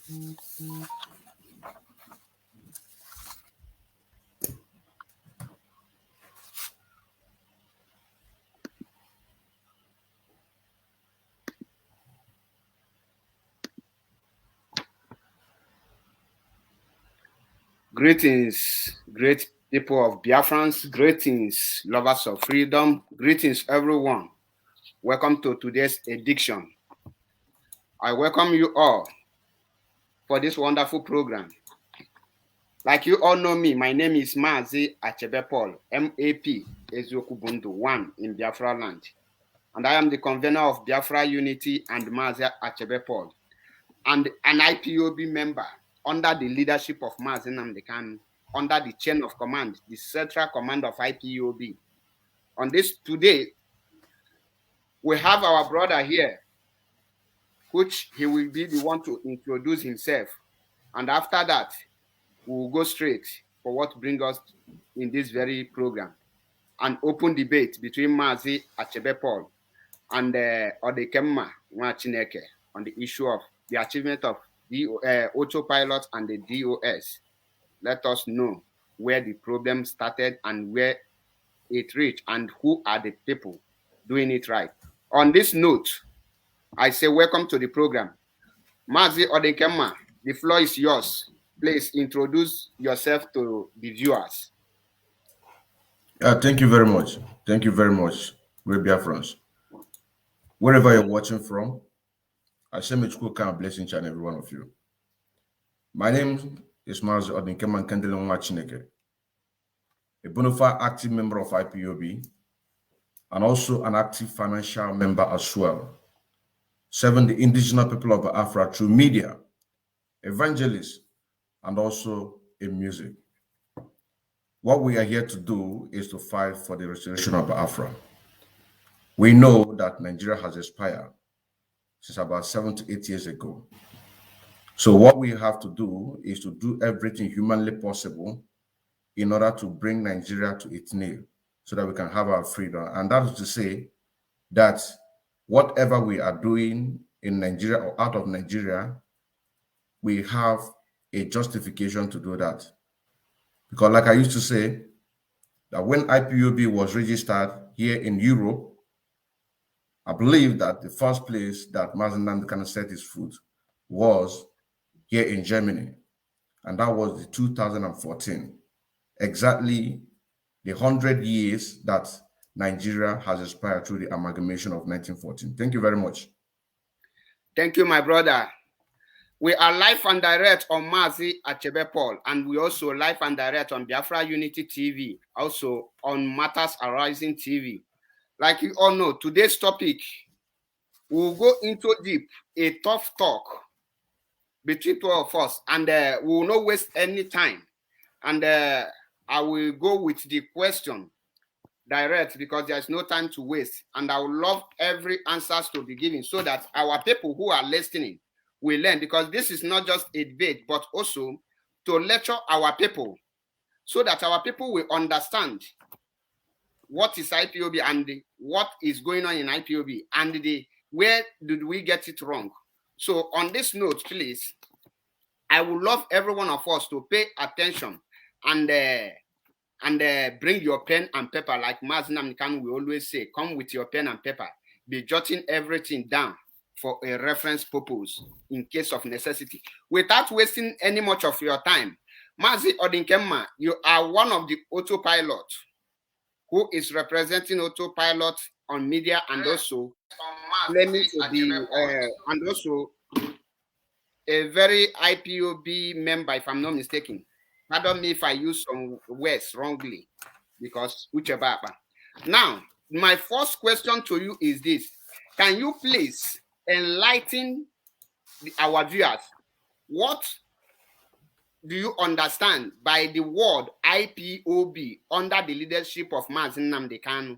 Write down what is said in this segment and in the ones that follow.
Greetings, great people of Biafrans. Greetings, lovers of freedom. Greetings, everyone. Welcome to today's edition. I welcome you all for this wonderful program. Like you all know me, my name is Mazi Achebe Paul, MAP, Eziokubundu 1 in Biafra land. And I am the convener of Biafra Unity and Mazi Achebe Paul, and an IPOB member under the leadership of Mazi Nnamdi Kanu, under the chain of command, the central command of IPOB. On this today, we have our brother here, which he will be the one to introduce himself. And after that, we will go straight for what brings us in this very program, an open debate between Mazi Achebe Paul and Odekemma Nwachineke on the issue of the achievement of the autopilot and the DOS. Let us know where the problem started and where it reached and who are the people doing it right. On this note, I say welcome to the program. Mazi Odekemma, the floor is yours. Please introduce yourself to the viewers. Thank you very much. Thank you very much, great Biafrans. Wherever you're watching from, I say may God kind of bless each and every one of you. My name is Mazi Achebe Paul, a bona fide active member of IPOB and also an active financial member as well, serving the indigenous people of Biafra through media, evangelist, and also in music. What we are here to do is to fight for the restoration of Biafra. We know that Nigeria has expired since about 7 to 8 years ago. So what we have to do is to do everything humanly possible in order to bring Nigeria to its nail so that we can have our freedom. And that is to say that whatever we are doing in Nigeria or out of Nigeria, we have a justification to do that. Because like I used to say, that when IPOB was registered here in Europe, I believe that the first place that Mazi Nnamdi Kanu set his foot was here in Germany. And that was the 2014. Exactly the 100 years that Nigeria has expired through the amalgamation of 1914. Thank you very much. Thank you, my brother. We are live and direct on Mazi Achebe Paul, and we also live and direct on Biafra Unity TV, also on Matters Arising TV. Like you all know, today's topic, we'll go into deep, a tough talk between two of us, and we will not waste any time. And I will go with the question direct because there's no time to waste. And I would love every answers to be given so that our people who are listening will learn, because this is not just a debate, but also to lecture our people so that our people will understand what is IPOB and what is going on in IPOB and where did we get it wrong. So on this note, please, I would love every one of us to pay attention and bring your pen and paper, like Mazi Nnamdi Kanu will always say, come with your pen and paper, be jotting everything down for a reference purpose in case of necessity. Without wasting any much of your time, Mazi Odekemma, you are one of the autopilot who is representing autopilot on media and also claiming to be and also a very IPOB member, if I'm not mistaken. Pardon me if I use some words wrongly, because whichever. Now, my first question to you is this: can you please enlighten our viewers? What do you understand by the word IPOB under the leadership of Mazi Nnamdi Kanu?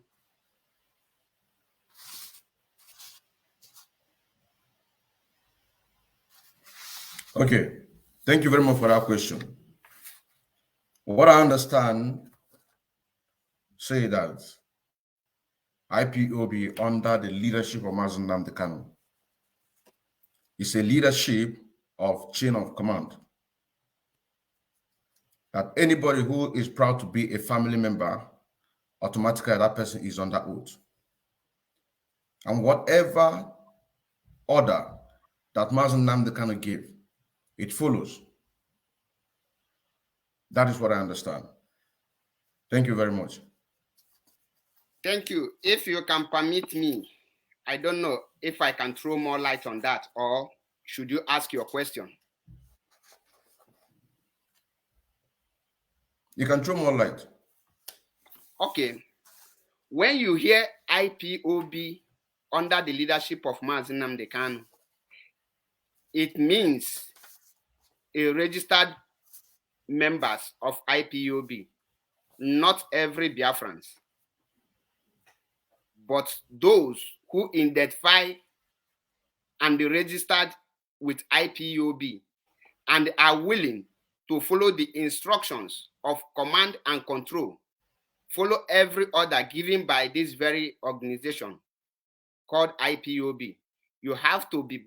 Okay, thank you very much for that question. What I understand, say that IPOB under the leadership of Mazi Nnamdi Kanu is a leadership of chain of command. That anybody who is proud to be a family member, automatically that person is under oath. And whatever order that Mazi Nnamdi Kanu gave, it follows. That is what I understand. Thank you very much. Thank you. If you can permit me, I don't know if I can throw more light on that, or should you ask your question? You can throw more light. Okay. When you hear IPOB under the leadership of Mazi Nnamdi Kanu, it means a registered members of IPOB, not every Biafrans, but those who identify and be registered with IPOB and are willing to follow the instructions of command and control, follow every order given by this very organization called IPOB. You have to be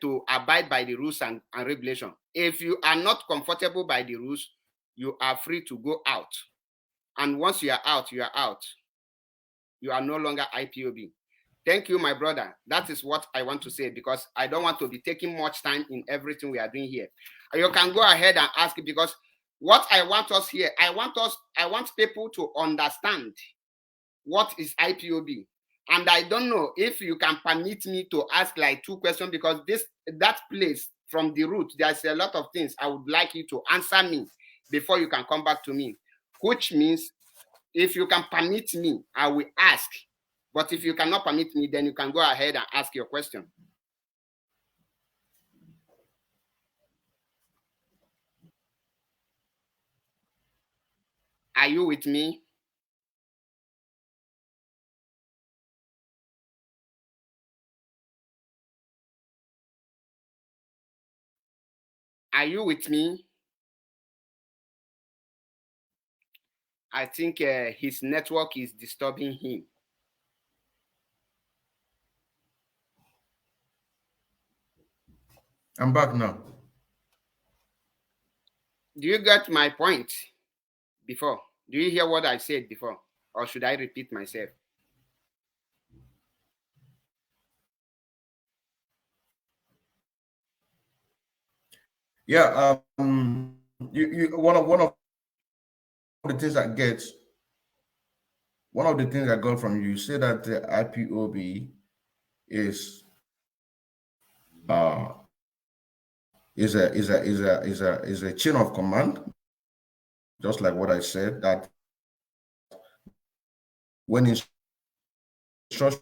to abide by the rules and regulations. If you are not comfortable by the rules, you are free to go out. And once you are out, you are out. You are no longer IPOB. Thank you, my brother. That is what I want to say, because I don't want to be taking much time in everything we are doing here. You can go ahead and ask, because what I want us here, I want people to understand what is IPOB. And I don't know if you can permit me to ask like 2 questions, because that place from the root, there's a lot of things I would like you to answer me before you can come back to me, which means if you can permit me, I will ask. But if you cannot permit me, then you can go ahead and ask your question. Are you with me? Are you with me? I think his network is disturbing him. I'm back now. Do you get my point before? Do you hear what I said before? Or should I repeat myself? Yeah, one of the things I get, one of the things I got from you, you say that the IPOB is a chain of command, just like what I said, that when instruction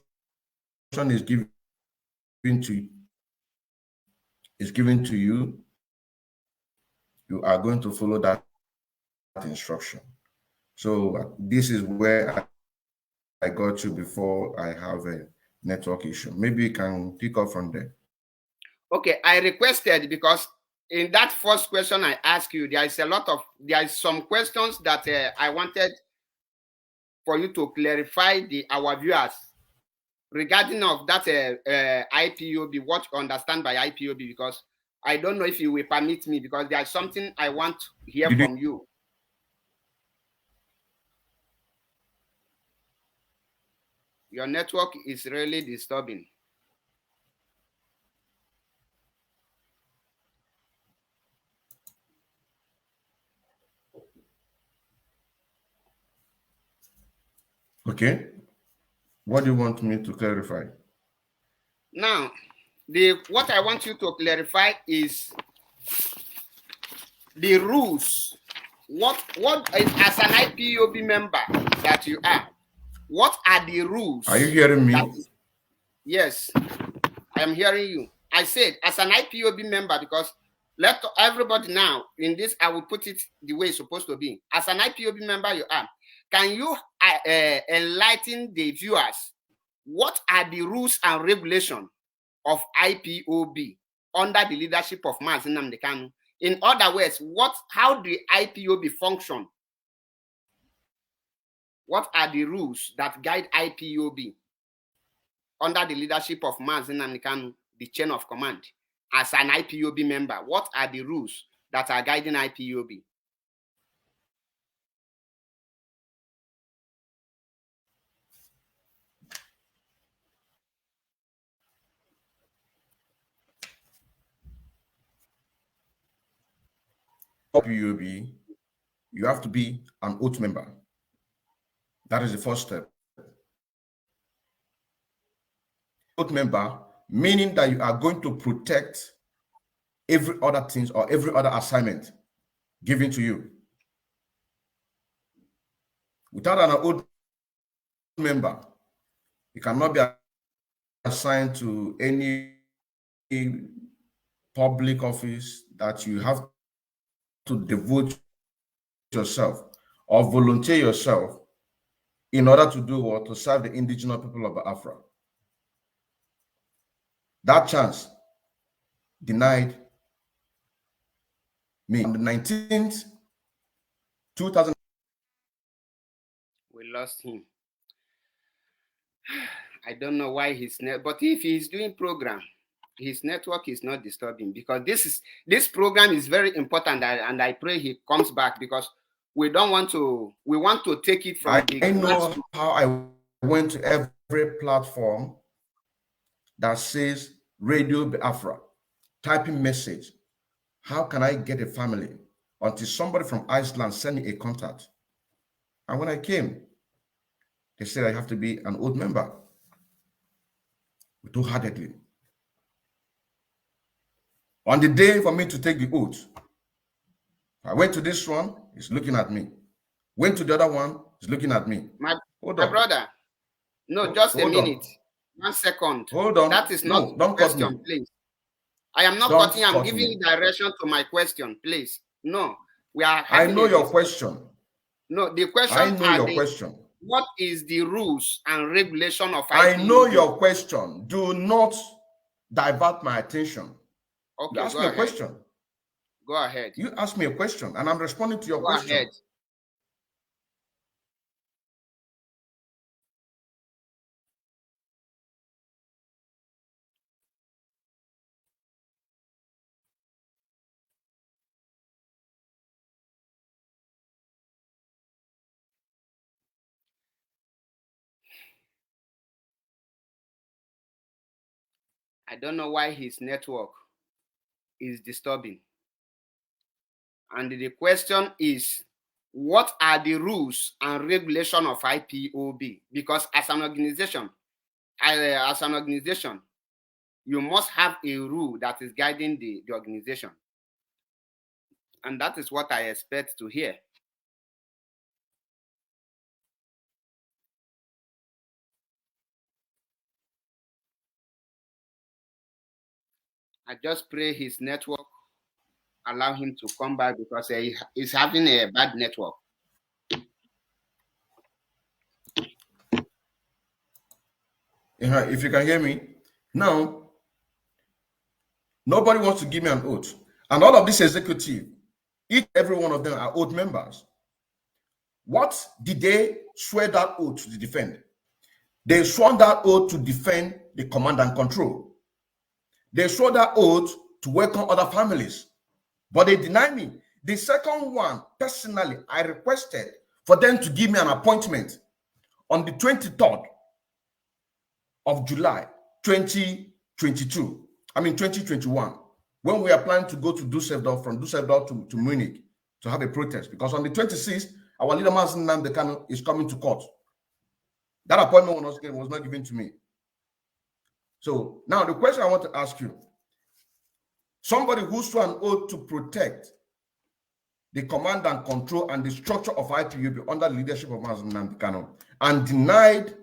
is given to you, you are going to follow that instruction. So this is where I got you before I have a network issue. Maybe you can pick up from there. Okay, I requested, because in that first question I asked you, there is some questions that I wanted for you to clarify our viewers regarding of that IPOB, what you understand by IPOB, because I don't know if you will permit me, because there's something I want to hear from you. Your network is really disturbing. Okay. What do you want me to clarify? Now, what I want you to clarify is the rules. What as an IPOB member that you are, what are the rules? Are you hearing me? Yes, I am hearing you. I said, as an IPOB member, because let everybody now in this, I will put it the way it's supposed to be. As an IPOB member you are, can you enlighten the viewers what are the rules and regulations of IPOB under the leadership of Mazi Nnamdi Kanu? In other words, how do IPOB function? What are the rules that guide IPOB under the leadership of Mazi Nnamdi Kanu, the chain of command? as an IPOB member? What are the rules that are guiding IPOB? IPOB, you have to be an oath member. That is the first step. Oath member, meaning that you are going to protect every other things or every other assignment given to you. Without an oath member, you cannot be assigned to any public office, that you have to devote yourself or volunteer yourself in order to do what? To serve the indigenous people of Biafra. That chance denied me on the 19th, 2000. We lost him. I don't know why but if he's doing program, his network is not disturbing, because this program is very important, and I pray he comes back, because we want to take it from I know how I went to every platform that says Radio Biafra, typing message. How can I get a family? Until somebody from Iceland sent me a contact. And when I came, they said I have to be an oath member. Wholeheartedly. On the day for me to take the oath, I went to this one, he's looking at me. Went to the other one, he's looking at me. My brother, no, just a minute. 1 second. Hold on. That is not don't question, cut me. please. I am not cutting. I'm giving you direction to my question, please. No, we are. I know your question. No, the question. I know your question. What is the rules and regulation of IPOB? I know your question. Do not divert my attention. Okay, you ask me a question. Go ahead. You ask me a question, and I'm responding to your question. Ahead. I don't know why his network is disturbing. And the question is, what are the rules and regulation of IPOB? Because as an organization, you must have a rule that is guiding the organization. And that is what I expect to hear. I just pray his network allow him to come back, because he's having a bad network. If you can hear me now, nobody wants to give me an oath, and all of this executive, every one of them are oath members. What did they swear that oath to defend? They swore that oath to defend the command and control. They swore that oath to welcome other families, but they denied me. The second one, personally, I requested for them to give me an appointment on the 23rd of July, 2021, when we are planning to go to Düsseldorf, from Düsseldorf to Munich to have a protest, because on the 26th, our leader Mazi Achebe Paul is coming to court. That appointment was not given to me. So now the question I want to ask you, somebody who swore an oath to protect the command and control and the structure of IPOB under the leadership of Mazi Achebe Paul and denied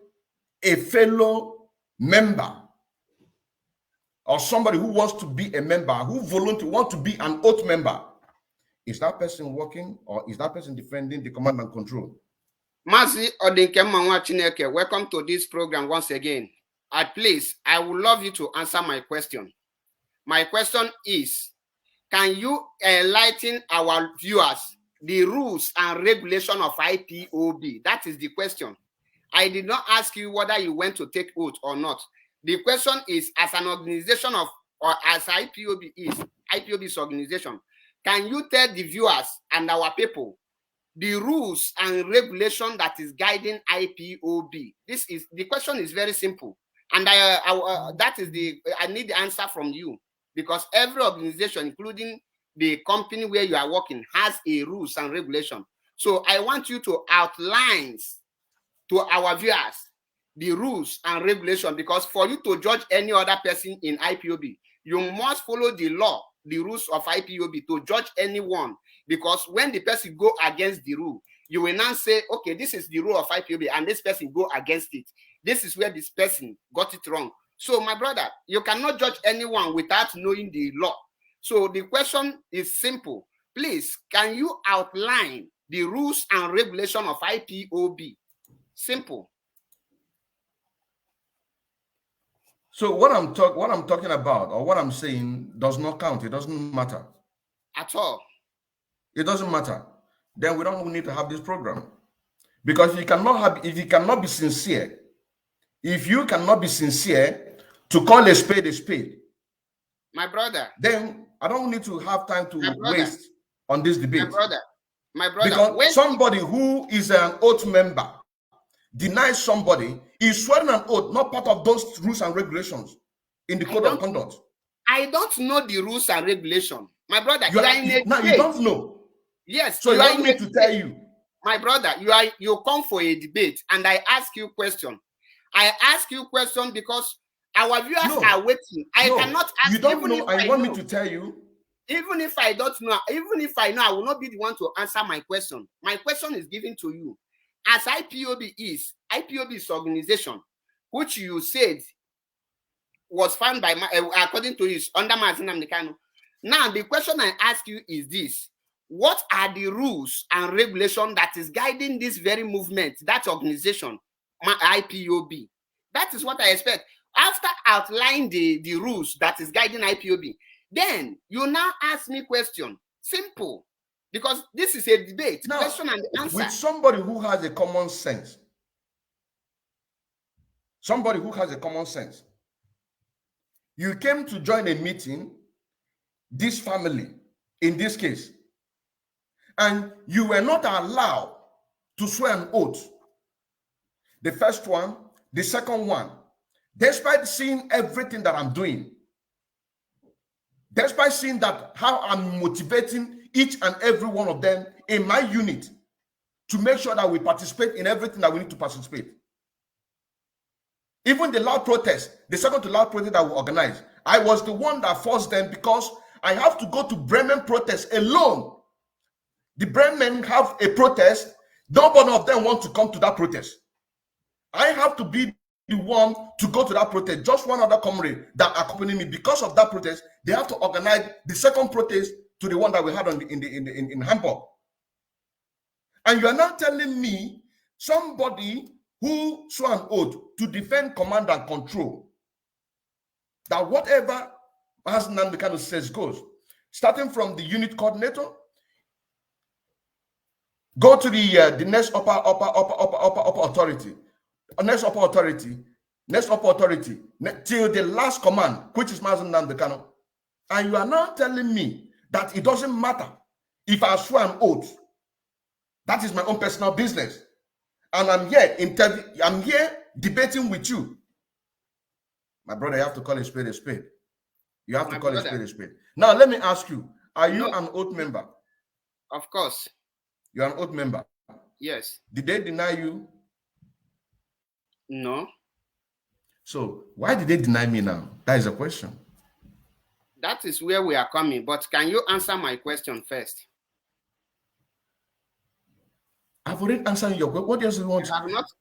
a fellow member or somebody who wants to be a member, who wants to be an oath member, is that person working, or is that person defending the command and control? Mazi Chineke, welcome to this program once again. Please, I would love you to answer my question. My question is, can you enlighten our viewers the rules and regulation of IPOB? That is the question. I did not ask you whether you went to take oath or not. The question is, as an organization of or as IPOB's organization, can you tell the viewers and our people the rules and regulation that is guiding IPOB? The question is very simple, and I need the answer from you, because every organization, including the company where you are working, has a rules and regulation. So I want you to outline to our viewers the rules and regulation, because for you to judge any other person in IPOB, you must follow the law, the rules of IPOB to judge anyone. Because when the person go against the rule, you will now say, okay, this is the rule of IPOB, and this person go against it. This is where this person got it wrong. So my brother, you cannot judge anyone without knowing the law. So the question is simple. Please, can you outline the rules and regulation of IPOB? Simple. So what I'm talking about, or what I'm saying, does not count. It doesn't matter at all. It doesn't matter. Then we don't need to have this program, because if you cannot be sincere, if you cannot be sincere to call a spade, my brother, then I don't need to have time to waste on this debate. My brother, because somebody who is an oath member denies somebody is swearing an oath, not part of those rules and regulations in the code of conduct. I don't know the rules and regulations, my brother. You don't know. Yes. So you want me to tell you, my brother, you come for a debate, and I ask you question. I ask you question because our viewers are waiting. I cannot ask. You don't know. I want me to tell you. Even if I don't know, even if I know, I will not be the one to answer my question. My question is given to you. As IPOB's organization, which you said was found by, according to his, under Mazi Achebe Paul. Now, the question I ask you is this: what are the rules and regulations that is guiding this very movement, that organization, IPOB? That is what I expect. After outlining the rules that is guiding IPOB, then you now ask me question. Simple. Because this is a debate, now, question and answer. With somebody who has a common sense. Somebody who has a common sense. You came to join a meeting, this family, in this case, and you were not allowed to swear an oath. The first one, the second one, despite seeing everything that I'm doing, despite seeing that how I'm motivating each and every one of them in my unit to make sure that we participate in everything that we need to participate. Even the loud protest, the second to loud protest that we organized, I was the one that forced them, because I have to go to Bremen protest alone. The Bremen have a protest. None of them want to come to that protest. I have to be the one to go to that protest. Just one other comrade that accompanied me. Because of that protest, they have to organize the second protest to the one that we had in Hamburg. And you are now telling me somebody who swore an oath to defend command and control, that whatever Mazi Achebe Paul says goes, starting from the unit coordinator, go to the next upper authority, next upper authority, till the last command, which is Mazi Achebe Paul. And you are now telling me that it doesn't matter if I swear an oath. That is my own personal business. And I'm here debating with you. My brother, you have to call a spade a spade. You have to call a spade a spade. Now, let me ask you, are you an oath member? Of course. You're an oath member? Yes. Did they deny you? No. So, why did they deny me now? That is a question. That is where we are coming. But can you answer my question first? I've already answered your question. What else do you want?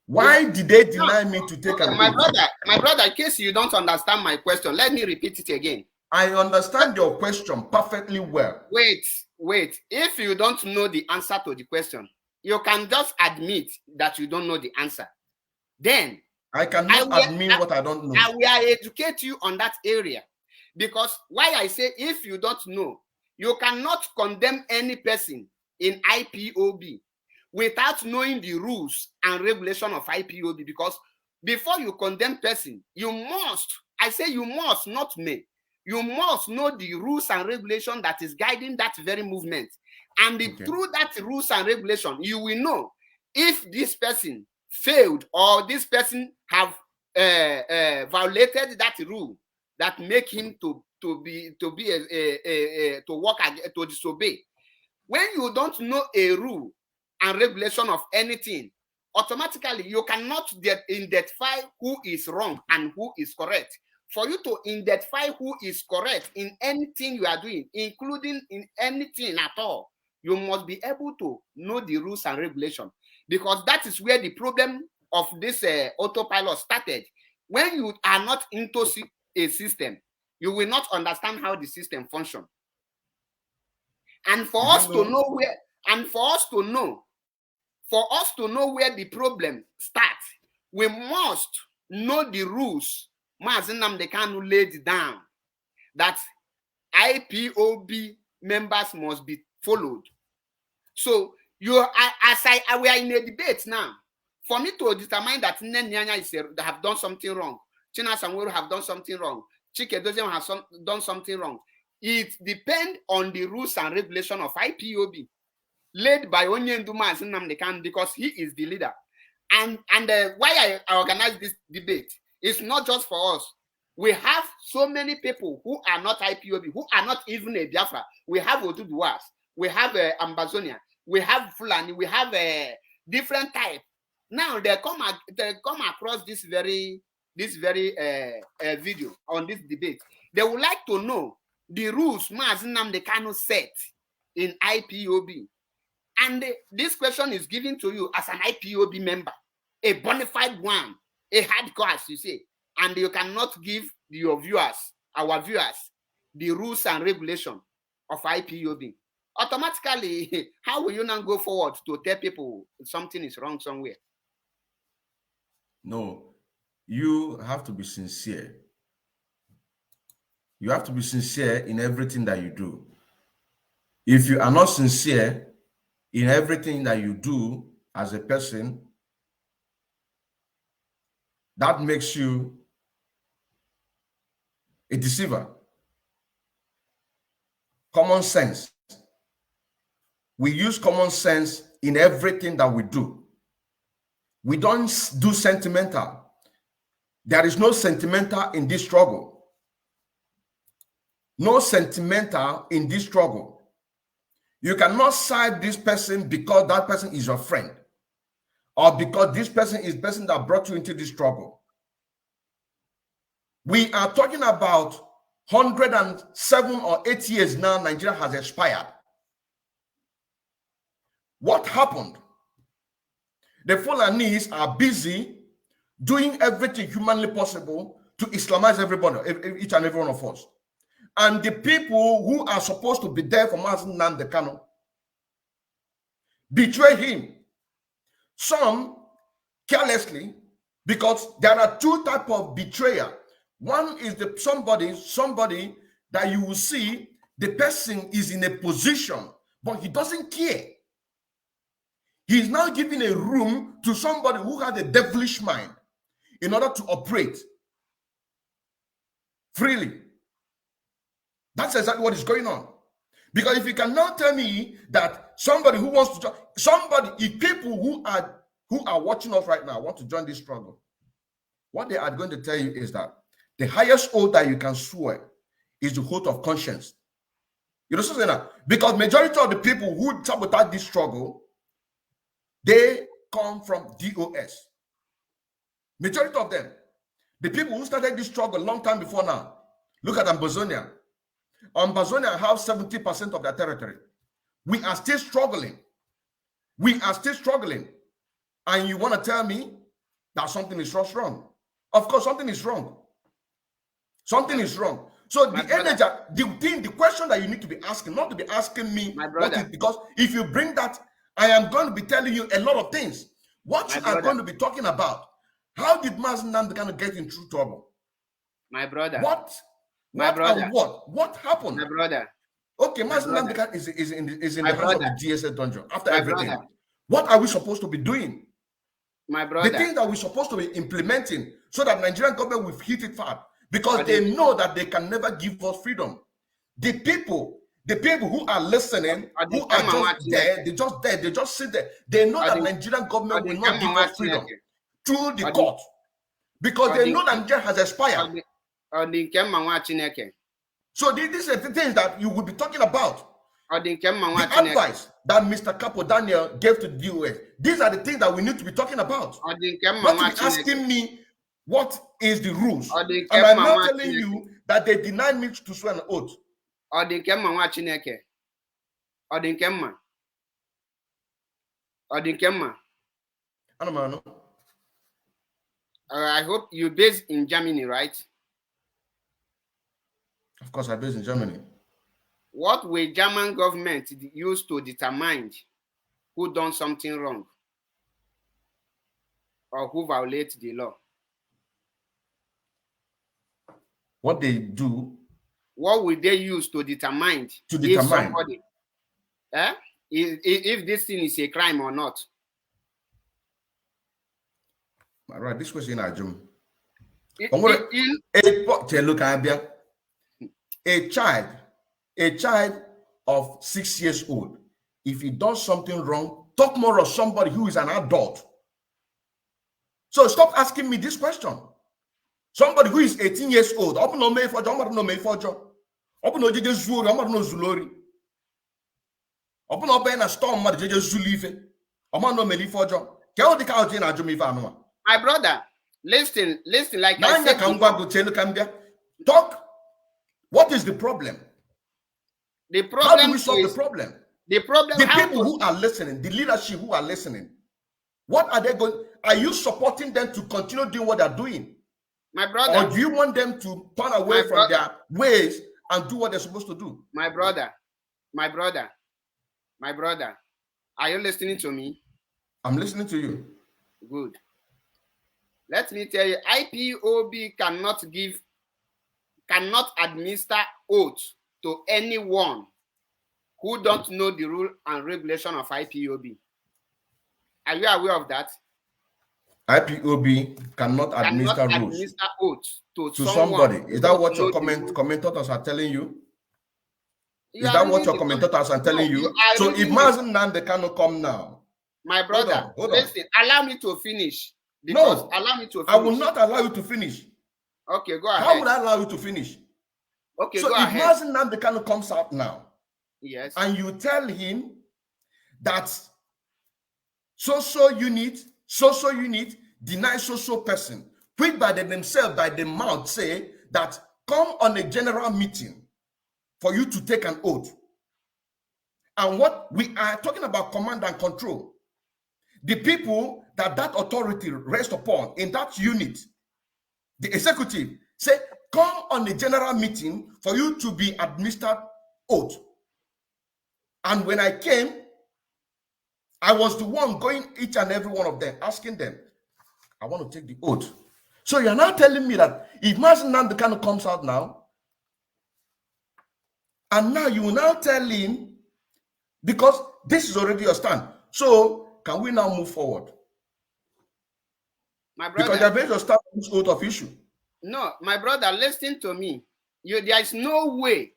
Why did they deny me to take an oath? My brother, in case you don't understand my question, let me repeat it again. I understand your question perfectly well. Wait. If you don't know the answer to the question, you can just admit that you don't know the answer. Then I cannot admit what I don't know. I will educate you on that area. Because why I say if you don't know, you cannot condemn any person in IPOB without knowing the rules and regulation of IPOB. Because before you condemn person, you must, I say you must, not may, You must know the rules and regulation that is guiding that very movement. And through that rules and regulation, you will know if this person failed or this person have violated that rule that make him to disobey. When you don't know a rule and regulation of anything, automatically you cannot identify who is wrong and who is correct. For you to identify who is correct in anything you are doing, including in anything at all, you must be able to know the rules and regulations, because that is where the problem of this autopilot started. When you are not into a system, you will not understand how the system functions. And for us to know where, where the problem starts, we must know the rules Mazi Nnamdi Kanu laid down that IPOB members must be followed. So we are in a debate now. For me to determine that Nyanya have done something wrong, China Sanwo have done something wrong, Chike Doziem has done something wrong, it depends on the rules and regulation of IPOB, led by Onyendu Mazi Nnamdi Kanu, because he is the leader. And why I organize this debate is not just for us. We have so many people who are not IPOB, who are not even a Biafra. We have Oduduwas, we have Ambazonia, we have Fulani, we have different type. Now they come across this very video on this debate. They would like to know the rules Mazi Nnamdi Kanu set in IPOB. And this question is given to you as an IPOB member, a bona fide one, a hardcore, as you say, and you cannot give our viewers, the rules and regulation of IPOB. Automatically, how will you now go forward to tell people something is wrong somewhere? No, you have to be sincere. You have to be sincere in everything that you do. If you are not sincere in everything that you do as a person, that makes you a deceiver. Common sense. We use common sense in everything that we do. We don't do sentimental. There is no sentimental in this struggle. No sentimental in this struggle. You cannot side this person because that person is your friend, or because this person is the person that brought you into this struggle. We are talking about 107 or 8 years now. Nigeria has expired. What happened? The Fulanese are busy doing everything humanly possible to Islamize everybody, each and every one of us. And the people who are supposed to be there for Mazi Nnamdi Kanu betray him. Some carelessly, because there are two types of betrayal. One is somebody that you will see the person is in a position, but he doesn't care. He's now giving a room to somebody who has a devilish mind in order to operate freely. That's exactly what is going on. Because if you cannot tell me that somebody who wants to join, if people who are watching us right now want to join this struggle, what they are going to tell you is that the highest oath that you can swear is the oath of conscience. You know what I'm saying? Because majority of the people who sabotage this struggle, they come from DOS. Majority of them. The people who started this struggle a long time before now. Look at Ambazonia. Ambazonia have 70% of their territory. We are still struggling. We are still struggling. And you want to tell me that something is wrong? Of course, something is wrong. Something is wrong. So the question that you need to be asking, not to be asking me, because if you bring that, I am going to be telling you a lot of things. What you are going to be talking about? How did Mazi Nnamdi Kanu get in true trouble? My brother. What happened? My brother. Okay, Mazi Nnamdi Kanu is in the hands of the GSS dungeon after everything. Brother. What are we supposed to be doing? My brother. The things that we're supposed to be implementing so that Nigerian government will hit it hard. because they know that they can never give us freedom. The people who are listening, who are just there, they just sit there. They know that Nigerian government will not give us freedom through the court because they know that Nigeria has expired. So these are the things that you will be talking about. The advice that Mr. Capo Daniel gave to the DOS. These are the things that we need to be talking about. Not to be asking me what is the rules. And I'm now telling you that they denied me to swear an oath. I hope you're based in Germany, right? Of course, I'm based in Germany. What will German government use to determine who done something wrong or who violates the law? What they do? What will they use to determine if somebody, if this thing is a crime or not? All right, this question, Ajum. A child of 6 years old, if he does something wrong, talk more of somebody who is an adult. So stop asking me this question. Somebody who is 18 years old, open no me for job, no me for job. Open no jeje zuri, open no zulori. Open no be na storm, ma jeje zulife. Open no me for job. Keo di ka oje na Ajum ife anuma. My brother, listen, like I said. Talk. What is the problem? The problem how do we solve the problem? The problem. The people who are listening, the leadership who are listening, what are they going? Are you supporting them to continue doing what they're doing? My brother. Or do you want them to turn away from their ways and do what they're supposed to do? My brother. Are you listening to me? I'm listening to you. Good. Let me tell you, IPOB cannot administer oath to anyone who don't know the rule and regulation of IPOB. Are you aware of that? IPOB cannot administer rules oath to somebody. Is that what your commentators are telling you? Is that what your commentators are telling you? So if Mazi Nande cannot come now. My brother, hold listen, allow me to finish. No, allow me to finish. I will not allow you to finish. Okay, go ahead. How would I allow you to finish? Okay, so go ahead. So if Mazi Nande cannot comes out now, yes, and you tell him that social unit deny social person, which by themselves, by the mouth, say that come on a general meeting for you to take an oath. And what we are talking about, command and control. The people that authority rests upon in that unit, the executive, say, come on a general meeting for you to be administered oath. And when I came, I was the one going each and every one of them, asking them, I want to take the oath. So you're now telling me that if Mazi Nande Kanu comes out now, and now you will now tell him, because this is already your stand. So can we now move forward? My brother, because they're based on start this oath of issue. No, my brother, listen to me. There is no way,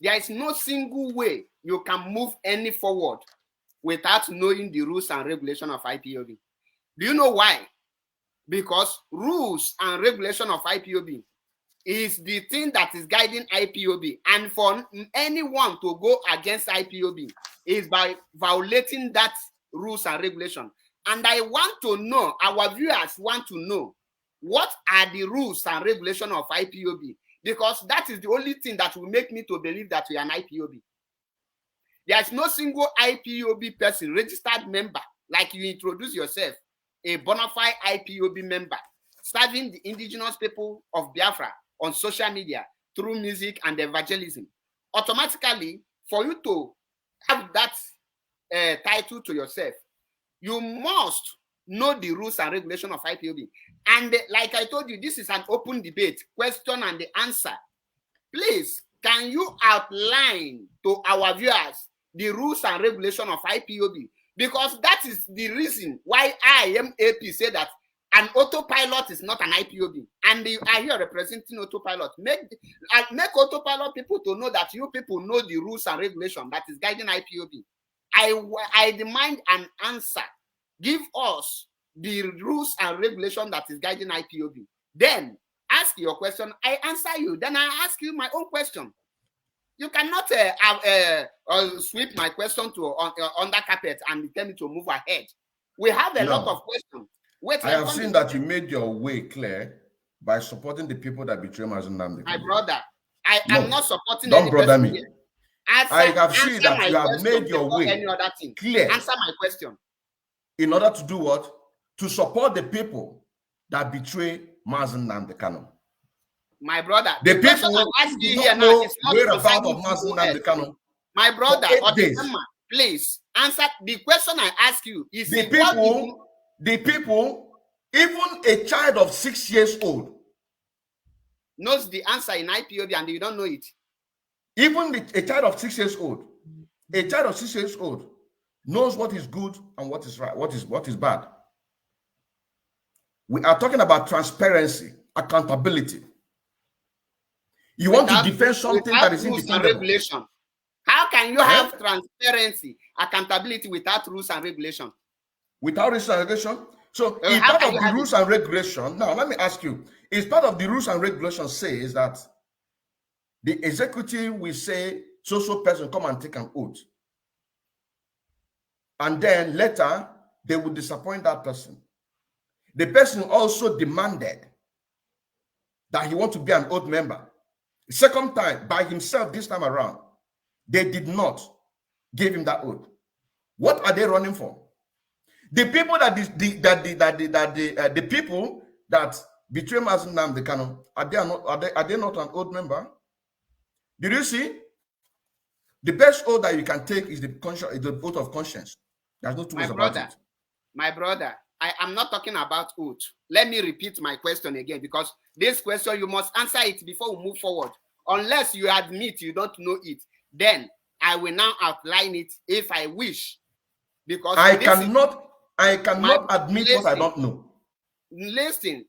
there is no single way you can move any forward without knowing the rules and regulation of IPOB. Do you know why? Because rules and regulation of IPOB is the thing that is guiding IPOB. And for anyone to go against IPOB is by violating that rules and regulation. And I want to know, our viewers want to know, what are the rules and regulation of IPOB? Because that is the only thing that will make me to believe that we are an IPOB. There is no single IPOB person, registered member, like you introduce yourself, a bona fide IPOB member, serving the indigenous people of Biafra on social media through music and evangelism. Automatically, for you to have that title to yourself, you must know the rules and regulation of IPOB. And like I told you, this is an open debate, question and the answer. Please, can you outline to our viewers the rules and regulation of IPOB? Because that is the reason why I am AP say that an autopilot is not an IPOB. And you are here representing autopilot. Make autopilot people to know that you people know the rules and regulations that is guiding IPOB. I demand an answer. Give us the rules and regulations that is guiding IPOB. Then ask your question. I answer you. Then I ask you my own question. You cannot sweep my question to under carpet and tell me to move ahead. We have a lot of questions. I have seen that you made your way clear by supporting the people that betray Mazi Nnamdi. My brother, I am not supporting don't brother me. Here. I have seen that you have made your way any other thing. Clear. Answer my question. In order to do what? To support the people that betray Mazi Nnamdi Kanu. My brother, the people who ask you here now is not whereabouts of Mazi Nnamdi Kanu. My brother, please answer the question I ask you. Is the people, even a child of 6 years old knows the answer in IPOB and you don't know it. Even a child of 6 years old, knows what is good and what is right, what is bad. We are talking about transparency, accountability. You want to defend something that is indefendable. How can you have transparency, accountability without rules and regulation? Without rules and regulation? So, in part of the rules and regulation, now let me ask you, is part of the rules and regulation says that the executive will say, so person come and take an oath. And then later, they will disappoint that person. The person also demanded that he want to be an oath member. The second time, by himself this time around, they did not give him that oath. What are they running for? The people the people that betray Mazi Nnamdi Kanu, are they not an oath member? Did you see? The best oath that you can take is the oath of conscience. There's no two ways about it. My brother, I am not talking about oath. Let me repeat my question again, because this question, you must answer it before we move forward. Unless you admit you don't know it, then I will now outline it if I wish. Because I cannot admit what I don't know. Listen.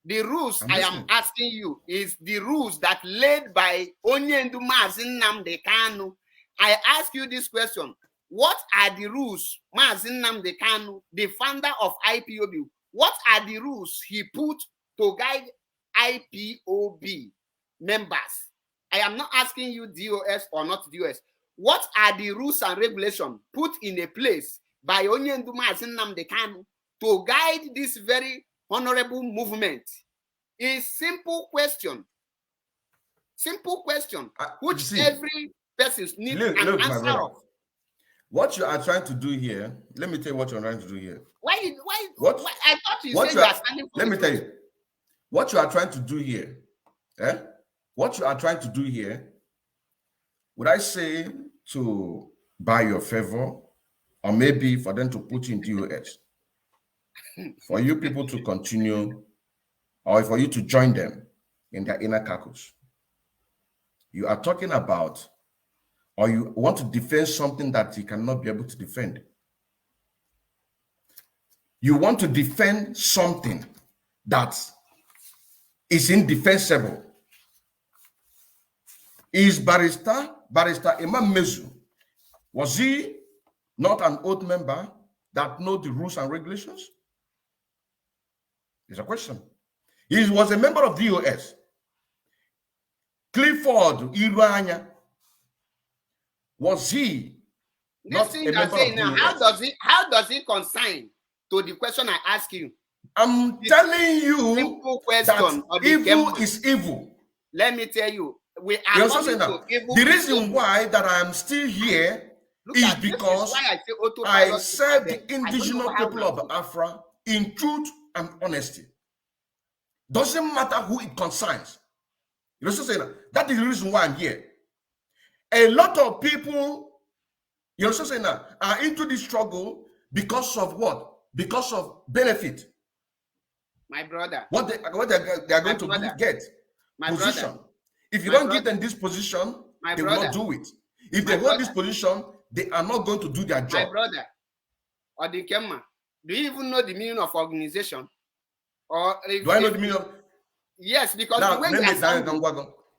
The rules I am asking you is the rules that led by Onyendu Mazi Nnamdi Kanu. I ask you this question. What are the rules Mazi Nnamdi Kanu, the founder of IPOB, what are the rules he put to guide IPOB members? I am not asking you DOS or not DOS. What are the rules and regulations put in a place by Onyendu Mazi Nnamdi Kanu to guide this very honorable movement? A simple question. Simple question, which every person needs an answer of. What you are trying to do here, let me tell you what you're trying to do here. Why I thought you said you are standing for. Let me tell you. What you are trying to do here, what you are trying to do here, would I say to buy your favor, or maybe for them to put you in DOS, for you people to continue, or for you to join them in their inner caucus? You are talking about, or you want to defend something that you cannot be able to defend. You want to defend something that is indefensible. Is Barrister Imam Mezu, was he not an oath member that know the rules and regulations? It's a question. He was a member of DOS. Clifford Iranya, was he not a member of DOS? How does it consign to the question I ask you? I'm telling you that evil is evil. Let me tell you, we are not evil. The reason why that I am still here is because I serve the indigenous people of Biafra in truth and honesty. Doesn't matter who it concerns. You know what I'm saying? That is the reason why I'm here. A lot of people, you know what I'm saying, are into this struggle because of what? Because of benefit. My brother. What they are going to get. My position. Brother. If you don't give them this position, they will not do it. If they hold this position, they are not going to do their job. My brother, Odikema, Do you even know the meaning of organization? Or Do I know the meaning of? Yes, because Now, the way you are sounding,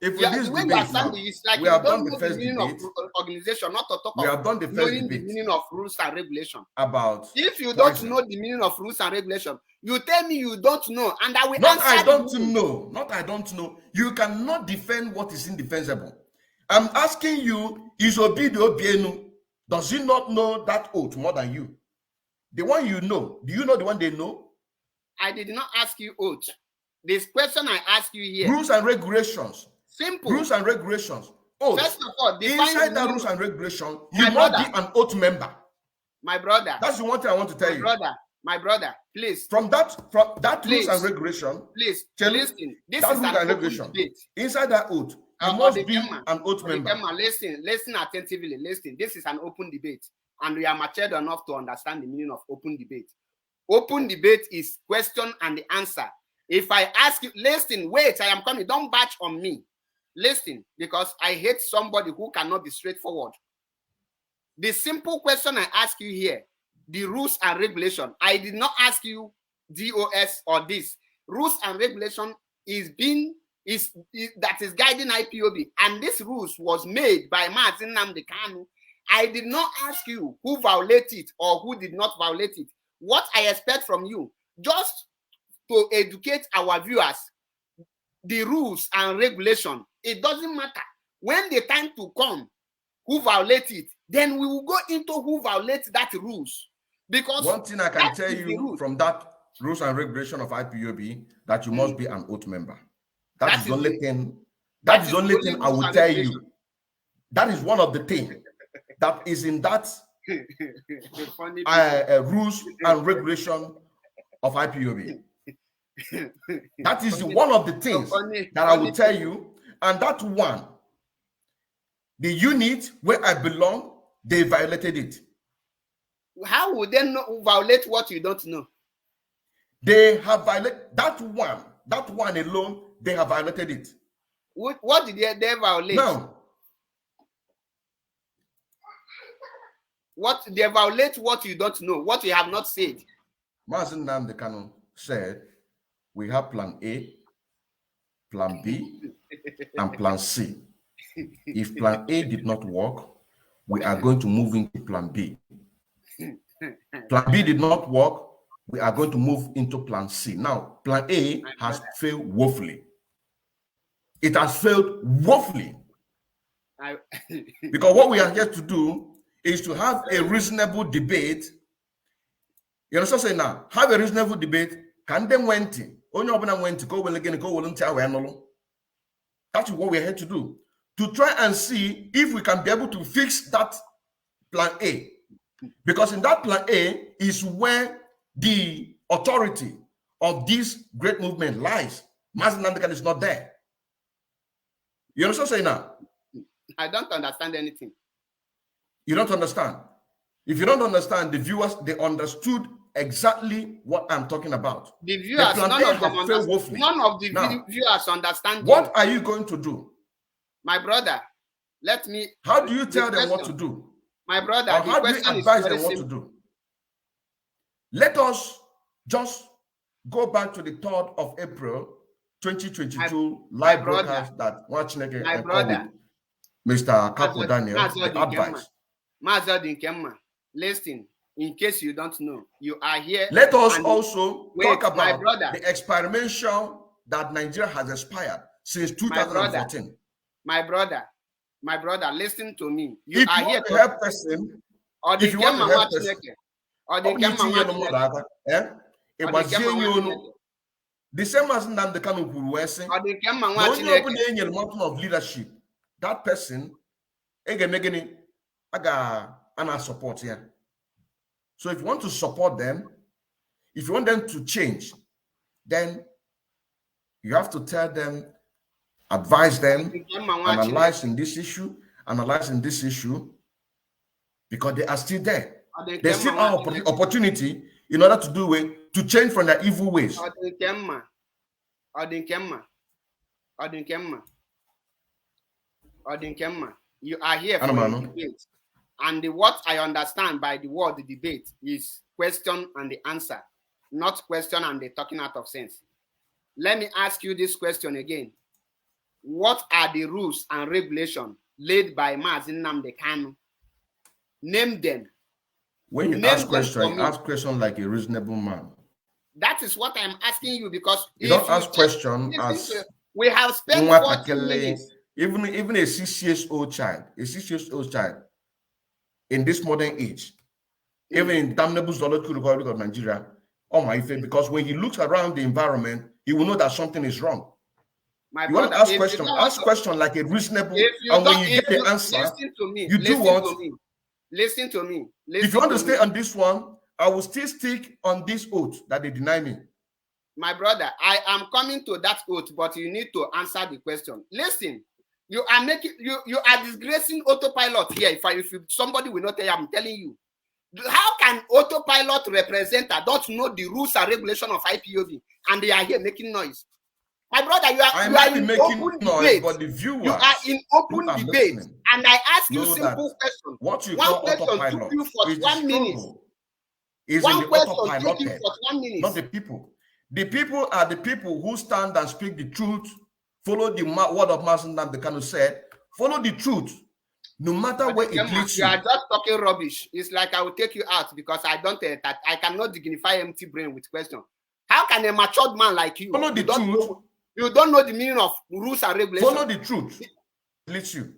if with this the way you are debate now, sounding, it's like we you have don't done the know the first meaning debate. of organization, not to talk We of have done the first knowing debate the meaning of rules and regulation. about if you poison. don't know the meaning of rules and regulation, you tell me you don't know, and I will Not answer I don't you. know. Not I don't know. You cannot defend what is indefensible. I'm asking you, is Obidio Obienu, does he not know that oath more than you? The one you know, do you know the one they know? I did not ask you oath. This question I ask you here. Rules and regulations. Simple. Rules and regulations. Oath. First of all, inside that rules and regulation, you my must brother, be an oath member. My brother. That's the one thing I want to tell you. My brother, please. From that please, rules and regulation, please listen. This that is rules an and regulation. Debate. Inside that oath, you must be an oath member. Listen attentively. Listen. This is an open debate, and we are matured enough to understand the meaning of open debate. Open debate is question and the answer. If I ask you, listen, wait, I am coming. Don't batch on me. Listen, because I hate somebody who cannot be straightforward. The simple question I ask you here, the rules and regulation, I did not ask you DOS or this. Rules and regulation that is guiding IPOB, and this rules was made by Mazi Nnamdi Kanu. I did not ask you who violated it or who did not violate it. What I expect from you, just to educate our viewers, the rules and regulation, it doesn't matter. When the time to come, who violate it, then we will go into who violates that rules. Because one thing I can tell you from that rules and regulation of IPOB, that you must be an oath member. That is the only thing. That is the only thing I will tell you. That is one of the things that is in that rules and regulation of IPOB. That is one of the things that I will tell you. And that one, the unit where I belong, they violated it. How would they violate what you don't know? They have violated that one alone, they have violated it. What did they violate? Now, what they violate what you don't know, what you have not said. Mazi Nnamdi Kanu said, we have plan A, plan B, and plan C. If plan A did not work, we are going to move into plan B. Plan B did not work, we are going to move into plan C. Now, plan A has failed woefully. It has failed woefully. Because what we are here to do is to have a reasonable debate. You understand what I'm saying now? Have a reasonable debate. Can them went in? Only open went to go well again, go well. That's what we're here to do. To try and see if we can be able to fix that plan A. Because in that plan A is where the authority of this great movement lies. Mazi Nnamdi Kanu is not there. You understand what I'm saying now? I don't understand anything. You don't understand. If you don't understand, the viewers, they understood exactly what I'm talking about. The viewers, none of the viewers understand. What are you going to do? My brother, let me... How do you tell them what to do? My brother, or how do you advise them what to do? Let us just go back to the 3rd of April, 2022 live broadcast that Wachineke I call with Mr. Capo Daniel, the advice. Mazi, listen, in case you don't know, you are here. Let us also talk about the experimental that Nigeria has expired since 2014. My brother, listen to me. You are here to help person. If you want to help person, the same as Nnamdi Kanu kwuru wee sị, onye ọbụla enyere mountain of leadership, that person ana support ya. So if you want to support them, if you want them to change, then you have to tell them, advise them, analyzing this issue, because they are still there. They still have opportunity in order to do it, to change from their evil ways. You are here for a debate. And what I understand by the word debate is question and the answer, not question and the talking out of sense. Let me ask you this question again. What are the rules and regulations laid by Mazi Nnamdi Kanu? Name them. When you ask question like a reasonable man. That is what I'm asking you, because you don't ask question as we have spent 40 minutes. Even a 6-year-old child, in this modern age, even in damnable Zoological Republic of Nigeria, oh my faith, because when he looks around the environment, he will know that something is wrong. My you brother, want to ask question like a reasonable, and when you get the answer, listen to me, you do what? Listen to me. If you want to stay on this one, I will still stick on this oath that they deny me. My brother, I am coming to that oath, but you need to answer the question. Listen, you are making you are disgracing autopilot here. If somebody will not tell you, I'm telling you. How can autopilot representative don't know the rules and regulation of IPOB, and they are here making noise? My brother, you are in open debate. But the viewers, you are in open debate, and I ask you simple question. What you call autopilot took you for 1 minute. Is one in the question took you for 1 minute. Not the people. The people are the people who stand and speak the truth, follow the word of Mazi Nnamdi Kanu said, follow the truth, no matter where it leads you. You are just talking rubbish. It's like I will take you out because I cannot dignify empty brain with question. How can a matured man like you follow the truth? You don't know the meaning of rules and regulations. Follow the truth. It leads you.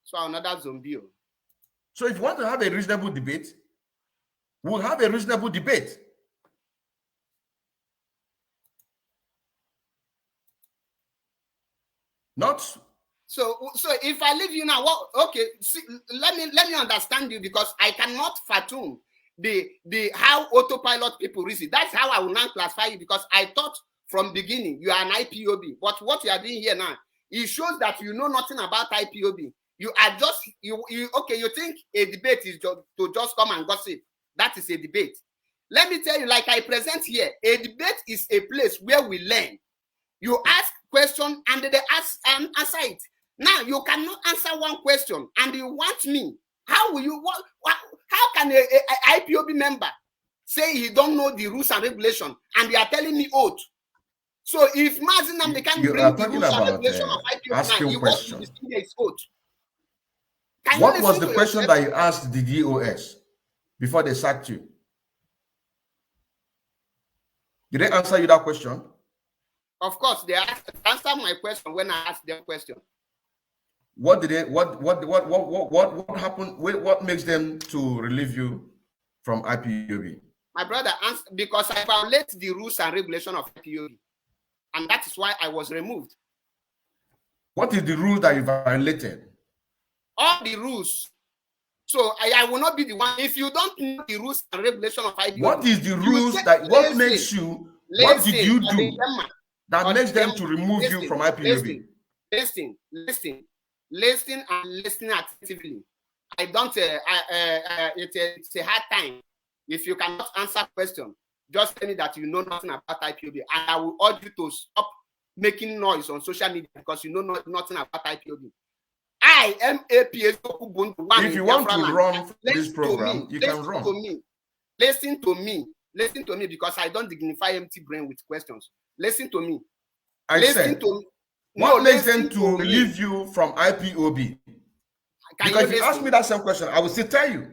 So another zombie. So if you want to have a reasonable debate, we'll have a reasonable debate. Not so if I leave you now, well, okay, see, let me understand you, because I cannot fathom the how autopilot people reason. That's how I will now classify you, because I thought from beginning you are an IPOB, but what you are doing here now, it shows that you know nothing about IPOB. You are just you think a debate is to just come and gossip. That is a debate. Let me tell you, like I present here, a debate is a place where we learn. You ask question and they ask and answer it. Now you cannot answer one question and you want me. How will you? How can a IPOB member say he don't know the rules and regulation and they are telling me oath? So if Mazi Nnamdi Kanu bring the rules and regulation of IPOB now, he wants to distinguish his oath. What was the question that you asked the DOS before they sacked you? Did they answer you that question? Of course, they answered my question when I asked them question. What did they? What happened? What makes them to relieve you from IPOB? My brother, because I violate the rules and regulation of IPOB, and that is why I was removed. What is the rule that you violated? All the rules. So I will not be the one. If you don't know the rules and regulation of IPOB, what is the rules that? What makes you? What did you do that makes them to remove you from IPOB? Listen and listen attentively. I don't. It's a hard time. If you cannot answer question, just tell me that you know nothing about IPOB, and I will urge you to stop making noise on social media because you know nothing about IPOB. I am a PSO Ubuntu one. If you want to run this program, you can run. Listen to me, because I don't dignify empty brain with questions. Listen to me. What makes them to relieve you from IPOB? Because if you ask me that same question, I will still tell you.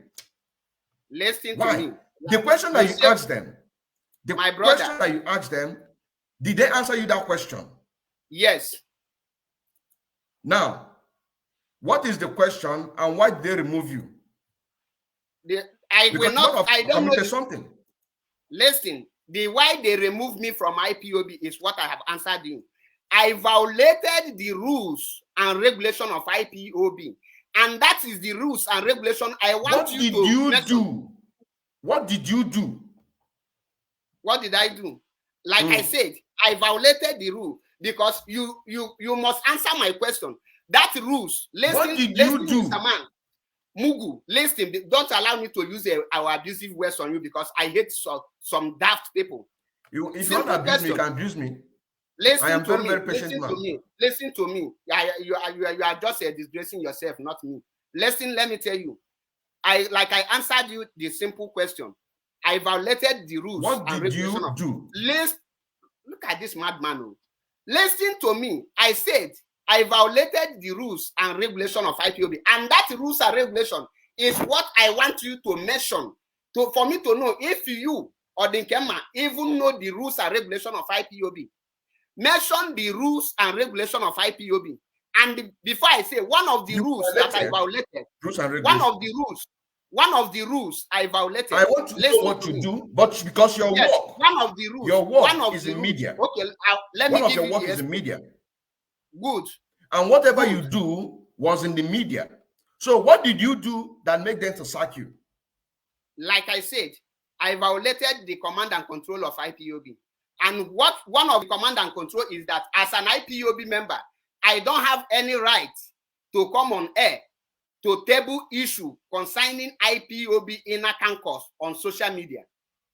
Listen to me. The question that you asked them, question that you asked them, did they answer you that question? Yes. Now, what is the question and why did they remove you? I don't know something. Listen, why they remove me from IPOB is what I have answered you. I violated the rules and regulation of IPOB, and that is the rules and regulation I want What did you do? What did you do? What did I do? Like I said, I violated the rule because you must answer my question. That rules. Listen, what did you do? Mr. Man. Mugu, listen, don't allow me to use our abusive words on you because I hate some daft people. If you want to abuse me, you can abuse me. Listen I am to very patient man. Listen to me. You are just disgracing yourself, not me. Listen, let me tell you. I answered you the simple question. I violated the rules What and did regulation you of do? Look at this madman. Listen to me. I said I violated the rules and regulation of IPOB, and that rules and regulation is what I want you to mention for me to know if you or the Nkema even know the rules and regulation of IPOB. Mention the rules and regulation of IPOB. And before I say one of the rules that I violated, one of the rules I violated. I want to know what you do, but because your work, one of the rules, your work is in media. Okay, let me give you the work is in media. Good. And whatever you do was in the media. So what did you do that made them to sack you? Like I said, I violated the command and control of IPOB. And what one of the command and control is that as an IPOB member, I don't have any right to come on air to table issue concerning IPOB inner caucus on social media.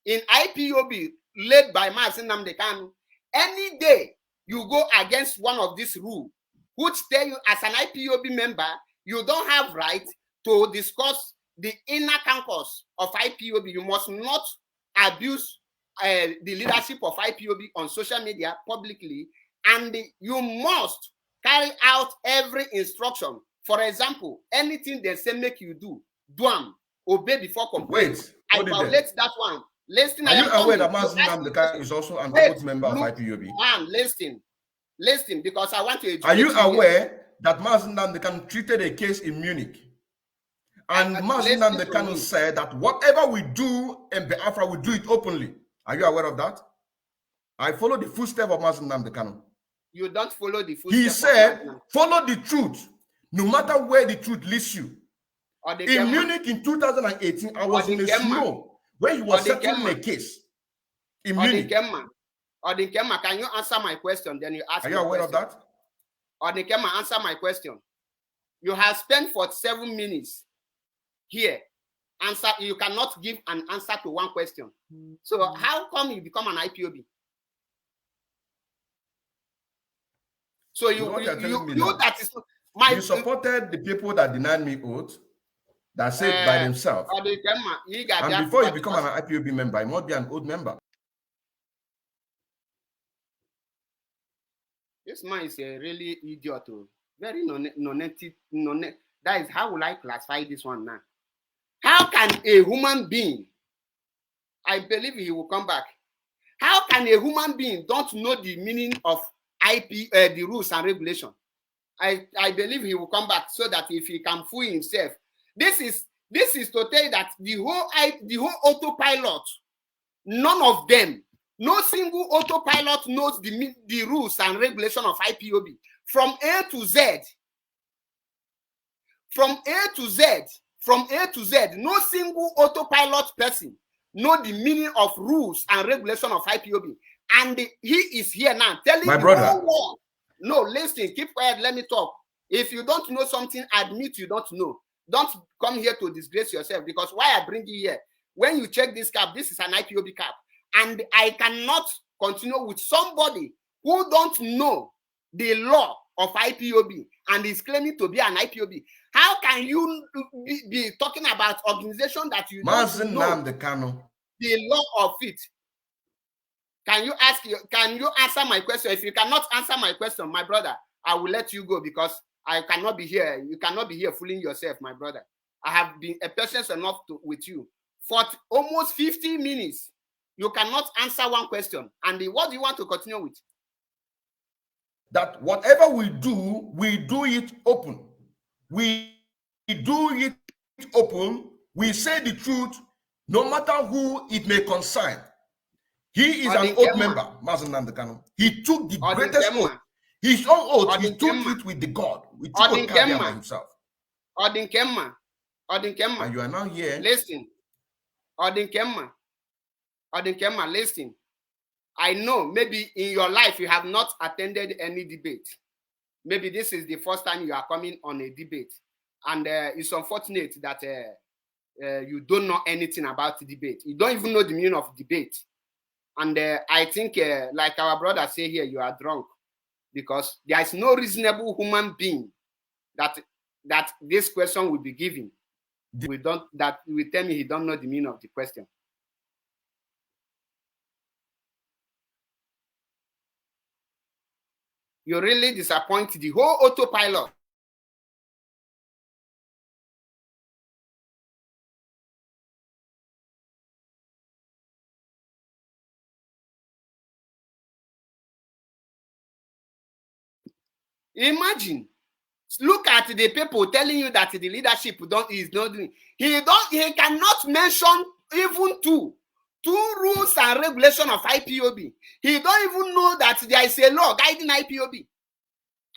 In IPOB led by Mazi Achebe Paul, any day you go against one of these rules, which tell you as an IPOB member, you don't have right to discuss the inner caucus of IPOB. You must not abuse the leadership of IPOB on social media publicly, and you must carry out every instruction. For example, anything they say make you do them, obey before complaining. I violate that one. Listen, are you aware that Mazi Achebe Paul is also an oath member of IPOB? Man, listen, because I want to educate Are you aware that Mazi Achebe Paul treated a case in Munich? And Mazi Achebe Paul said that whatever we do in Biafra, we do it openly. Are you aware of that? I follow the footsteps of Mazi Achebe Paul. You don't follow the footsteps. He said, follow the truth, no matter where the truth leads you. In Munich in 2018, I was in the snow where he was settling a case. In Munich. Odikema, can you answer my question? Then you ask. Are you aware of that? Odikema, answer my question. You have spent 47 minutes here. Answer. You cannot give an answer to one question. So how come you become an IPOB? So you supported the people that denied me oath, that said by themselves. And before you become an IPOB member, you must be an oath member. This man is a really idiot, very that is how will I classify this one now? How can a human being, I believe he will come back. How can a human being don't know the meaning of the rules and regulation? I believe he will come back so that if he can fool himself. This is to tell you that the whole autopilot, none of them, no single autopilot knows the rules and regulation of IPOB from A to Z. From A to Z, no single autopilot person know the meaning of rules and regulation of IPOB. And he is here now telling my brother. Whole world. No, listen, keep quiet, let me talk. If you don't know something, admit you don't know. Don't come here to disgrace yourself, because why I bring you here, when you check this cap, this is an IPOB cap. And I cannot continue with somebody who don't know the law of IPOB and is claiming to be an IPOB. How can you be talking about organization that you don't know the law of it? Can you answer my question? If you cannot answer my question, my brother, I will let you go, because I cannot be here. You cannot be here fooling yourself, my brother. I have been a patient enough with you for almost 50 minutes. You cannot answer one question. And what do you want to continue with? That whatever we do it open. We do it open. We say the truth, no matter who it may concern. He is an oath member, Mazi Achebe Paul. He took the greatest oath. His own oath, he took it with the God. With himself. Odikema. And you are now here. Listen. Odikema, listen. I know maybe in your life you have not attended any debate. Maybe this is the first time you are coming on a debate. And it's unfortunate that you don't know anything about the debate. You don't even know the meaning of debate. And I think, like our brother say here, you are drunk, because there is no reasonable human being that this question will be given. That will tell me he don't know the meaning of the question. You really disappoint the whole autopilot. Imagine, look at the people telling you that the leadership is not doing. He cannot mention even two rules and regulation of IPOB. He don't even know that there is a law guiding IPOB.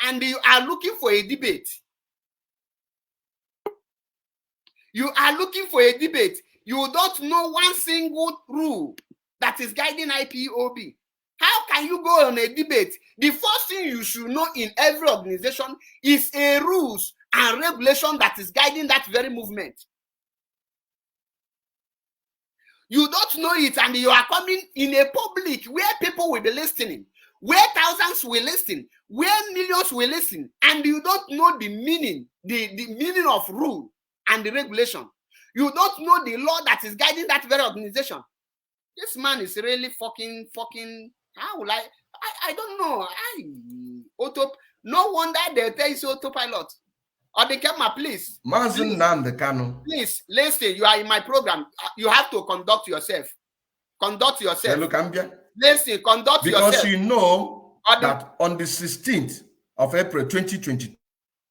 And you are looking for a debate. You are looking for a debate. You don't know one single rule that is guiding IPOB. How can you go on a debate? The first thing you should know in every organization is a rules and regulation that is guiding that very movement. You don't know it, and you are coming in a public where people will be listening, where thousands will listen, where millions will listen, and you don't know the meaning, the meaning of rule and the regulation. You don't know the law that is guiding that very organization. This man is really fucking. How will I don't know. No wonder they tell you autopilot. Or they came, please. Please, listen. You are in my program. You have to conduct yourself. Conduct yourself. Listen, conduct yourself. Because you know that on the 16th of April 2022.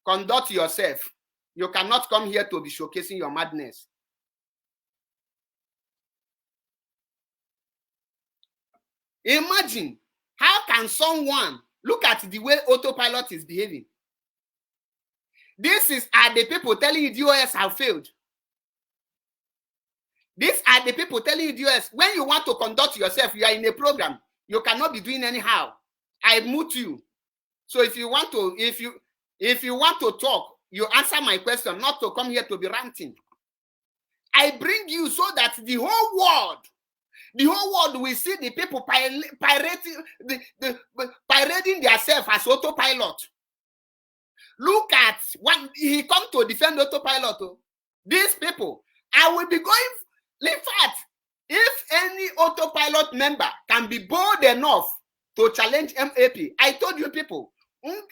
Conduct yourself. You cannot come here to be showcasing your madness. Imagine, how can someone look at the way autopilot is behaving? These are the people telling you DOS have failed. These are the people telling you DOS. When you want to conduct yourself, you are in a program. You cannot be doing anyhow. I mute you. So if you want to talk, you answer my question, not to come here to be ranting. I bring you so that the whole world will see the people parading themselves as autopilot. Look at when he come to defend autopilot. These people, I will be going. In fact, if any autopilot member can be bold enough to challenge MAP, I told you people, a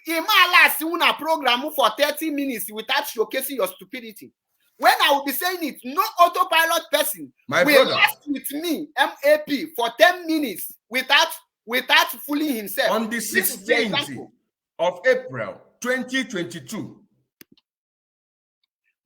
program for 30 minutes without showcasing your stupidity. When I will be saying it, no autopilot person will last with me, MAP, for 10 minutes without fooling himself. On the 16th of April 2022.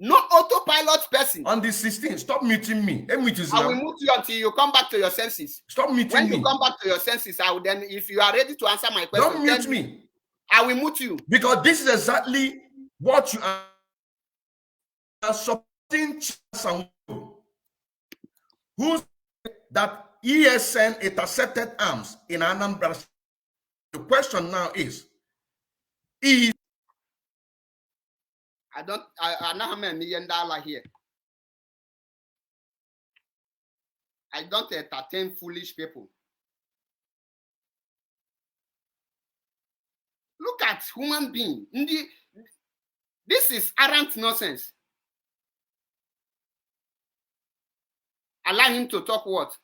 No autopilot person. On the 16th, stop muting me. I will mute you until you come back to your senses. Stop muting me. When you come back to your senses, I will then, if you are ready to answer my question, don't mute me. I will mute you. Because this is exactly what you are supporting who said that ESN intercepted arms in Anambra. The question now is I don't have $1 million here. I don't entertain foolish people. Look at human being. This is arrant nonsense. Allow him to talk what?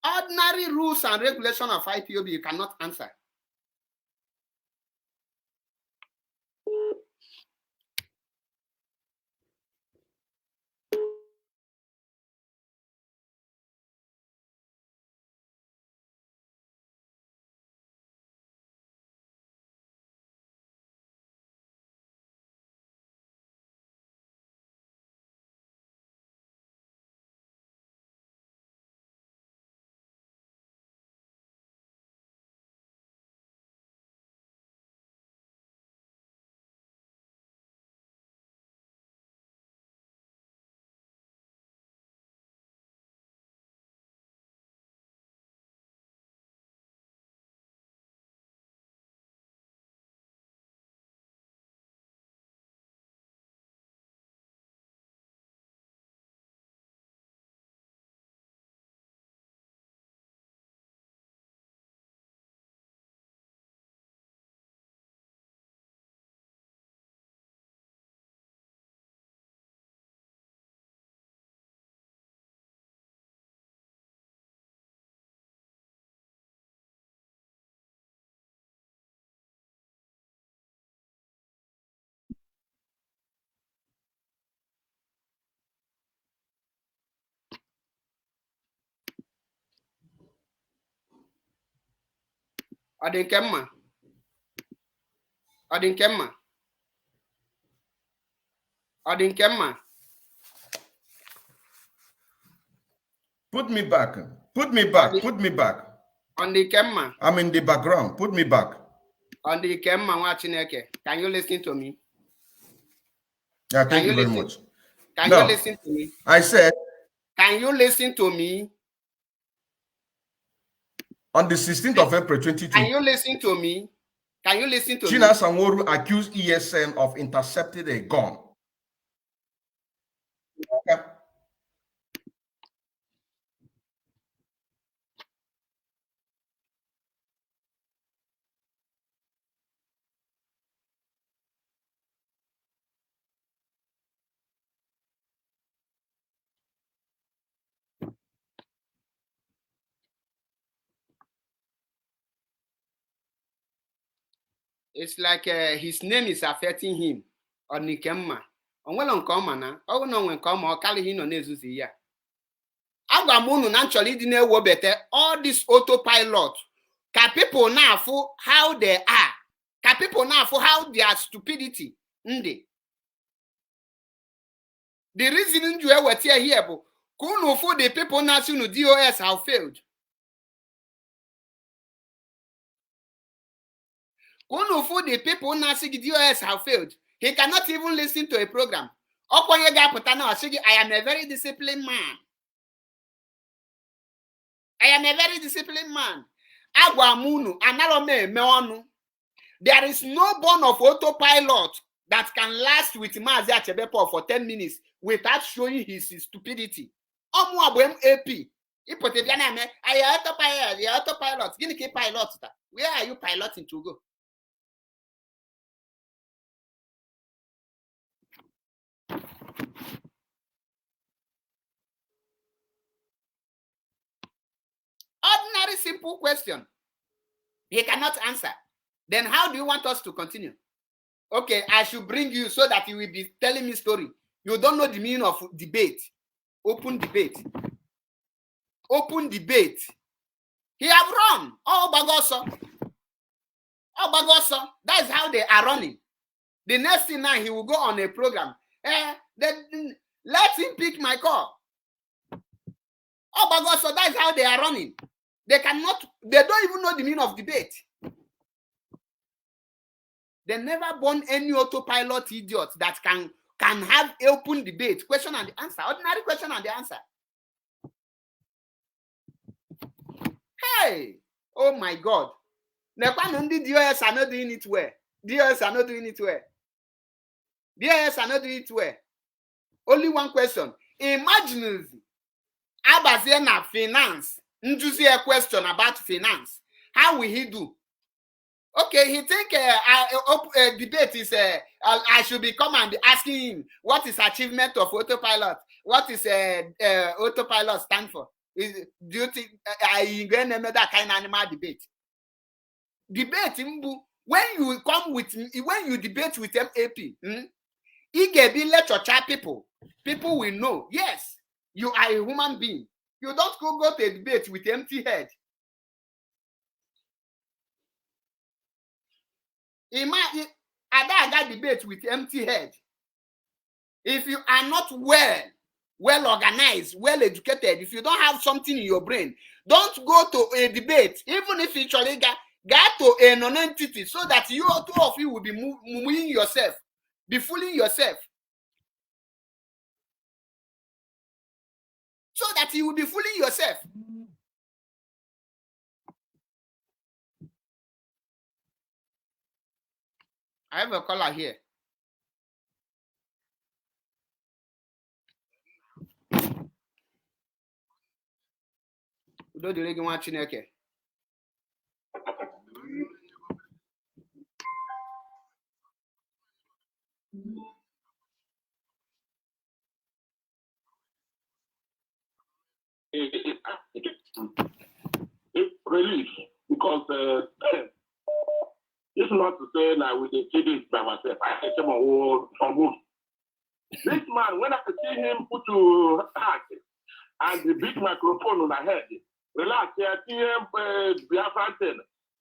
Ordinary rules and regulation of IPOB, you cannot answer. Adinkemma. Adinkemma. Adinkemma. Put me back. Put me back. Put me back. Adinkemma. I'm in the background. Put me back. Adinkemma Wachineke. Can you listen to me? Yeah, thank you very much. Can you listen to me? I said, can you listen to me? On the 16th of April 2020. Can you listen to me? Can you listen to China me? Sanworu accused ESN of intercepting a gun. Okay. It's like his name is affecting him. Onikemma. Onwelo nke ọma na ọ na onwe nke ọma ọ kalighị nọ na-ezuzi ya. Agwa m unu na nchọrọ ịdị na-ewobete all this autopilot ka people na-afụ how they are. Ka people na-afụ how their stupidity ndị. The reason you eweta here bụ ka unu fụ the people na-asị unu DOS have failed. For the people now say DOS have failed. He cannot even listen to a program. I am a very disciplined man. I am a very disciplined man. There is no bone of autopilot that can last with Mazi Achebe Paul for 10 minutes without showing his stupidity. AP. Autopilot. Where are you piloting to go? Ordinary simple question. He cannot answer. Then how do you want us to continue? Okay, I should bring you so that you will be telling me story. You don't know the meaning of debate. Open debate. Open debate. He have run. Oh, Bagoso. Oh, Bagoso. That's how they are running. The next thing now, he will go on a program. Then let him pick my call. Oh, Bagoso, that's how they are running. They don't even know the meaning of debate. They never born any autopilot idiot that can have open debate, question and answer, ordinary question and the answer. Hey, oh my God. DOS are not doing it well. DOS are not doing it well. DOS are not doing it well. Only one question. Imagine Abazena finance. Njuzi a question about finance. How will he do? Okay, he think debate is I should be come and be asking him what is achievement of autopilot? What is autopilot stand for? Do you think I going to make that kind of animal debate? Debate when you debate with MAP, he can be let your chat people. People will know. Yes, you are a human being. You don't go to a debate with empty head. Imagine I debate with empty head. If you are not well organized, well educated, if you don't have something in your brain, don't go to a debate, even if you actually get to a non-entity, so that you two of you will be moving yourself, be fooling yourself. So that you will be fooling yourself. I have a caller here. Udo dịrị gị nwa Chineke. It's relief because it's not to say like we did this by myself. I can say my whole from home. This man, when I see him put to heart and the big microphone on the head, relax, I see him Biafran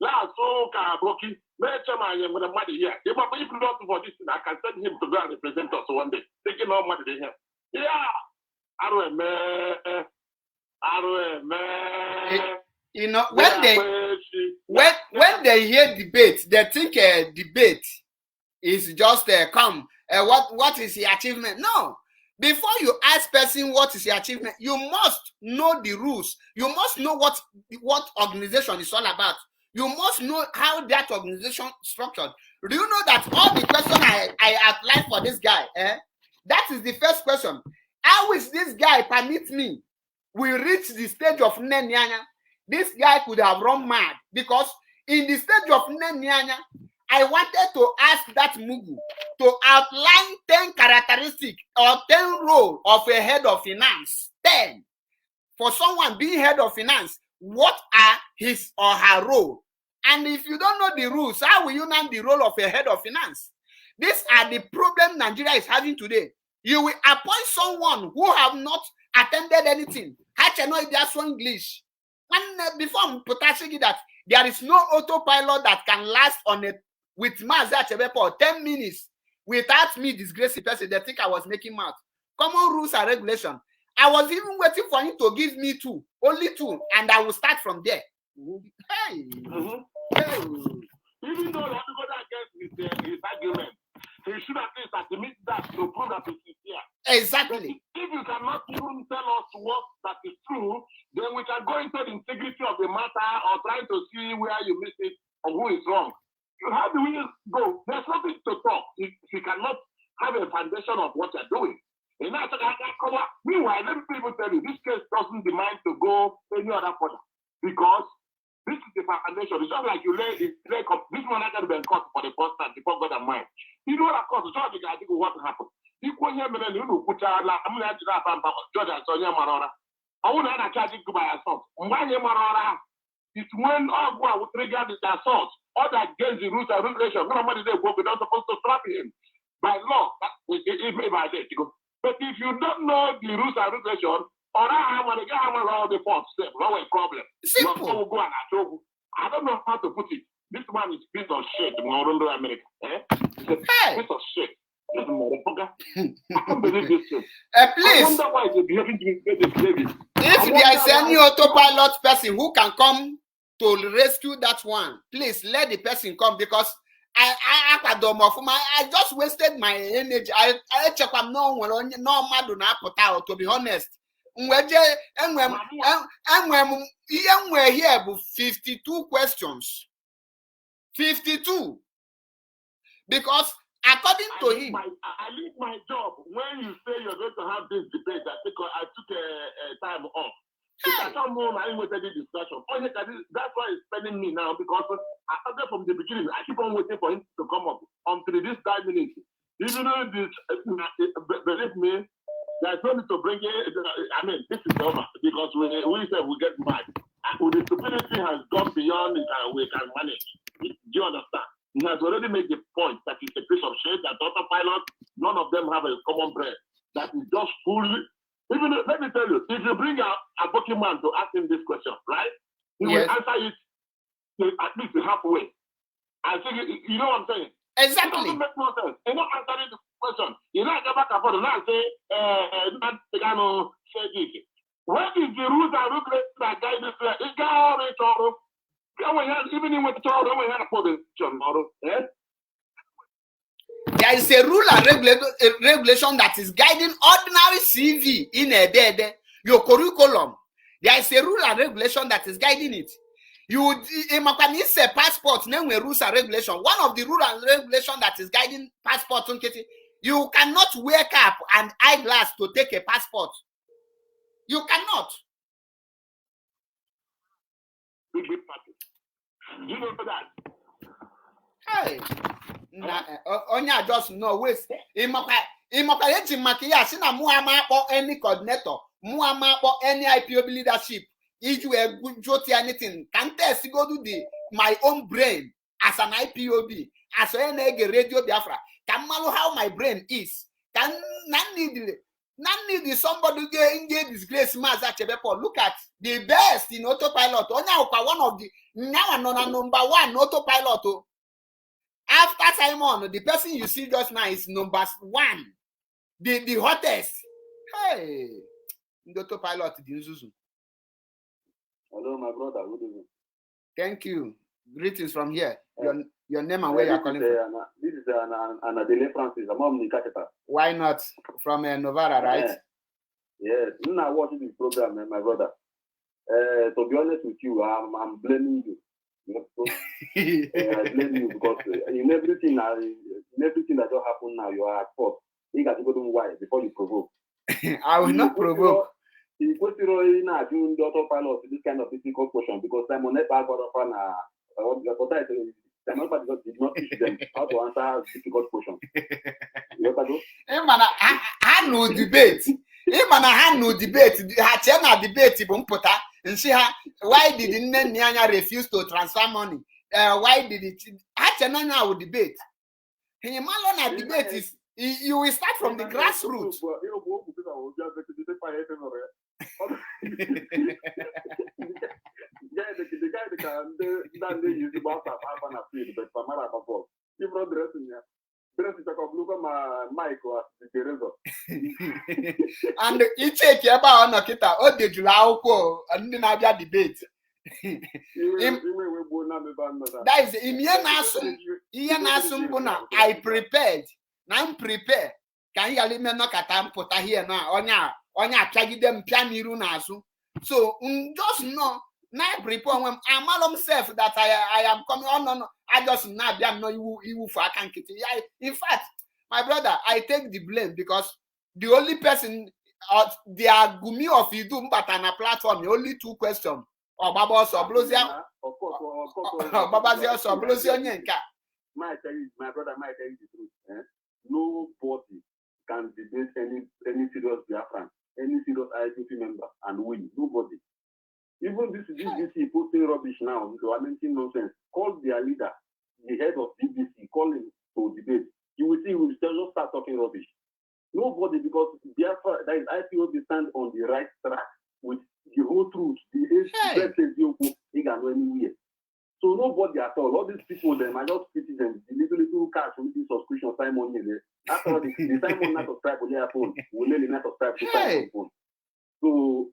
Last so Broki, chairman with the money here. If you not for this, I can send him to go and represent us one day. Taking all money here. Yeah. I don't know. You know, when they hear debate, they think debate is just come. What is the achievement? No. Before you ask person what is the achievement, you must know the rules. You must know what organization is all about. You must know how that organization structured. Do you know that all the question I applied for this guy? That is the first question. How is this guy permit me? We reach the stage of Nenyanya. This guy could have run mad because in the stage of Nenyanya, I wanted to ask that Mugu to outline 10 characteristics or 10 roles of a head of finance. 10. For someone being head of finance, what are his or her role? And if you don't know the rules, how will you know the role of a head of finance? These are the problems Nigeria is having today. You will appoint someone who have not attended anything. How can know if they are so English? And before I'm putting that there is no autopilot that can last on it with Mazi Achebe Paul 10 minutes without me disgracing person. They think I was making math. Common rules and regulation. I was even waiting for him to give me only two, and I will start from there. Hey. Hey. Even though you have to go against his argument, he should at least admit that to prove that it is here. Exactly. If you cannot even tell us what that is true, then we can go into the integrity of the matter or trying to see where you missed it or who is wrong. How do we go? There's nothing to talk if you cannot have a foundation of what you're doing. Meanwhile, let me even tell you, this case doesn't demand to go any other further because this is the foundation. It's just like you lay this one. I got to be in court for the first time before God and mine. You know what, of course, the judge I think what happened. You couldn't hear me, you know, put I'm going to have to judge and Sonia Marora. I want to charge you by assault. Why Marora? It's when all go with regard to the assault, all that against the rules and regulations. Nobody they work, we're not supposed to trap him. By law, by day to go. But if you don't know the rules and regulations, or I want to get all the faults, no problem. Simple. I don't know how to put it. This man is a piece of shit, America. He's a piece of shit. This motherfucker. I can't believe this shit. Please. I wonder why he's behaving to me this baby. If there is any autopilot person who can come to rescue that one, please let the person come because I just wasted my energy. I check no madu na apụta, to be honest. We're here 52 questions. 52. Because according to him, I leave my job when you say you're going to have this debate. I took a time off. If I come home, I ain't with any discussion. That's why it's spending me now because I started from the beginning. I keep on waiting for him to come up until this 5 minutes. Even though this, believe me, there's no need to bring it. I mean, this is over because we said we get mad. The stupidity has gone beyond it and we can manage. Do you understand? He has already made the point that it's a piece of shit, that autopilot, none of them have a common brain. That is just fully. Even let me tell you, if you bring a Pokemon to ask him this question, right? He will answer it at least halfway. I think you know what I'm saying? Exactly. It doesn't make no sense. You're not answering the question. You know, get back and forth and not say, say this. What is the rules and regulations that guide this? It's got all the trouble. Even with the trouble, we had a position model. There is a rule and regulation that is guiding ordinary CV in your curriculum. There is a rule and regulation that is guiding it. You it's a passport, name rules and regulation. One of the rule and regulation that is guiding passport, you cannot wear cap and eyeglass to take a passport. You cannot. You know that. Hey. Onya just no waste. Imaka makiya na muama or any coordinator, muama or any IPOB leadership. If you a good joti anything, can test go do my own brain as an IPOB, as an radio Biafra. Can malu how my brain is. Can not need Now need somebody get disgrace Mazi Achebe Paul. Look at the best in autopilot. One of the now number one autopilot. After Simon, the person you see just now is number one. The hottest. Hey, the autopilot. Hello, my brother. Good evening. Thank you. Greetings from here. Your name and where you are calling from. This is an Adele Francis. I'm on Nikacheta. Why not? From Novara, right? Yes. When I watch this program, my brother, to be honest with you, I'm blaming you. I blame you because in everything that just happened now, you are at fault. You got to go to why before you provoke. I will not provoke. You put it in doing the autopilot this kind of difficult question because Simon never got up on Simon did not teach them how to answer difficult questions. I know debate. I know debate. I debate and see why did Nyanya refuse to transfer money? Why did it? I will debate. Debate is you will start from the grassroots. The guy that they use about half an appeal, but Pamara Paul. You brought dressing here. Dressing to look at my mic or the result. And you check your bar on a kita, oh, did you allow and then have your debate? That is Ian Asum. I prepared. Now I'm prepared. Can you let me knock at time put here now? On ya plug them pianiru nasu. So just know now prepare when I'm all himself that I am coming on. I just not know you for I can't get it. In fact, my brother, I take the blame because the only person they are gumi of Idum but on a platform, only two questions. Or Baba Soblozia, of course, Babazia Soblozia Nyenka. My brother might tell you the truth. Nobody can debate any serious Biafran, any serious IPP member, and win. Nobody. Even this BBC posting rubbish now, they are making nonsense. Call their leader, the head of BBC, call him to debate. You will see, he will just start talking rubbish. Nobody, because Biafra, that is IPOB stand on the right track with the whole truth. He can go anywhere. So nobody at all these people, them are just citizens. The little cash with this subscription time money there. After all, the time on not subscribe to their phone, will let not subscribe to their phone. So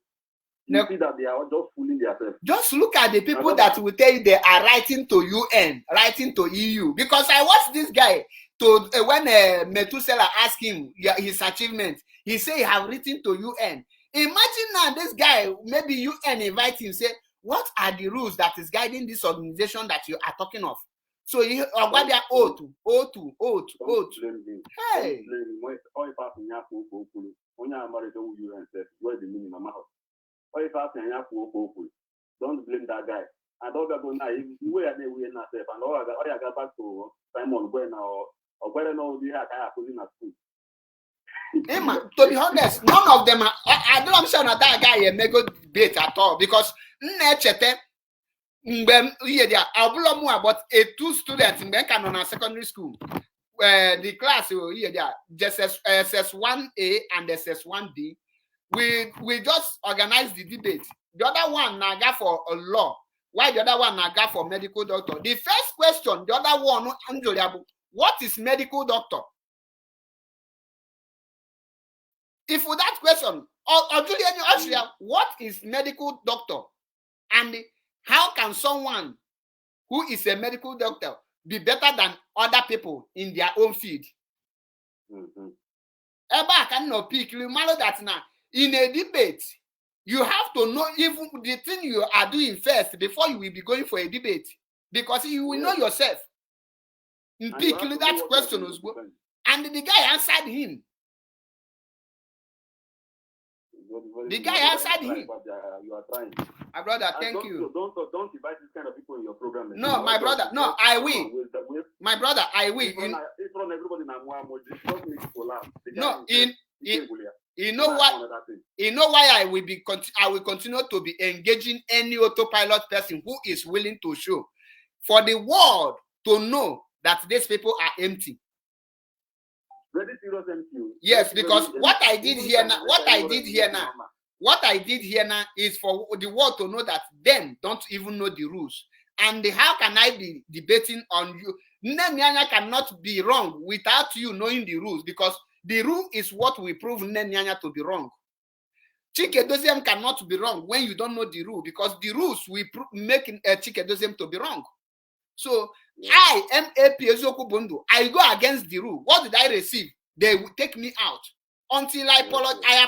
you see that they are just fooling themselves. Just look at the people that will tell you they are writing to UN, writing to EU. Because I watched this guy when Methuselah asked him his achievement, he said he have written to UN. Imagine now this guy, maybe UN invite him, say, what are the rules that is guiding this organization that you are talking of? So he got their oath. Hey. Don't blame that guy. And all that now, if we are there, we are not safe. And all I got back to Simon when or whether no we had I put in a school. To be honest, none of them I don't understand that guy may go debate at all because about two students in Canon secondary school. The class just SS1A and SS1D. We just organized the debate. The other one now got for a law. Why the other one now got for medical doctor? The first question, the other one, what is medical doctor? If for that question, or Julian, what is medical doctor? And how can someone who is a medical doctor be better than other people in their own field? I cannot pick you that now. In a debate, you have to know even the thing you are doing first before you will be going for a debate. Because you will know yourself. And pick that question was good. And the guy answered him. The guy answered him. You are trying. My brother, thank you. Don't invite this kind of people in your program. No, my brother. No, I will. My brother, I will. It's from everybody now. No, you know what? You know why I will continue to be engaging any autopilot person who is willing to show for the world to know that these people are empty. Very serious MQ. Yes, because what I did here now is for the world to know that them don't even know the rules. And how can I be debating on you? Nnenyanya cannot be wrong without you knowing the rules, because the rule is what we prove Nnenyanya to be wrong. Chikedoziem cannot be wrong when you don't know the rule, because the rules we make Chikedoziem to be wrong. So I am Ezoku Bundu. I go against the rule. What did I receive? They will take me out until I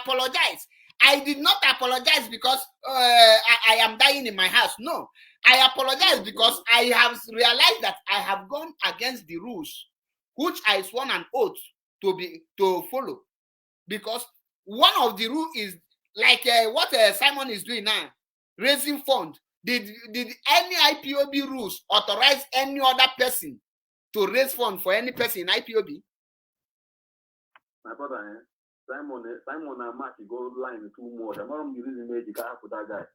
apologize. I did not apologize because I am dying in my house. No, I apologize because I have realized that I have gone against the rules, which I sworn an oath to follow. Because one of the rules is like what Simon is doing now, raising fund. Did any IPOB rules authorize any other person to raise fund for any person in IPOB? My brother, Simon and Mark go line too much. I'm not using the magic for that guy.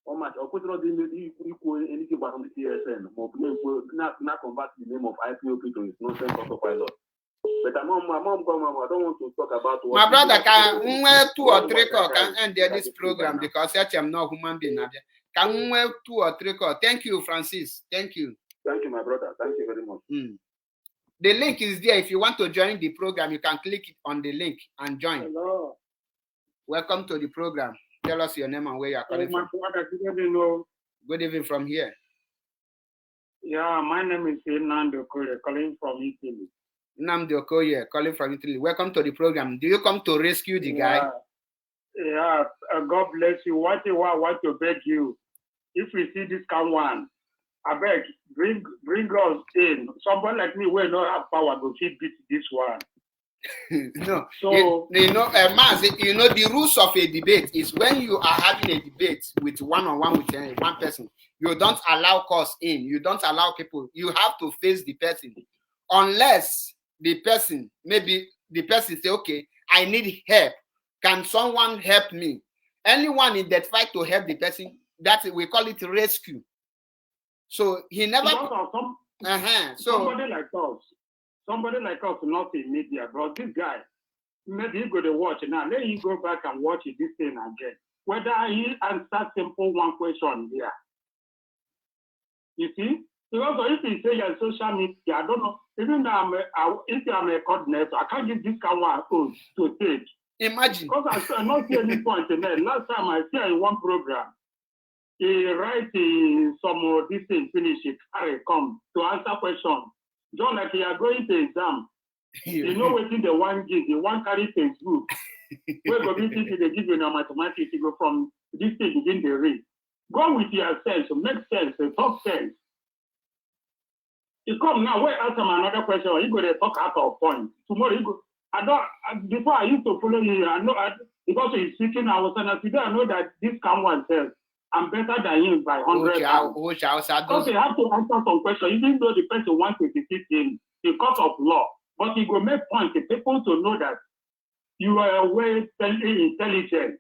Or much, or put it on the equal anything about the TSN. Not convert the name of IPOB to his nonsense autopilot. But my mom, I don't want to talk about what my brother can 2 or 3 calls can end this program because I'm not human being. Can 2 or 3 calls? Thank you, Francis. Thank you. Thank you, my brother. Thank you very much. The link is there. If you want to join the program, you can click on the link and join. Hello. Welcome to the program. Tell us your name and where you are calling from. Good evening from here. Yeah, my name is Nando Kure, calling from Italy. Namdi Okoye, calling from Italy. Welcome to the program. Do you come to rescue the guy? Yeah, God bless you. What I want to beg you, if we see this kind one, I beg, bring us in. Somebody like me will not have power to beat this one. No. So Mazi, the rules of a debate is when you are having a debate with one-on-one with one person, you don't allow calls in. You don't allow people. You have to face the person. Unless the person, maybe the person say, okay, I need help. Can someone help me? Anyone in that fight to help the person, that we call it rescue. So he never. Somebody like us, not in media, but this guy, maybe you go to watch now. Let him go back and watch this thing again. Whether he answers simple one question here. You see? Because if you say you're social media, I don't know. Even if I'm a coordinator, I can't give this kind of one to take. Imagine. Because I not see any point in that. Last time I see in one program, he write some of this thing, finish it, come to answer questions. Just like you are going to exam. You know waiting the one give, the one carry textbook. Where go be thinking they give you no mathematics, you go from this thing begin the read. Go with your sense, make sense, talk sense. You come now, where ask him another question, you go to talk out of point. Tomorrow you go. Before I used to follow you, because he's speaking, I was saying, today I know that this can one says, I'm better than him by 100 pounds. Because you have to answer some questions, even though the person wants to defeat him because of law. But he will make points to people to know that you are way intelligent.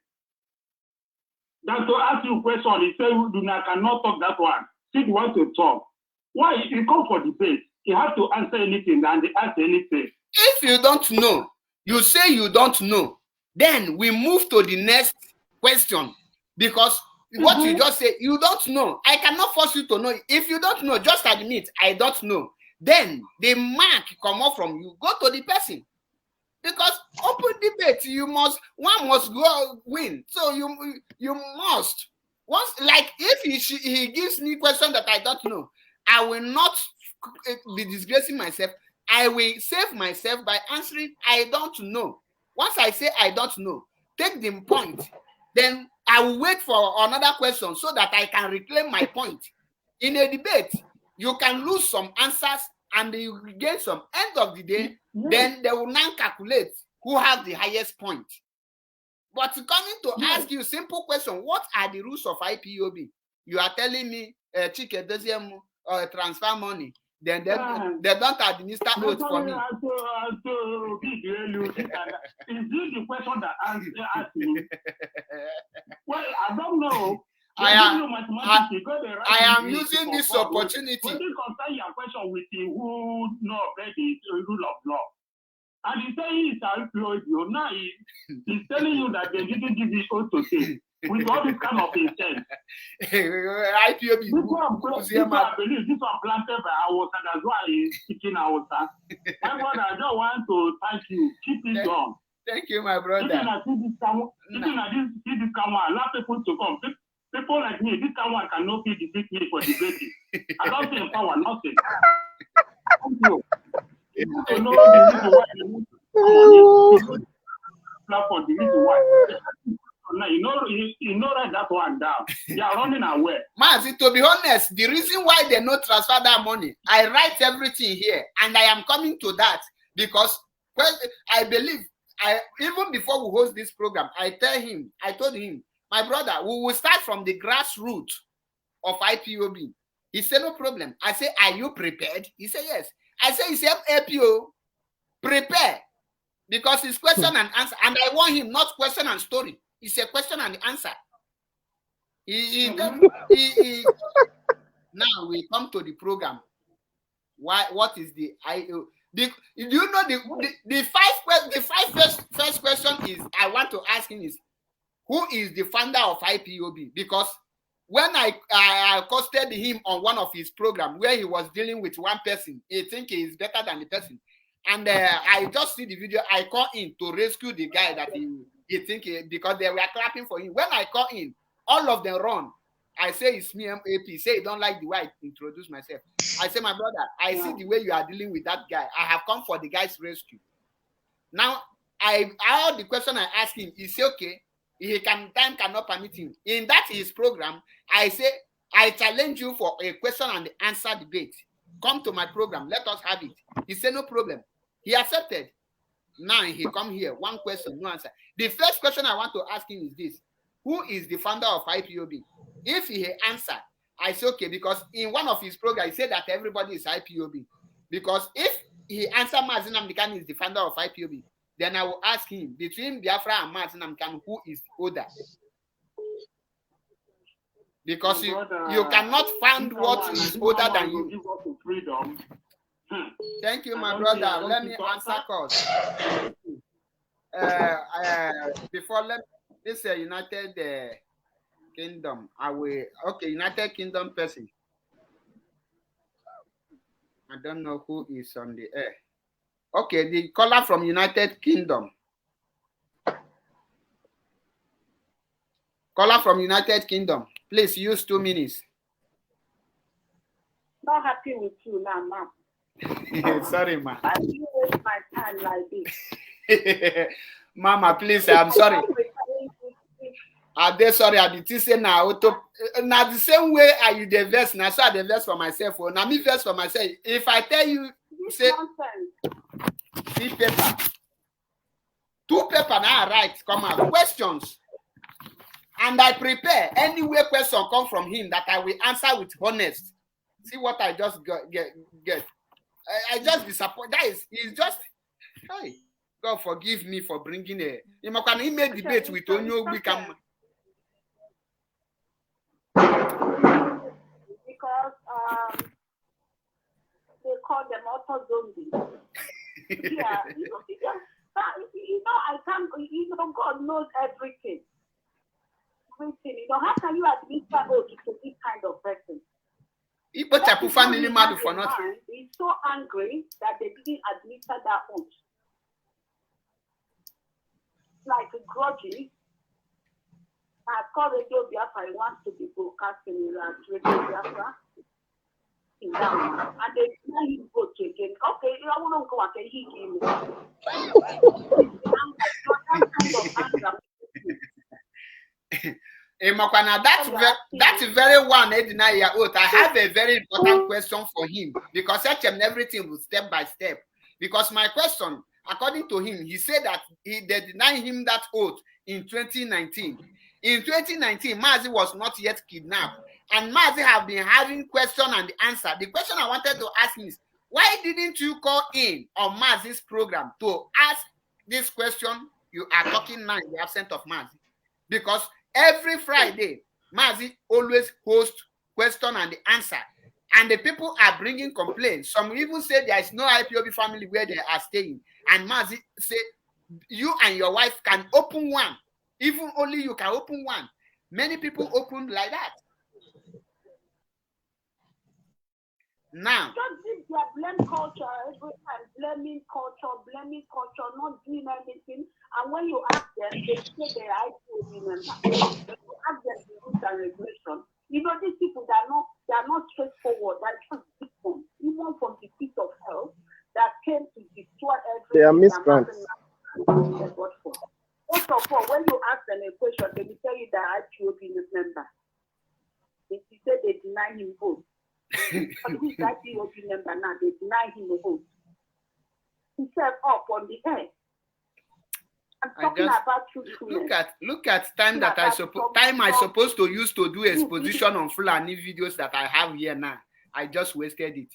Then to ask you a question, he said, I cannot talk that one. Still want to talk. Why? You come for debate. You have to answer anything and they ask anything. If you don't know, you say you don't know, then we move to the next question. Because what you just say, you don't know. I cannot force you to know. If you don't know, just admit, I don't know. Then the mark come up from you. Go to the person. Because open debate, one must go win. So you must. Once, like if he gives me a question that I don't know, I will not be disgracing myself. I will save myself by answering I don't know. Once I say I don't know, take the point. Then I will wait for another question so that I can reclaim my point. In a debate, you can lose some answers and you gain some. End of the day, then they will now calculate who has the highest point. But coming to ask you simple question, what are the rules of IPOB? You are telling me Chike doesn't transfer money. Then they don't administer oath for me. Is this the question that asked me? Well, I don't know. I am using this opportunity. When you compare your question with the who know the rule of law, And he's saying he's employed you. Now he's telling you that they didn't give you oath to say. With all this kind of intent. IPOB. This one planted by Hausa. That's why he's speaking Hausa. My brother, I just want to thank you. Keep it going. Thank you, my brother. Even I see this come, allow people to come. People like me, this one cannot defeat me for debating. I don't say power, nothing. Thank you. You know the reason why you need to come on this platform, the reason why. You know write that one down. They are running away. Mazi, to be honest, the reason why they not transfer that money, I write everything here, and I am coming to that because I believe, even before we host this program, I told him, my brother, we will start from the grassroots of IPOB. He said, no problem. I say, are you prepared? He said, yes. I say, he said, APO, prepare. Because it's question and answer. And I want him not question and story. It's a question and answer. Now we come to the program. What is the IO? Do you know the first question is I want to ask him is who is the founder of IPOB? Because when I accosted him on one of his programs where he was dealing with one person, he think he is better than the person. And I just see the video. I call in to rescue the guy that he think because they were clapping for him. When I call in, all of them run. I say it's me, AP. Say you don't like the way I introduce myself. I say, my brother, I see the way you are dealing with that guy. I have come for the guy's rescue. Now, all the question I ask him, he say, okay, time cannot permit him. In that his program, I say, I challenge you for a question and answer debate. Come to my program. Let us have it. He said, no problem. He accepted. Now he come here. One question, no answer. The first question I want to ask him is this. Who is the founder of IPOB? If he answer, I say, okay, because in one of his programs, he said that everybody is IPOB. Because if he answer Mazi Nnamdi is the founder of IPOB, then I will ask him, between Biafra and Mazi Nnamdi, who is older? Because you cannot find what is older than you. Thank you, my brother. Let me answer calls. Before this United Kingdom, United Kingdom person. I don't know who is on the air. Okay, the caller from United Kingdom. Caller from United Kingdom. Please use 2 minutes. Not happy with you now, ma'am. Sorry, ma. I didn't waste my time like this. Mama, please, I'm sorry. I'm sorry, I did say now. Now the same way I you the verse, now so I the verse for myself. Now me verse for myself. If I tell you, say, see paper, 2 paper now I write, come out questions, and I prepare anywhere question come from him that I will answer with honest. See what I just get. I just disappoint. That is, it's just. Hey, God forgive me for bringing a. You can make debate with Onyo. We can. Because they call them auto zombies. Yeah, I can't. God knows everything. How can you administer oath to this kind of person? Family mad for nothing. He's so angry that they didn't administer that oath. Like grudges. I called Radio Biafra. He wants to be broadcasting Radio Biafra. In that one. And they tell him vote again. Okay, I want to go again. He came. That's very one. I have a very important question for him because everything was step by step. Because my question, according to him, he said that they denied him that oath in 2019. In 2019, Mazi was not yet kidnapped, and Mazi have been having question and answer. The question I wanted to ask him is, why didn't you call in on Mazi's program to ask this question you are talking now in the absence of Mazi? Because every Friday, Mazi always hosts question and answer. And the people are bringing complaints. Some even say there is no IPOB family where they are staying. And Mazi say, you and your wife can open one. Even only you can open one. Many people open like that. Now, just this their blame culture every time, blaming culture, not doing anything. And when you ask them, they say they are IPOB members. When you ask them the rules and regulations, you know, these people they are not straightforward. They're just different, even from the pit of hell that came to destroy everything. They are miscreants. First of all, when you ask them a question, they will tell you that IPOB member. They say they deny him vote. Who is IPOB member now? They deny him a vote. He said up on the air. I'm talking about truthfulness. Look at time that I supposed to use to do exposition on Fulani videos that I have here now. I just wasted it.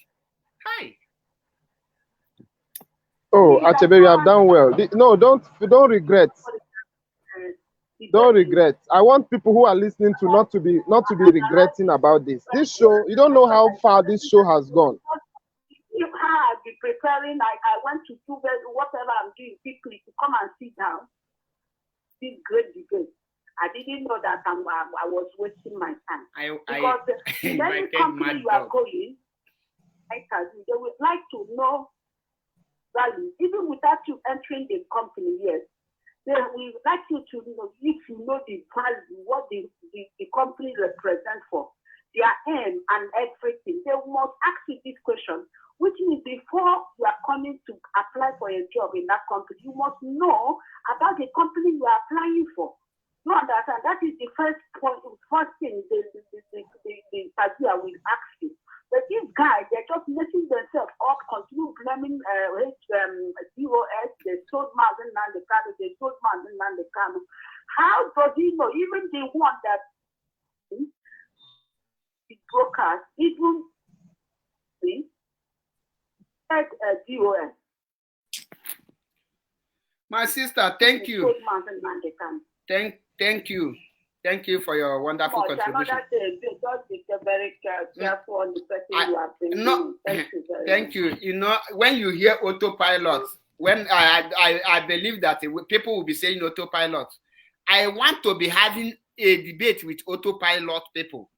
Hi. Oh, Achebe, you have done well. No, don't regret. Don't regret. I want people who are listening to not to be regretting about this. This show, you don't know how far this show has gone. If I had been preparing, I went to do whatever I'm doing quickly to come and sit down. This great debate. I didn't know that I was wasting my time. Because any company you are going, they would like to know value, even without you entering the company. Yes, they would like you to know if you know the value, what the company represents for their aim and everything. They must ask you this question. Which means before you are coming to apply for a job in that company, you must know about the company you are applying for. You understand? That is the first point, first thing the interviewer will ask you. But these guys, they're just messing themselves up, continue blaming DOS, they sold Mazi Achebe, they sold Mazi Achebe. How does he know? Even the one that the brokers, even DOS. My sister, thank you. Thank you. Thank you for your wonderful contribution. Thank you. You know, when you hear autopilot, when I believe that people will be saying autopilot, I want to be having a debate with autopilot people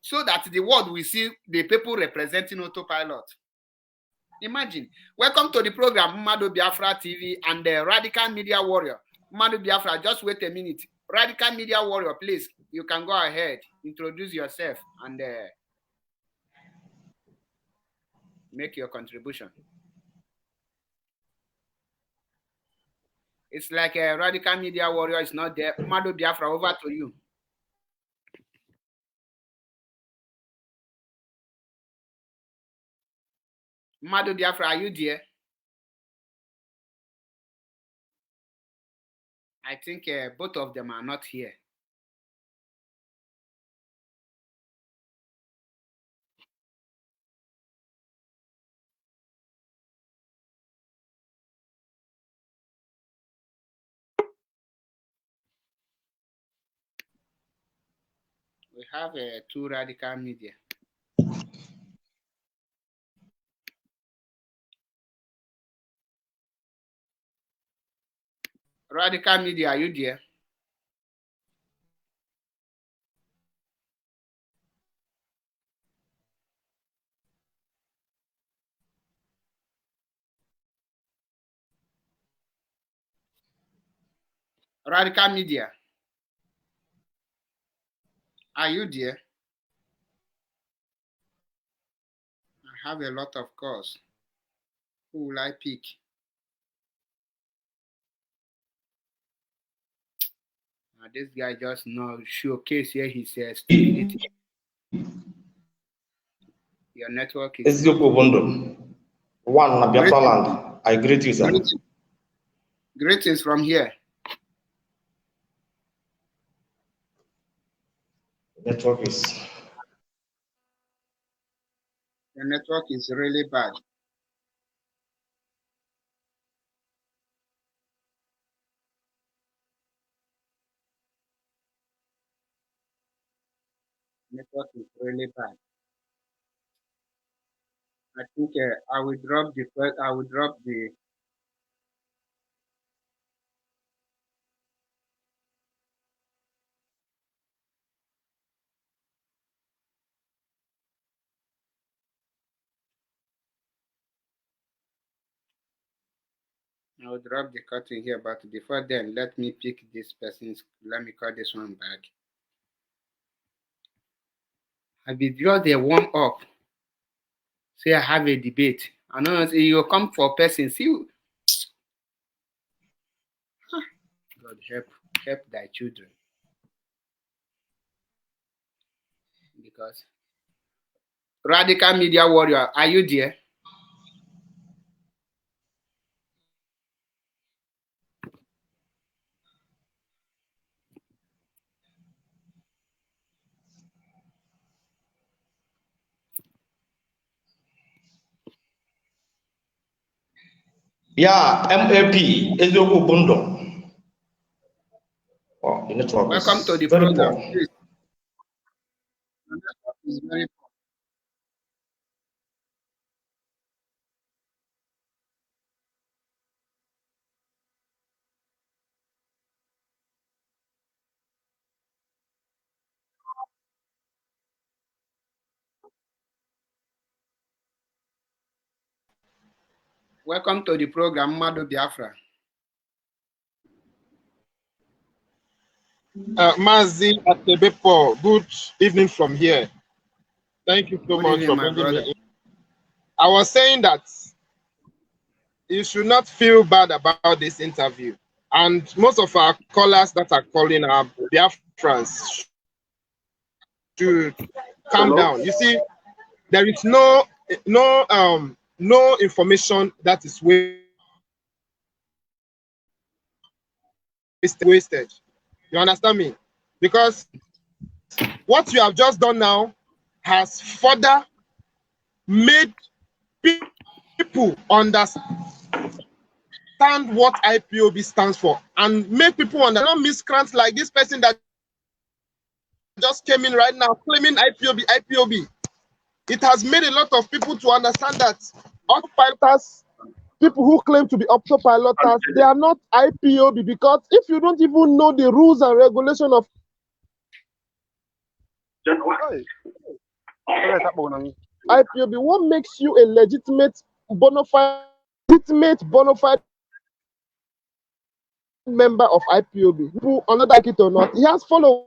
so that the world will see the people representing autopilot. Imagine. Welcome to the program, Mmadu Biafra TV and the Radical Media Warrior. Mmadu Biafra, just wait a minute. Radical Media Warrior, please, you can go ahead, introduce yourself and make your contribution. It's like a Radical Media Warrior is not there. Mmadu Biafra, over to you. Mmadu Biafra, are you there? I think both of them are not here. We have two Radical Media. Radical Media, are you there? Radical Media, are you there? I have a lot of calls. Who will I pick? This guy just now showcase here his stupidity. Your network is... One, Biafra land. I greet you, sir. Greetings from here. Network is... The network is really bad. Network is really bad. I think I will drop the first. I will drop the. I will drop the curtain here, but before then, let me pick this person's. Let me call this one back. I will draw the warm up. Say I have a debate. I know you come for person. See, God help thy children, because radical media warrior. Are you there? Yeah, MAP Ezioku Bundo. Oh, the network Welcome to is the very program. poor. Please. The network is very poor. Welcome to the program, Mado Biafra. Mazi Achebe Paul, good evening from here. Thank you so Good much evening, for my bringing brother. me in. I was saying that you should not feel bad about this interview. And most of our callers that are calling are Biafrans should calm down. You see, there is no information that is wasted. You understand me? Because what you have just done now has further made people understand what IPOB stands for and make people understand. Not miscreants like this person that just came in right now claiming IPOB. It has made a lot of people to understand that autopiloters, people who claim to be autopiloters, they are not IPOB, because if you don't even know the rules and regulation of IPOB, what makes you a legitimate bona fide member of IPOB? People are not like it or not. He has followers.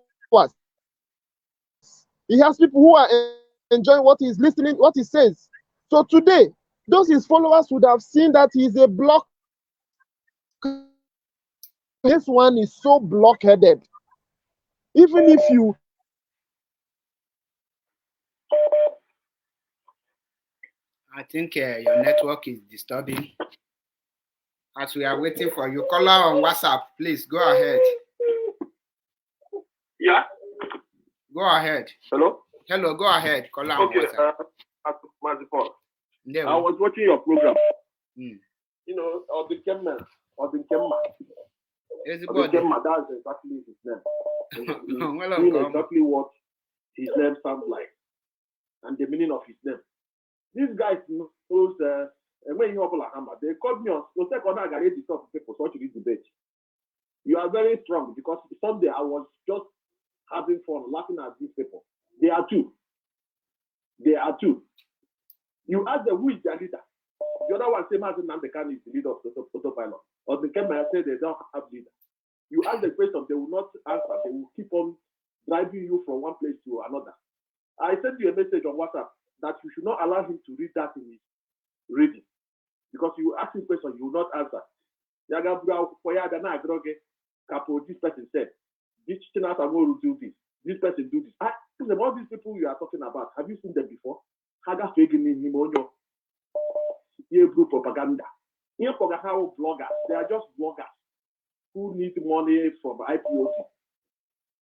He has people who are enjoying what he's listening, what he says. So today, those his followers would have seen that he's a block. This one is so blockheaded. Even if you I think your network is disturbing. As we are waiting for you, caller on WhatsApp, please go ahead. Yeah. Go ahead. Hello. Hello, go ahead. Caller on WhatsApp. Mazi Paul. There I we- was watching your program. Mm. You know, or the Kemma. Everybody. That's exactly his name. Well, Doing exactly what his name sounds like and the meaning of his name. These guys knows when you have a hammer, they called me on the second I got to talk to people so to this debate. You are very strong because Sunday I was just having fun laughing at these people. They are two. You ask them who is their leader. The other one say Mazi Namdekan is the leader of the autopilot. Or the Kemba say they don't have leader. You ask the question, they will not answer. They will keep on driving you from one place to another. I sent you a message on WhatsApp that you should not allow him to read that in his reading. Because you ask him questions, you will not answer. This person said, this Chinas are going to do this. This person do this. All these people you are talking about, have you seen them before? Group propaganda. Bloggers. They are just bloggers who need money from IPOB.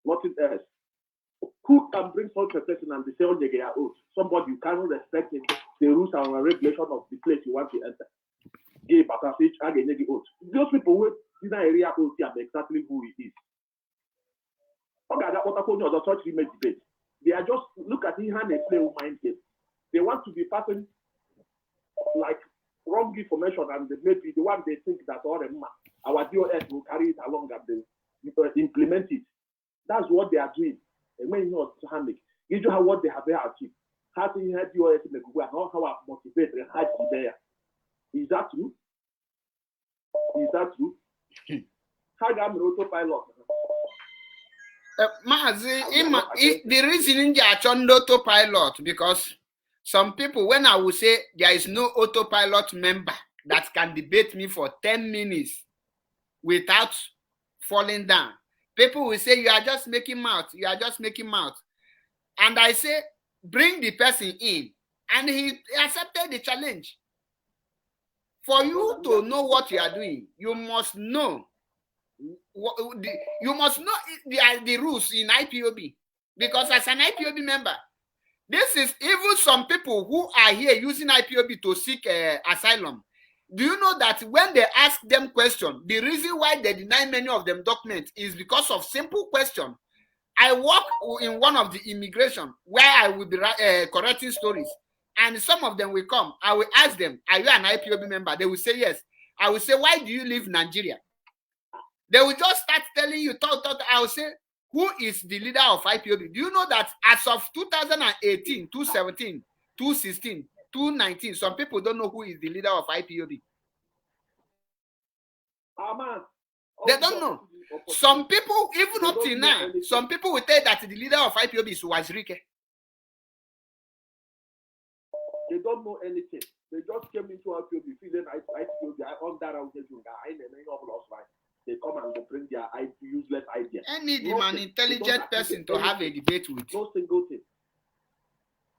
Nothing else. Who can bring such a person and they say, oh, they are old? Somebody you cannot respect the rules and regulation of the place you want to enter. Those people who didn't area are exactly who he is. They are just look at him and they play with mind game. They want to be passing like wrong information, and maybe the one they think that our DOS will carry it along and they implement it. That's what they are doing. And when you know you know what they have achieved. How do you have DOS in the Google and how I motivate and hide there? Is that true? Is that true? How am autopilot? Mazi, the reason they are on autopilot because some people, when I will say there is no autopilot member that can debate me for 10 minutes without falling down, people will say you are just making mouth, you are just making mouth. And I say, bring the person in. And he accepted the challenge. For you to know what you are doing, you must know. You must know the rules in IPOB. Because as an IPOB member, this is even some people who are here using IPOB to seek asylum. Do you know that when they ask them questions, the reason why they deny many of them documents is because of simple question. I work in one of the immigration where I will be correcting stories. And some of them will come. I will ask them, are you an IPOB member? They will say yes. I will say, why do you leave Nigeria? They will just start telling you, I will say, who is the leader of IPOB? Do you know that as of 2018, 2017, 2016, 2019, some people don't know who is the leader of IPOB? They don't know. Some people, even up till now, some people will tell that the leader of IPOB is Wazirike. They don't know anything. They just came into IPOB, feeling IPOB, they come and they bring their useless ideas. I need an intelligent person to have a debate with. No single thing.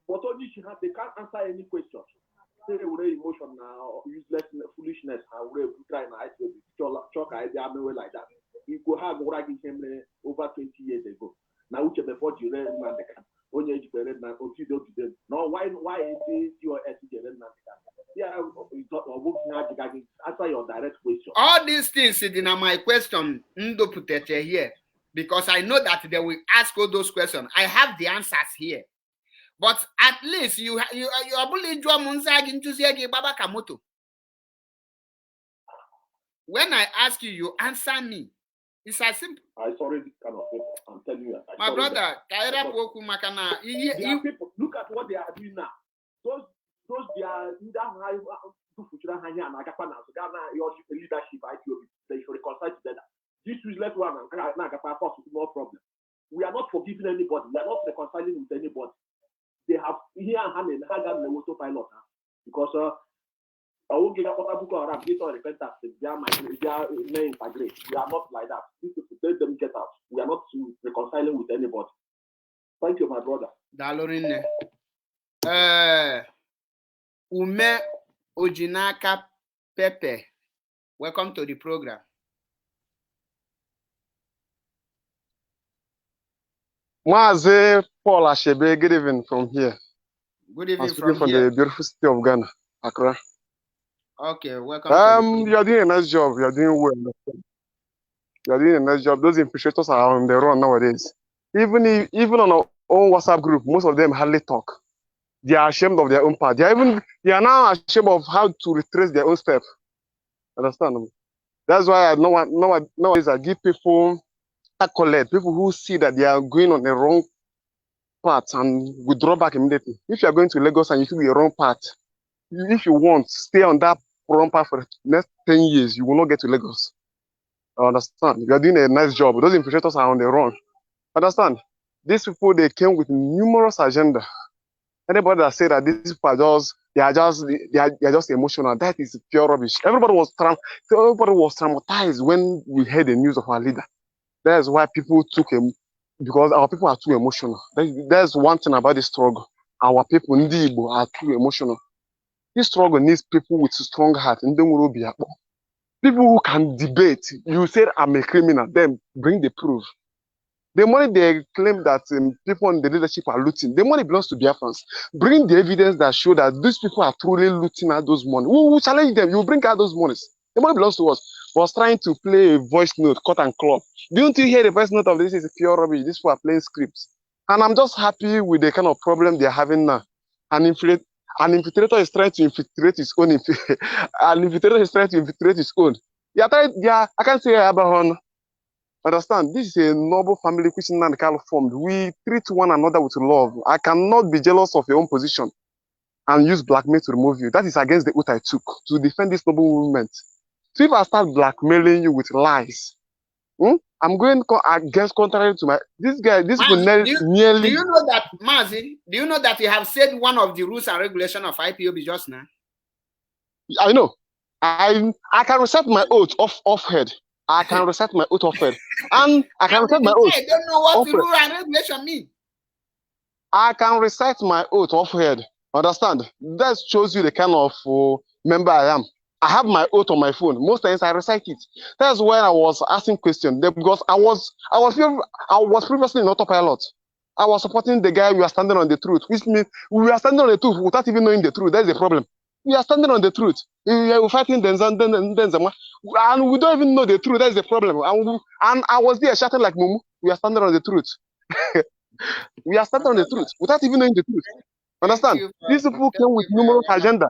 But only they can't answer any questions. Say they will emotion now, useless foolishness, and we try and chalk idea like that. You could have over 20 years ago. Now, which before you read man, they can only educated man until they do them. No, why is this your educated man? Yeah, answer your direct question. All these things in my question here because I know that they will ask all those questions. I have the answers here. But at least you when I ask you, you answer me. It's as simple. I sorry this kind of people. I'm telling you. My brother, people, look at what they are doing now. Those they are leadership, they should reconcile together. This useless one and no problem. We are not forgiving anybody. We are not reconciling with anybody. They have here and the autopilot because I won't get a Boko Haram, get on repentance. They are integrate. We are not like that. Let them get out. We are not reconciling with anybody. Thank you, my brother. Dalorine. Ume Ojinaka Pepe. Welcome to the program. Mazi Paul Achebe, good evening from here. Good evening from the beautiful city of Ghana, Accra. Okay, welcome. You are doing a nice job. You are doing well. You are doing a nice job. Those infiltrators are on the run nowadays. Even on our own WhatsApp group, most of them hardly talk. They are ashamed of their own part. They are now ashamed of how to retrace their own steps. Understand? That's why nowadays I give people accolade, people who see that they are going on the wrong path and withdraw back immediately. If you are going to Lagos and you see the wrong path, if you want, stay on that wrong path for the next 10 years, you will not get to Lagos. Understand? You are doing a nice job. Those infiltrators are on the run. Understand? These people, they came with numerous agenda. Anybody that say that these people are just emotional, that is pure rubbish. Everybody was traumatized when we heard the news of our leader. That's why people took him, because our people are too emotional. That's one thing about this struggle. Our people, Ndi Igbo, are too emotional. This struggle needs people with strong heart. People who can debate. You said I'm a criminal, then bring the proof. The money they claim that people in the leadership are looting, the money belongs to Biafrans. Bring the evidence that show that these people are truly looting at those money. We will challenge them. You will bring out those monies. The money belongs to us. Was trying to play a voice note, cut and claw. Don't you hear the voice note of this is pure rubbish? These people are playing scripts. And I'm just happy with the kind of problem they're having now. And An infiltrator is trying to infiltrate his own. An infiltrator is trying to infiltrate his own. Yeah, I can't say Abraham. Understand? This is a noble family which Nanakal formed. We treat one another with love. I cannot be jealous of your own position and use blackmail to remove you. That is against the oath I took to defend this noble movement. So if I start blackmailing you with lies, I'm going against contrary to my this guy. This will nearly. Do you know that, Mazi? Do you know that you have said one of the rules and regulation of IPOB just now? I know. I can recite my oath off head. I can recite my oath off head, and I can recite my oath. I don't know what the rule and regulation mean. I can recite my oath off head. Understand? That shows you the kind of member I am. I have my oath on my phone. Most times I recite it. That's when I was asking questions because I was previously in autopilot. I was supporting the guy. We are standing on the truth, which means we are standing on the truth without even knowing the truth. That's the problem. We are standing on the truth. We are fighting them, and we don't even know the truth. That's the problem. And I was there shouting like Mumu. We are standing on the truth. We are standing on the truth without even knowing the truth. Understand? These people came with numerous agenda.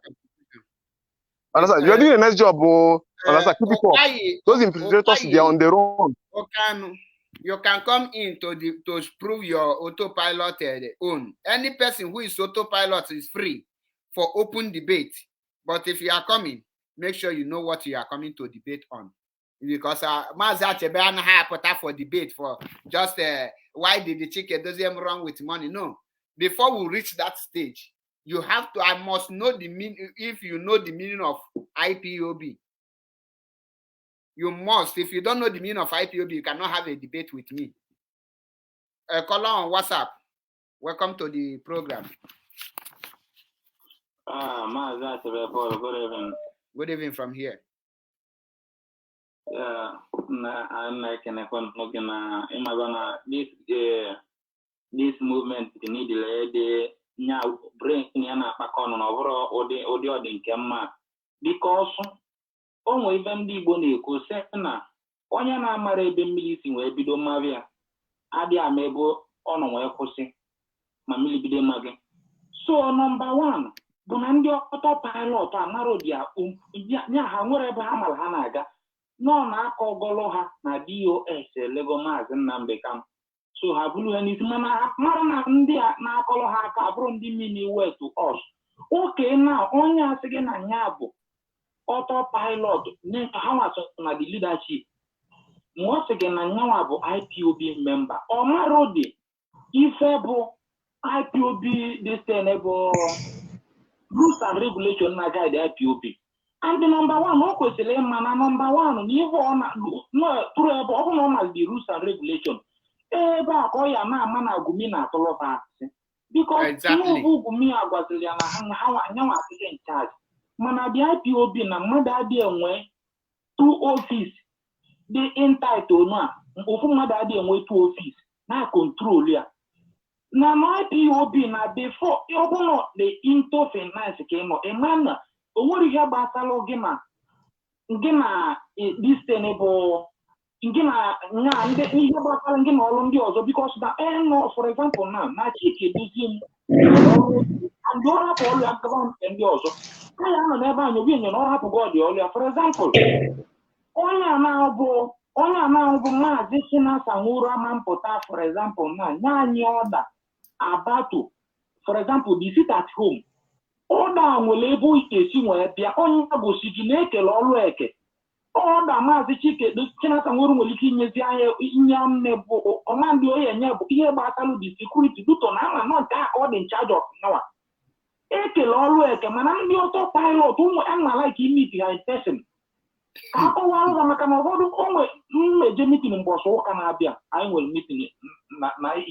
Understand? You're doing a nice job, understand? Keep it up. Those infiltrators, they are on their own. You can come in to prove your autopilot own. Any person who is autopilot is free for open debate. But if you are coming, make sure you know what you are coming to debate on. Because Mazi Achebe Paul for debate for just why did the chicken doesn't run with money? No. Before we reach that stage, you have to, I must know the meaning. If you know the meaning of IPOB, you must. If you don't know the meaning of IPOB, you cannot have a debate with me. Caller on WhatsApp. Welcome to the program. Mazi Achebe Paul, good evening. Good evening from here. Yeah, I'm like in a this movement need the now bring Niana Pacon over audio in Kemma because only even the Boni could say na Onyana married the meeting where Bido Mavia Adia Mebo on where Cosi Mamili Bide Magi. So number one, Bonandio autopilot Marodia wherever Hamalhanaga no na Goloha na DOS Lego Maz and Nambekam. So Habulu and his mana India na Koloha Cabron Dimini way to us. Okay, now only as again a Yabo autopilot, then how na the leadership. Once again a Yawabo IPOB member or Marodi if IPOB this enable rules and regulation na guide IPOB. And the number one, no question, number one, you want no through the rules and regulation. Because exactly. How in charge. Mana the IPOB na mother dear way to office. They entitled na mother dear way to office. Na control ya. Na IPOB na before you know the into finance came out. A man what you have batalo gima this tenable Ngina because the for example now Chiki Buzim and Dora Paul account and also I am never you know how to go the for example Onya now go additional Sahura Mampota for example now Nani order Abatu for example the sit at home order will able to see where they are on the Sigineke or Eke. All the Mazi Chike, the Chinese and Woman looking at Yam Nebo, command you here battle the security do to now and not that all in charge of Noah. Eke Lolo, man, I'm the autopilot, whom I'm like him behind person. How long am I going to go to meeting in Boston? I will meet in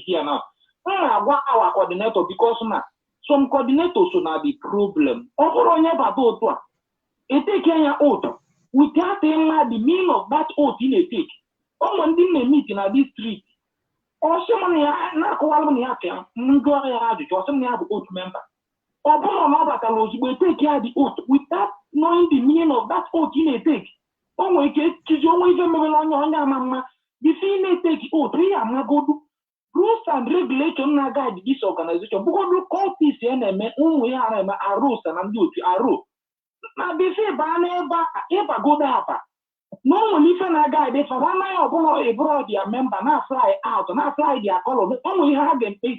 here now. Our coordinator because now some coordinators should not be problem. Overall, never do it. It take your oath. Without the meaning of that oath in a take. Someone didn't meet in this street. Or someone not calling me after or some oath member. Or will take care of the oath without knowing the meaning of that oath in a take. Oh, my kid, you always on your mamma. The female take oath, we are not good. rules and regulations na guide this organization because the cultists na-eme ụmụ ihe na-eme arụs na ndị otu arụ na bisi ba na eba godo apa no ụmụ ife na guide fa anaghị ọbụla ebụrụ dia member na fly out na fly dia color ụmụ ihe ha ga-empe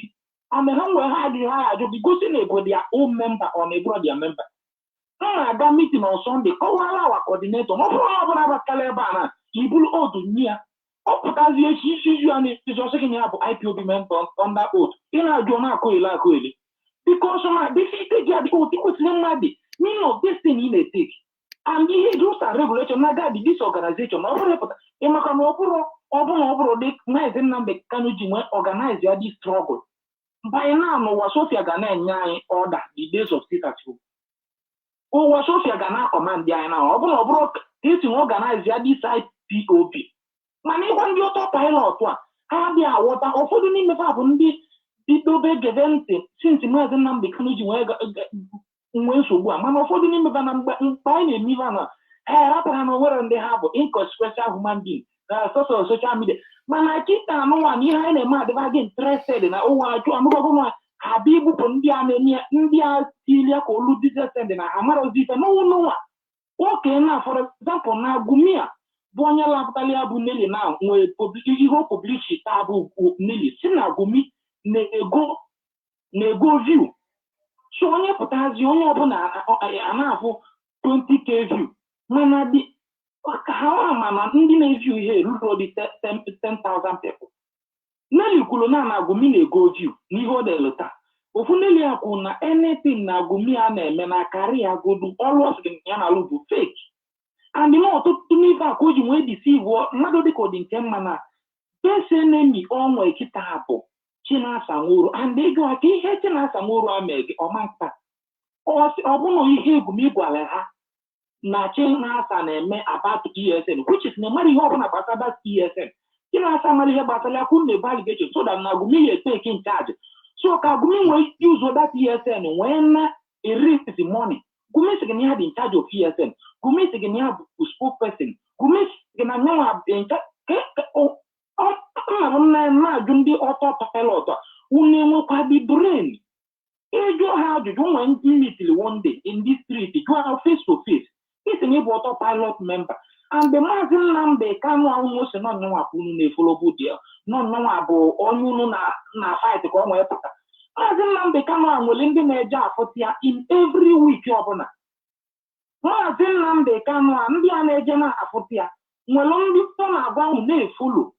ame ha nwere ha adịghị ha ajụ bigosi na ego dia own member or na ebụrụ dia member ha na-aga meeting on Sunday kọwara awa coordinator ọ bụrụ ọbụla abatala ebe a na ibulu otu nye ya ọ pụtazi echi isi ya na-ejọsị gị ya bụ IPOB member under oath ị na-ajụ na-akụghịla akụghịli because na bisi ike ji adịghị otu kwesịrị mmadụ mean of this thing ị na-etake and ihe rules and regulation na guide this organization ọ bụrụ pụta ịmaka na ọ bụrụ dị Maazị Nnamdi Kanu ji nwee organize ya dị struggle by now n'ụwa Sofia ga na-enye anyị order the days of sit at home ụwa Sofia ga na-akọmandị anyị na ọ bụrụ ka esi nwe organize ya this IPOB mana ịgwa ndị ọtọ pilot a ha dị aghọta ụfọdụ n'ime ha bụ ndị bidobe gebe ntị since Maazị Nnamdi Kanu ji nwee nsogbu a mana ụfọdụ n'ime ha na mgbe anyị na-eme ihe na ha rapụra na onwere ndị ha bụ inconsequential human being na social media mana kịta anụnwa na ihe anyị na-eme adịbaghị interested na ụwa ajụ anụgọgụnwa ha bụ ibupụ ndị a na-enye ndị a tilia ka olu dizesend na ha maraozi ife n'ụnụnwa nwoke na for example na Gumia bụ onye lapụtali ya bụ Nelly na nwee ihe publishi taa bụ Nelly si na Gumi na-ego view so onye pụtazi onye ọbụla a na-afụ 20k view mana dị ka ha mana ndị na-eview ihe ruru dị 10,000 people Nelly kwuru na Gumi na-ego view n'ihe ọ delụta ofu Nelly ya kwuru na anything na Gumi a na-eme na karịa godu always ya na alụ bụ fake and ọtụtụ n'ife a ka o ji nwee deceive mmadụ dịka ọ dị nke mma na bese enemy onwe kịta bụ Chinasa Nworo and ego aka ihe Chinasa Nworo amege ọmanta ọ bụrụ ihe Gumi gwara ha na Chinasa na-eme about ESN which is na mara ihe ọbụla gbasara ESN Chinasa mara ihe gbasara ya kwuru na validation so that na Gumi ya take in charge so ka Gumi nwee use that ESN nwee na erase money Gumi sị gị na ya dị in charge of ESN Gumi sị gị na ya bụ spokesperson Gumi sị gị na nyanwa na-ajụ ndị ọtọ pilot unu enwekwa dị brain ịjụ ha ajụjụ nwee mmitili one day in this street jụọ ha face to face isi na ịbụ ọtọ pilot member and the Maazị Nnamdi Kanu ahụhụ si nọnyanwa unu na-efolobu dị nọnyanwa bụ onye unu na fight ka ọ nwee pụta Maazị Nnamdi Kanu a nwere ndị na-eje afụta ya in every week ọbụla Maazị Nnamdi Kanu a ndị a na-eje na-afụta ya nwere ndị ọ na-agwa ahụ na-efolo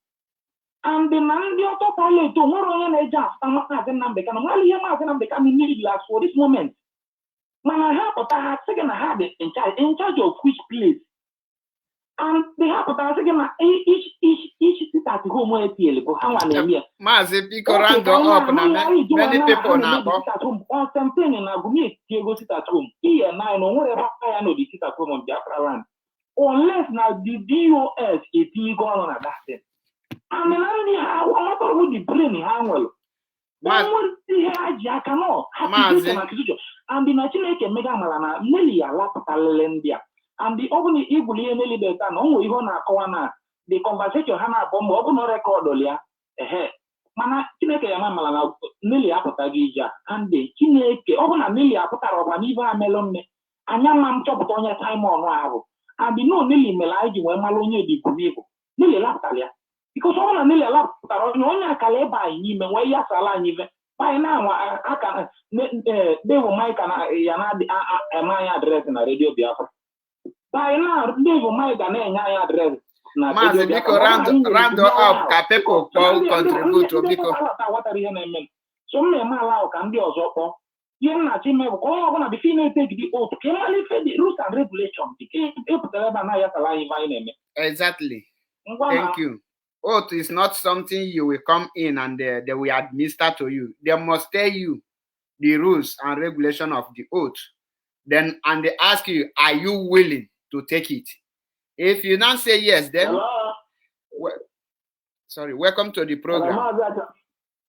and na ndị ọtọ pilot nwere onye na-eje afụta Maazị Nnamdi Kanu nwere ihe Maazị Nnamdi Kanu need last for this moment mana ha pụta ha sị gị na ha dị in charge of which place and they ha pụtara sị gị na each sit at home APL bụ ha nwa na-eme ya Maazị biko round up na many people na-akpọ constantine na Gumi ego sit at home ihe na nwere ebe aka ya n'odi sit at home on Biafra land unless na the DOS etinye ego ọrụ na that and na ndị ha ọtọrọ the brain ha nwere ihe ha ji aka nọ and na Chineke mega mara na Nelly ya lapụtalele ndị a and ọ bụ na igwuli ihe Nelly beta na ọ nwere ihe ọ na-akọwa na the conversation ha na-abụ mgbe ọ bụ na rekọdụ ya mana Chineke ya mara na Nelly apụtaghị ije a and Chineke ọ bụ na Nelly apụtara ọgba n'ibe ha melụ mme anya mma m chọpụta onye Simon ahụ and no Nelly mere anyị ji wee mara onye dịbụn'ibu Nelly lapụtara ya because ọ bụ na Nelly alapụtara onye akara ebe anyị n'ime nwee ya sala anyị ife anyị na-anwa aka Dave Mike na ya na-eme anyị adreesị na redio Biafra anyị na Dave Mike na-enye anyị adreesị na Maazị biko round up ka people kpọọ contribute biko aghọtara ihe na-eme so m na-eme ala ahụ ka ndị ọzọ kpọọ ihe m na-achọ ime bụ ka onye ọbụla bifo na-ete gidi otu ka ịmara ife dị rules and regulation epụtara ebe a na ya sala anyị ife anyị na-eme exactly thank you. Oath is not something you will come in and they will administer to you. They must tell you the rules and regulation of the oath. Then, and they ask you, are you willing to take it? If you don't say yes, then welcome to the program.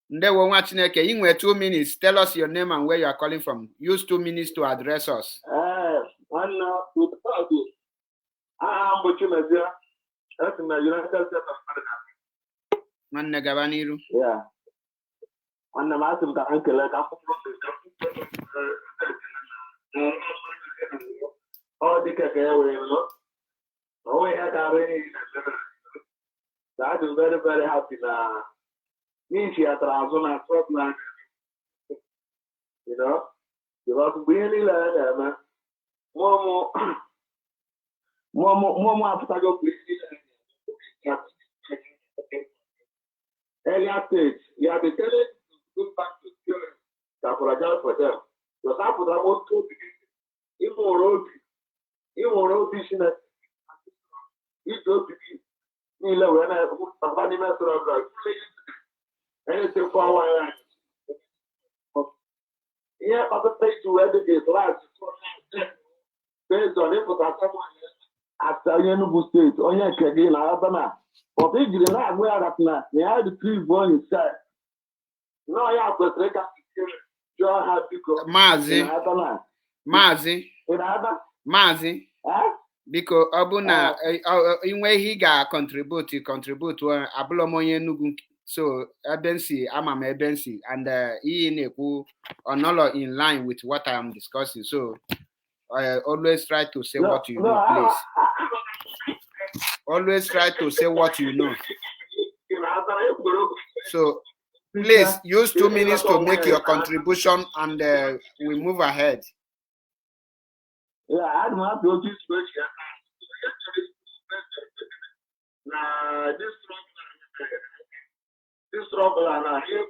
Ndewo nwa Chineke, you have 2 minutes. Tell us your name and where you are calling from. Use 2 minutes to address us. Nwanne gaba n'iru. And I'm asking the uncle, like, oh, the cake, oh, we had a rain. That is very, very happy now. Me, she has a Scotland, you know, because we really learn, man. More after your earlier stage, you have been telling to go back to school to apologize for them. Because after that, what to be immoral, business. It will be when I put somebody mess around, anything for a while. Yeah, other place to educate life based on it, but after Yenubu State, on your Kagin, Alabama. But if you not wear that now, they had the tree born inside. No, I have to take up your happy Mazi, because Abuna, in way he got contribute to Ablomoye Nugun. So Ebensi, I'm Ebensi, and he in in line with what I am discussing. So I always try to say what you know, please. Always try to say what you know. So please use 2 minutes to make your contribution, and we move ahead. Yeah, I don't have to this trouble and I hear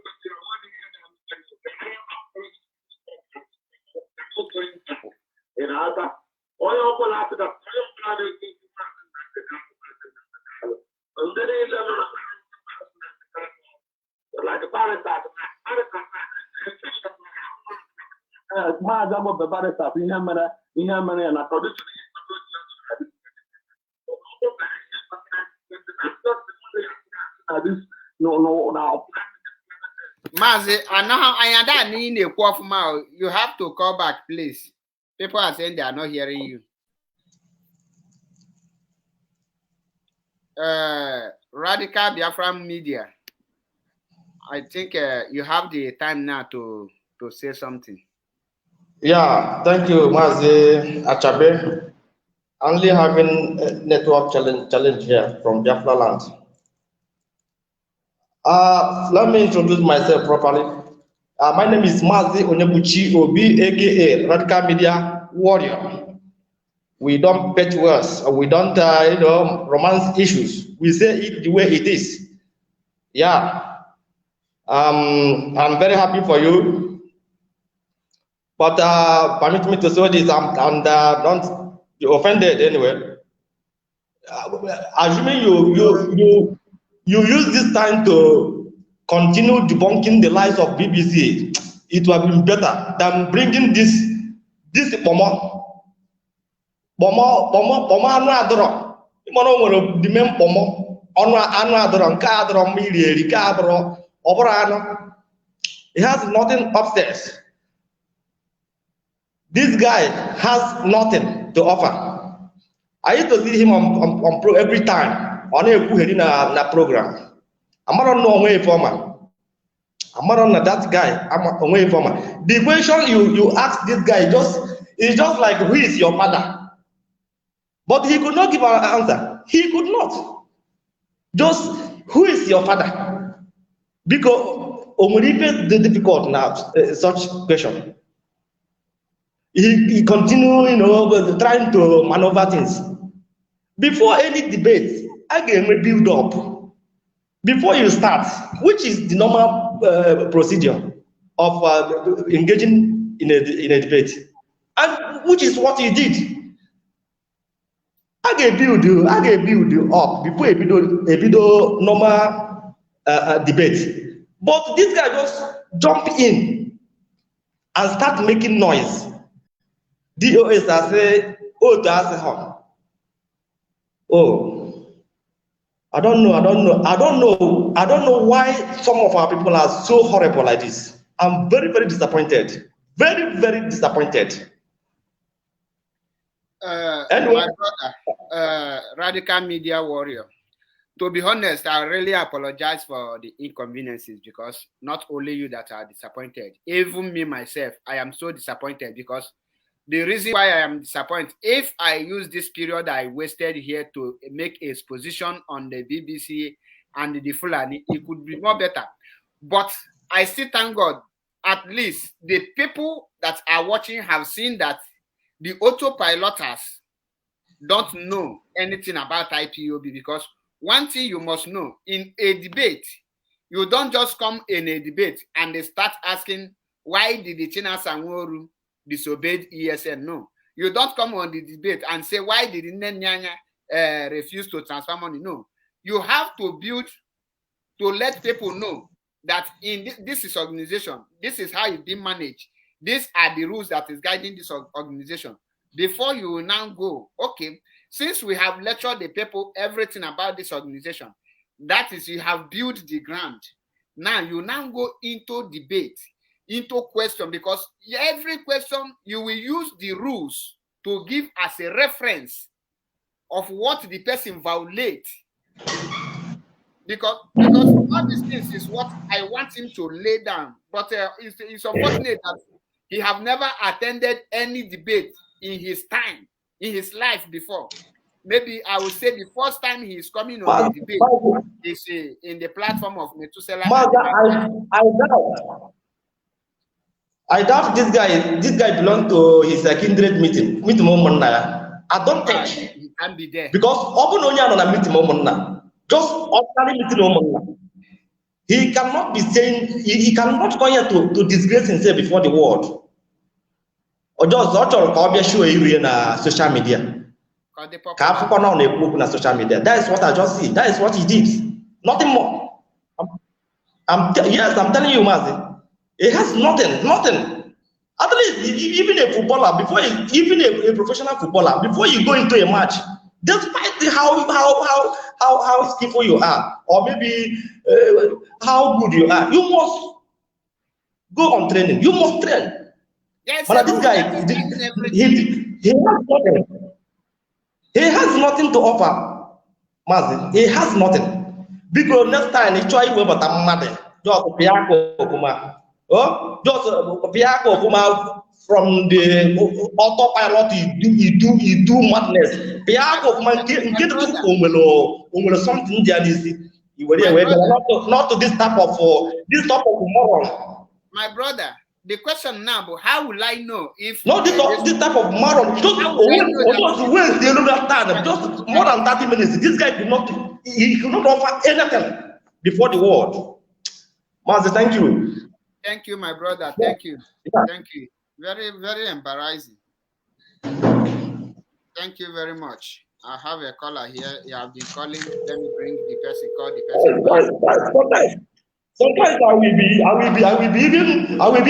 in other oil after the like a parasite. My job of the parasite in Yamana, and I produce. No. Mazi, and now I don't need a quaff mouth. You have to call back, please. People are saying they are not hearing you. Radical Biafran Media. I think you have the time now to say something. Yeah, thank you, Mazi Achebe. Only having a network challenge here from Biafra land. Let me introduce myself properly. My name is Mazi Onyebuchi Obi, aka Radical Media Warrior. We don't patch words. We don't, romance issues. We say it the way it is. Yeah. I'm very happy for you. But permit me to say this, and don't be offended anyway. Assuming you use this time to continue debunking the lies of BBC, it would have been better than bringing this pomo anu adoro. Imono nwere the main pomo anu adoro nke adoro mmiri eri ka abro oboro anu. He has nothing upstairs. This guy has nothing to offer. I used to see him on pro every time on a program. I'm not know way former. I'm not know that guy. I'm a way former. The question you ask this guy is just like, who is your father? But he could not give an answer. He could not. Just, who is your father? Because the difficult now such question. He continue, trying to maneuver things. Before any debate, again, build up. Before you start, which is the normal procedure of engaging in a debate, and which is what he did. I build you up before a video normal debate. But this guy just jump in and start making noise. DOS I say, oh, that's home. Oh, I don't know why some of our people are so horrible like this. I'm very, very disappointed. Very, very disappointed. Anyway. My brother, Radical Media Warrior, To be honest, I really apologize for the inconveniences because not only you that are disappointed, even me myself, I am so disappointed because the reason why I am disappointed, if I use this period I wasted here to make a exposition on the BBC and the Fulani, it could be more better. But I still thank God, at least the people that are watching have seen that the autopiloters don't know anything about IPOB, because one thing you must know, in a debate, you don't just come in a debate and they start asking, why did the China Sanworu disobeyed ESN? No. You don't come on the debate and say, why did Nyanya refuse to transfer money? No. You have to build, to let people know that in this is organization, this is how it's being managed. These are the rules that is guiding this organization. Before you will now go, okay, since we have lectured the people everything about this organization, that is, you have built the ground. Now you now go into debate, into question, because every question you will use the rules to give as a reference of what the person violates. Because all these things is what I want him to lay down. But it's unfortunate that he have never attended any debate in his time, in his life before. Maybe I would say the first time he is coming on the debate is in the platform of Methuselah. I doubt this guy belongs to his kindred meeting. I don't think he can be there. Because just ordinary meeting, he cannot be saying, he cannot come here to disgrace himself before the world. Or just show you in social media. Social media. That is what I just see. That is what he did. Nothing more. I'm telling you, Mazi. It has nothing. At least even a footballer, even a professional footballer, before you go into a match, despite how skillful you are, or maybe how good you are, you must go on training. You must train. Yes, but this guy, he has nothing. He has nothing to offer, Mazi. He has nothing. Because next time he try to about a mother, just Piago from the autopilot, he do madness. Piago get something there. Not to this type of moron. My brother, the question now, but how will I know if this type of moron? Just more than 30 minutes. This guy could not offer anything before the world. Mazi, thank you. Thank you, my brother. Thank you. Thank you. Very, very embarrassing. Thank you very much. I have a caller here. You have been calling. Let me bring the person. Call the person. Sometimes I will be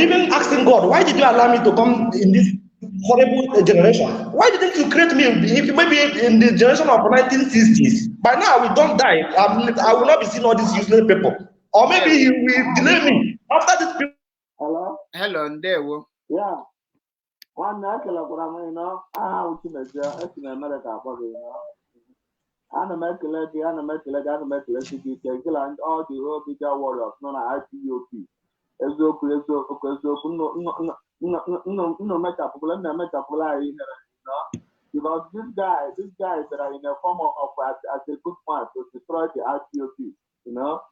even asking God, why did you allow me to come in this horrible generation? Why didn't you create me maybe in the generation of 1960s? By now we don't die. I will not be seeing all these useless people. Or maybe he will delay me after this people. Hello? Hello, Ndewo. Yeah. One Nakala, how to make in America, Animekele, and all the whole bigger warriors known as IPOP. Because this guy that are in the form of as a good man to destroy the IPOP.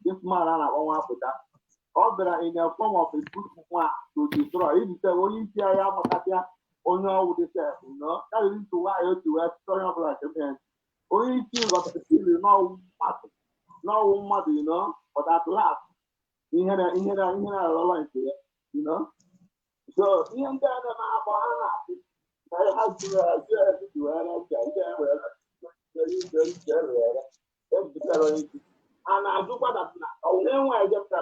This man and I want to that. All that are in the form of a good man to destroy. He said, well, you see, I am a honor with yourself, that is why you are throwing up like a man. Only thing got to feel no matter, but at last, he had a line here, So, he and then I have to and I do what I just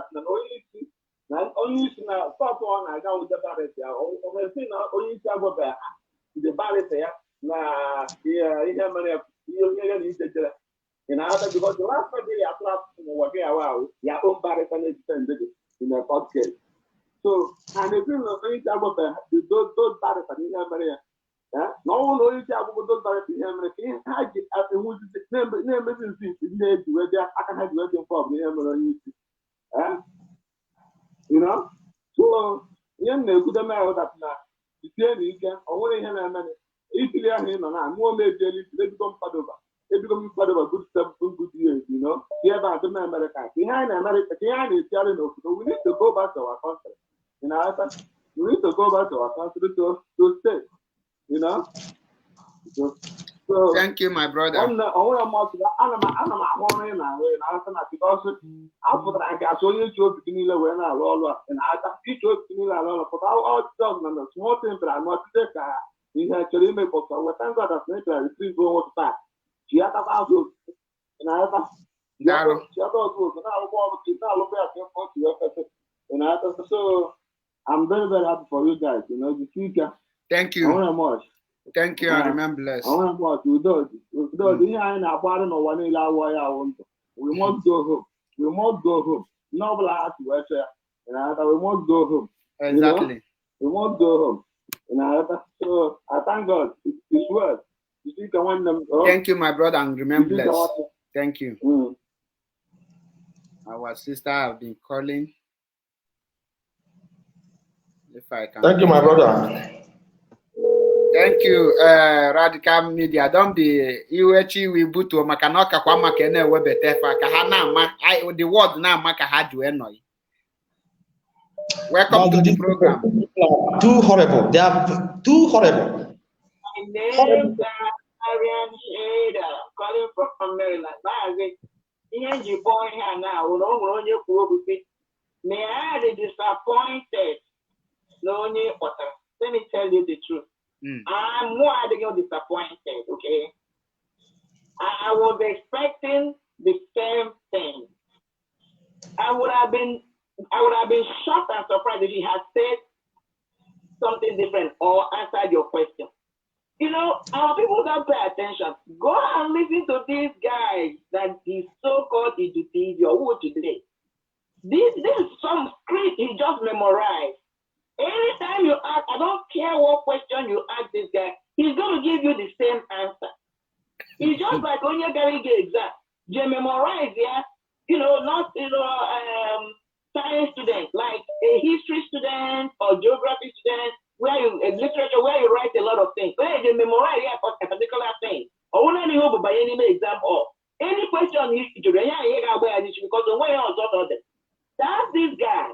only stop on I got with the barrier, only go back the barrier. Because the last day I applied your own barrier in a podcast. So, and if you know those barriers in America, na ọnwụ na onye isi agbụgodo gbara ihe mere ka ihe ha ji enwuzizi na-emezi nsi nsi ndị eji wee bịa aka ha ji wee dị mfe ọ bụ ihe mere onye isi so ihe m na-ekwudo m ahụ dat na itie na ike ọ nwere ihe na-eme itiri ahụ ị nọ na mụọ m ejiela isi ebigo m kwadoba good 7 good years si ebe a dị m Amerịka ka ihe anyị na-Amerịka ka ihe anyị na-etigharị n'obodo we need to go back to our country we need to go back to our country to stay so thank you my brother ana m ahụ ọrụ ị na-arụ na-asa na bikọs apụtara nke asụ onye iche obi gị niile wee na-arụ ọrụ a na-aka iche obi gị niile arụ ọrụ pụta ọchịchị ọgụ na small thing bịara na ọchịchị ka ihe chọrọ ime pụta weta ngwa dat na retrieve onwe taa ji akata azụ na-ata chiata ọzọ ozo na-alụkwa ọrụ ka na-alụkwa ya ka ọ chi efefe na-ata so I'm very very happy for you guys the thank you much. Thank you and remember blessed. Udo ihe anyị na-agbara n'ụwa niile awụ ya awụ ndụ. We must go home. We must go home. N'ọbụla ha si wee chọọ ya. We must go home. Exactly. We must go home. So I thank God. It's well. Thank you, my brother, and remember blessed. Thank you. Our sister have been calling. If I can. Thank you, my brother. Thank you, Radical Media. Don't be iwechi we buto makanoka kwa makene webetefa kahana ma the word na maka hadu enoi. Welcome to the program. Too horrible. They are too horrible. My name is Arian Shada, calling from Maryland. Mazi, ihe boy here now. May I be disappointed? No, let me tell you the truth. I'm more disappointed, okay? I was expecting the same thing. I would have been shocked and surprised if he had said something different or answered your question. Our people don't pay attention. Go and listen to these guys that he's so-called EDP or who today. This is some script he just memorized. Anytime you ask, I don't care what question you ask this guy, he's going to give you the same answer. It's just like when you're getting the exam, you memorize, not science student, like a history student or geography student, literature where you write a lot of things. Where you memorize for a particular thing. Or when you hope by any exam or any question you do, because the way I was that's this guy.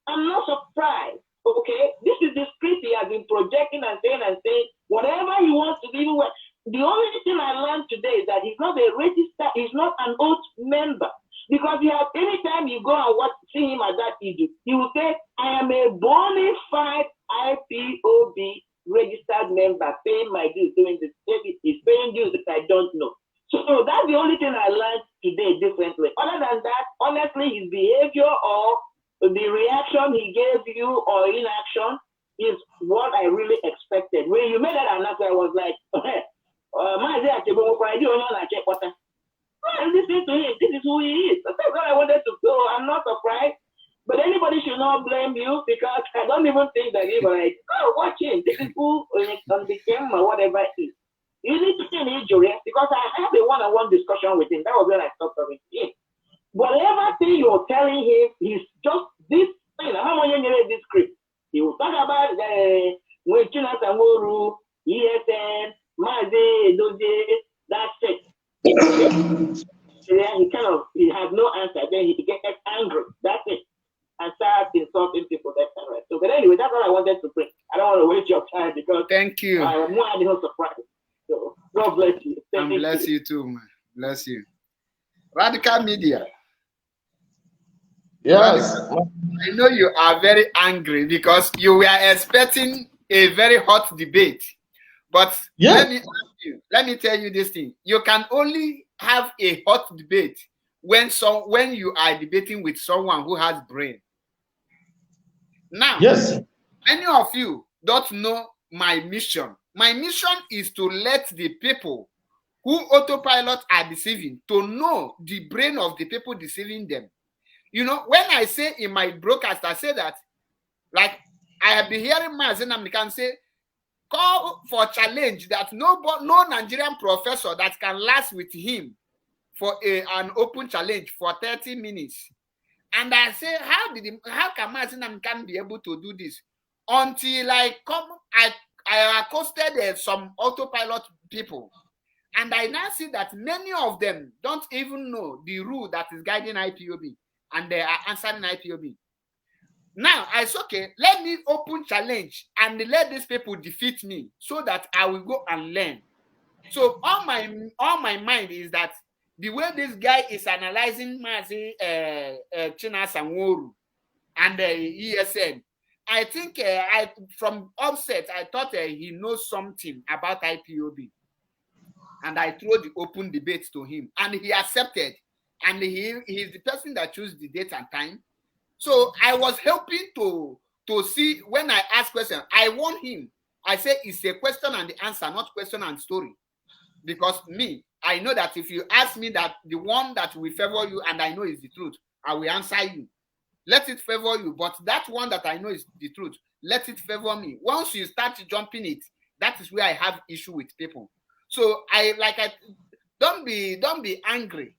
I'm not surprised. Okay, this is the script he has been projecting and saying whatever he wants to do. The only thing I learned today is that he's not a registered, he's not an oath member. Because anytime you go and see him at that issue, he will say, I am a bona fide IPOB registered member, paying my dues, doing this. He's paying dues that I don't know. So that's the only thing I learned today differently. Other than that, honestly, his behavior or the reaction he gave you or inaction is what I really expected. When you made that announcement, I was like, Mazi Achebe Paul, and listen to him. This is who he is. That's what I wanted to do. I'm not surprised. But anybody should not blame you because I don't even think that you're like, watch him. This is who became or whatever it is. You need to see an injury because I had a one-on-one discussion with him. That was when I stopped talking to him. Whatever thing you're telling him, he's just this thing. How many years this script? He will talk about China Samuru, ESN, Mazi, Dozie, that's it. He has no answer. Then he gets angry. That's it. And starts insulting people. That's all right. So, but anyway, that's all I wanted to bring. I don't want to waste your time because thank you. I'm more surprised. So, God bless you. And bless you too, man. Bless you. Radical Media. Yes. I know you are very angry because you were expecting a very hot debate. But let me tell you this thing. You can only have a hot debate when you are debating with someone who has brain. Now, many of you don't know my mission. My mission is to let the people who autopilot are deceiving to know the brain of the people deceiving them. When I say in my broadcast, I say that, like, I have been hearing Mazi Achebe say, call for challenge that no Nigerian professor that can last with him for an open challenge for 30 minutes. And I say, how can Mazi can be able to do this? Until I accosted some autopilot people. And I now see that many of them don't even know the rule that is guiding IPOB. And they are answering IPOB. Now, I say, okay, let me open challenge and let these people defeat me so that I will go and learn. So all my mind is that the way this guy is analyzing Mazi Achebe and ESN, I think from offset, I thought he knows something about IPOB. And I threw the open debate to him. And he accepted. And he is the person that chose the date and time. So I was helping to see when I ask questions. I warned him. I said it's a question and the answer, not question and story. Because I know that if you ask me that the one that will favor you and I know is the truth, I will answer you. Let it favor you. But that one that I know is the truth, let it favor me. Once you start jumping it, that is where I have issue with people. So don't be angry.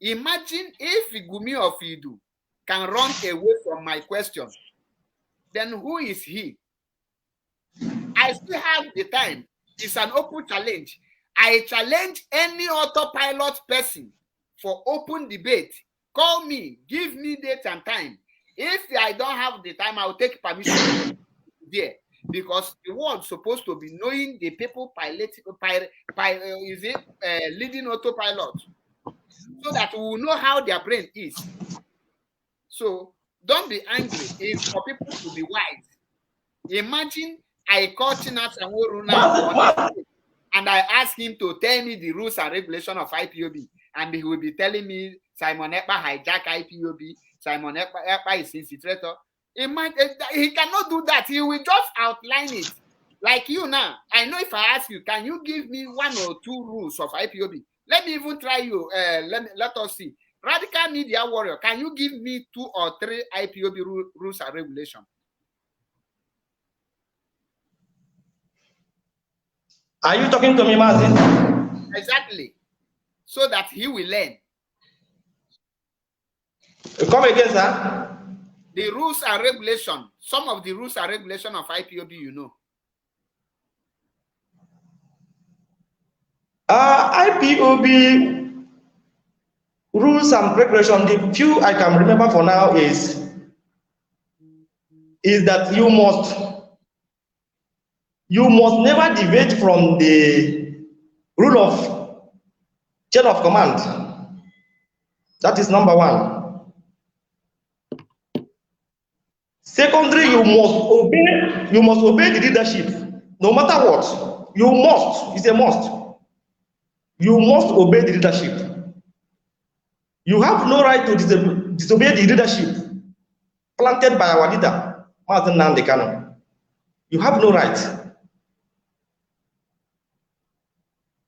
Imagine if Gumi or Fidu can run away from my question, then who is he? I still have the time. It's an open challenge. I challenge any autopilot person for open debate. Call me, give me date and time. If I don't have the time, I'll take permission there. Because the world's supposed to be knowing the people leading autopilot, so that we will know how their brain is. So don't be angry. It's for people to be wise. Imagine I call Chinas and Woruna and I ask him to tell me the rules and regulations of IPOB, and he will be telling me Simon Ekpa hijack IPOB, Simon Ekpa is infiltrator. He cannot do that. He will just outline it. Like you now. I know if I ask you, can you give me 1 or 2 rules of IPOB? Let me even try you. Let us see. Radical Media Warrior, can you give me 2 or 3 IPOB rules and regulations? Are you talking to me, Mazi? Exactly. So that he will learn. Come again, sir. The rules and regulations, some of the rules and regulations of IPOB, you know. IPOB rules and regulations, the few I can remember for now is that you must never deviate from the rule of chain of command. That is number 1. Secondly, you must obey the leadership, no matter what. You must, it's a must. You must obey the leadership. You have no right to disobey the leadership planted by our leader, Mazi Nnamdi Kanu. You have no right.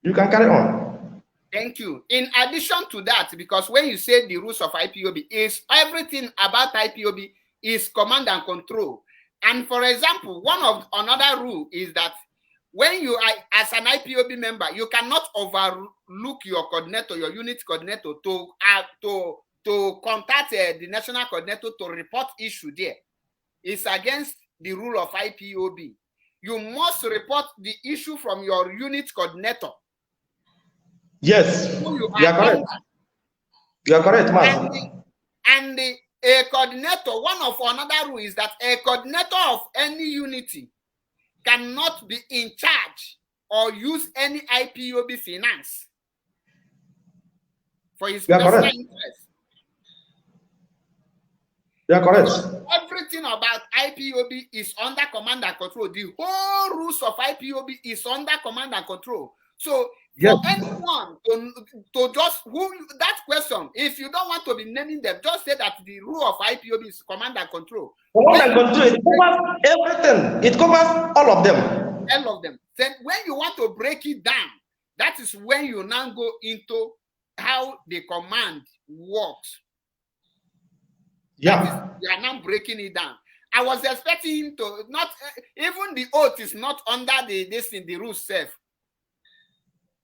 You can carry on. Thank you. In addition to that, because when you say the rules of IPOB, is everything about IPOB is command and control. And for example, another rule is that when you are as an IPOB member, you cannot overlook your coordinator, your unit coordinator to contact the national coordinator to report issue there. It's against the rule of IPOB. You must report the issue from your unit coordinator. Yes, you are correct. You are correct, Mazi. And a coordinator, one of another rule is that a coordinator of any unity cannot be in charge or use any IPOB finance for his personal interest. You are correct. Everything about IPOB is under command and control. The whole rules of IPOB is under command and control. So for anyone to just that question, if you don't want to be naming them, just say that the rule of IPOB is command and control. Command and control, it covers everything. It covers all of them. All of them. Then when you want to break it down, that is when you now go into how the command works. Yeah. You are now breaking it down. I was expecting him to not even the oath is not under the rule self.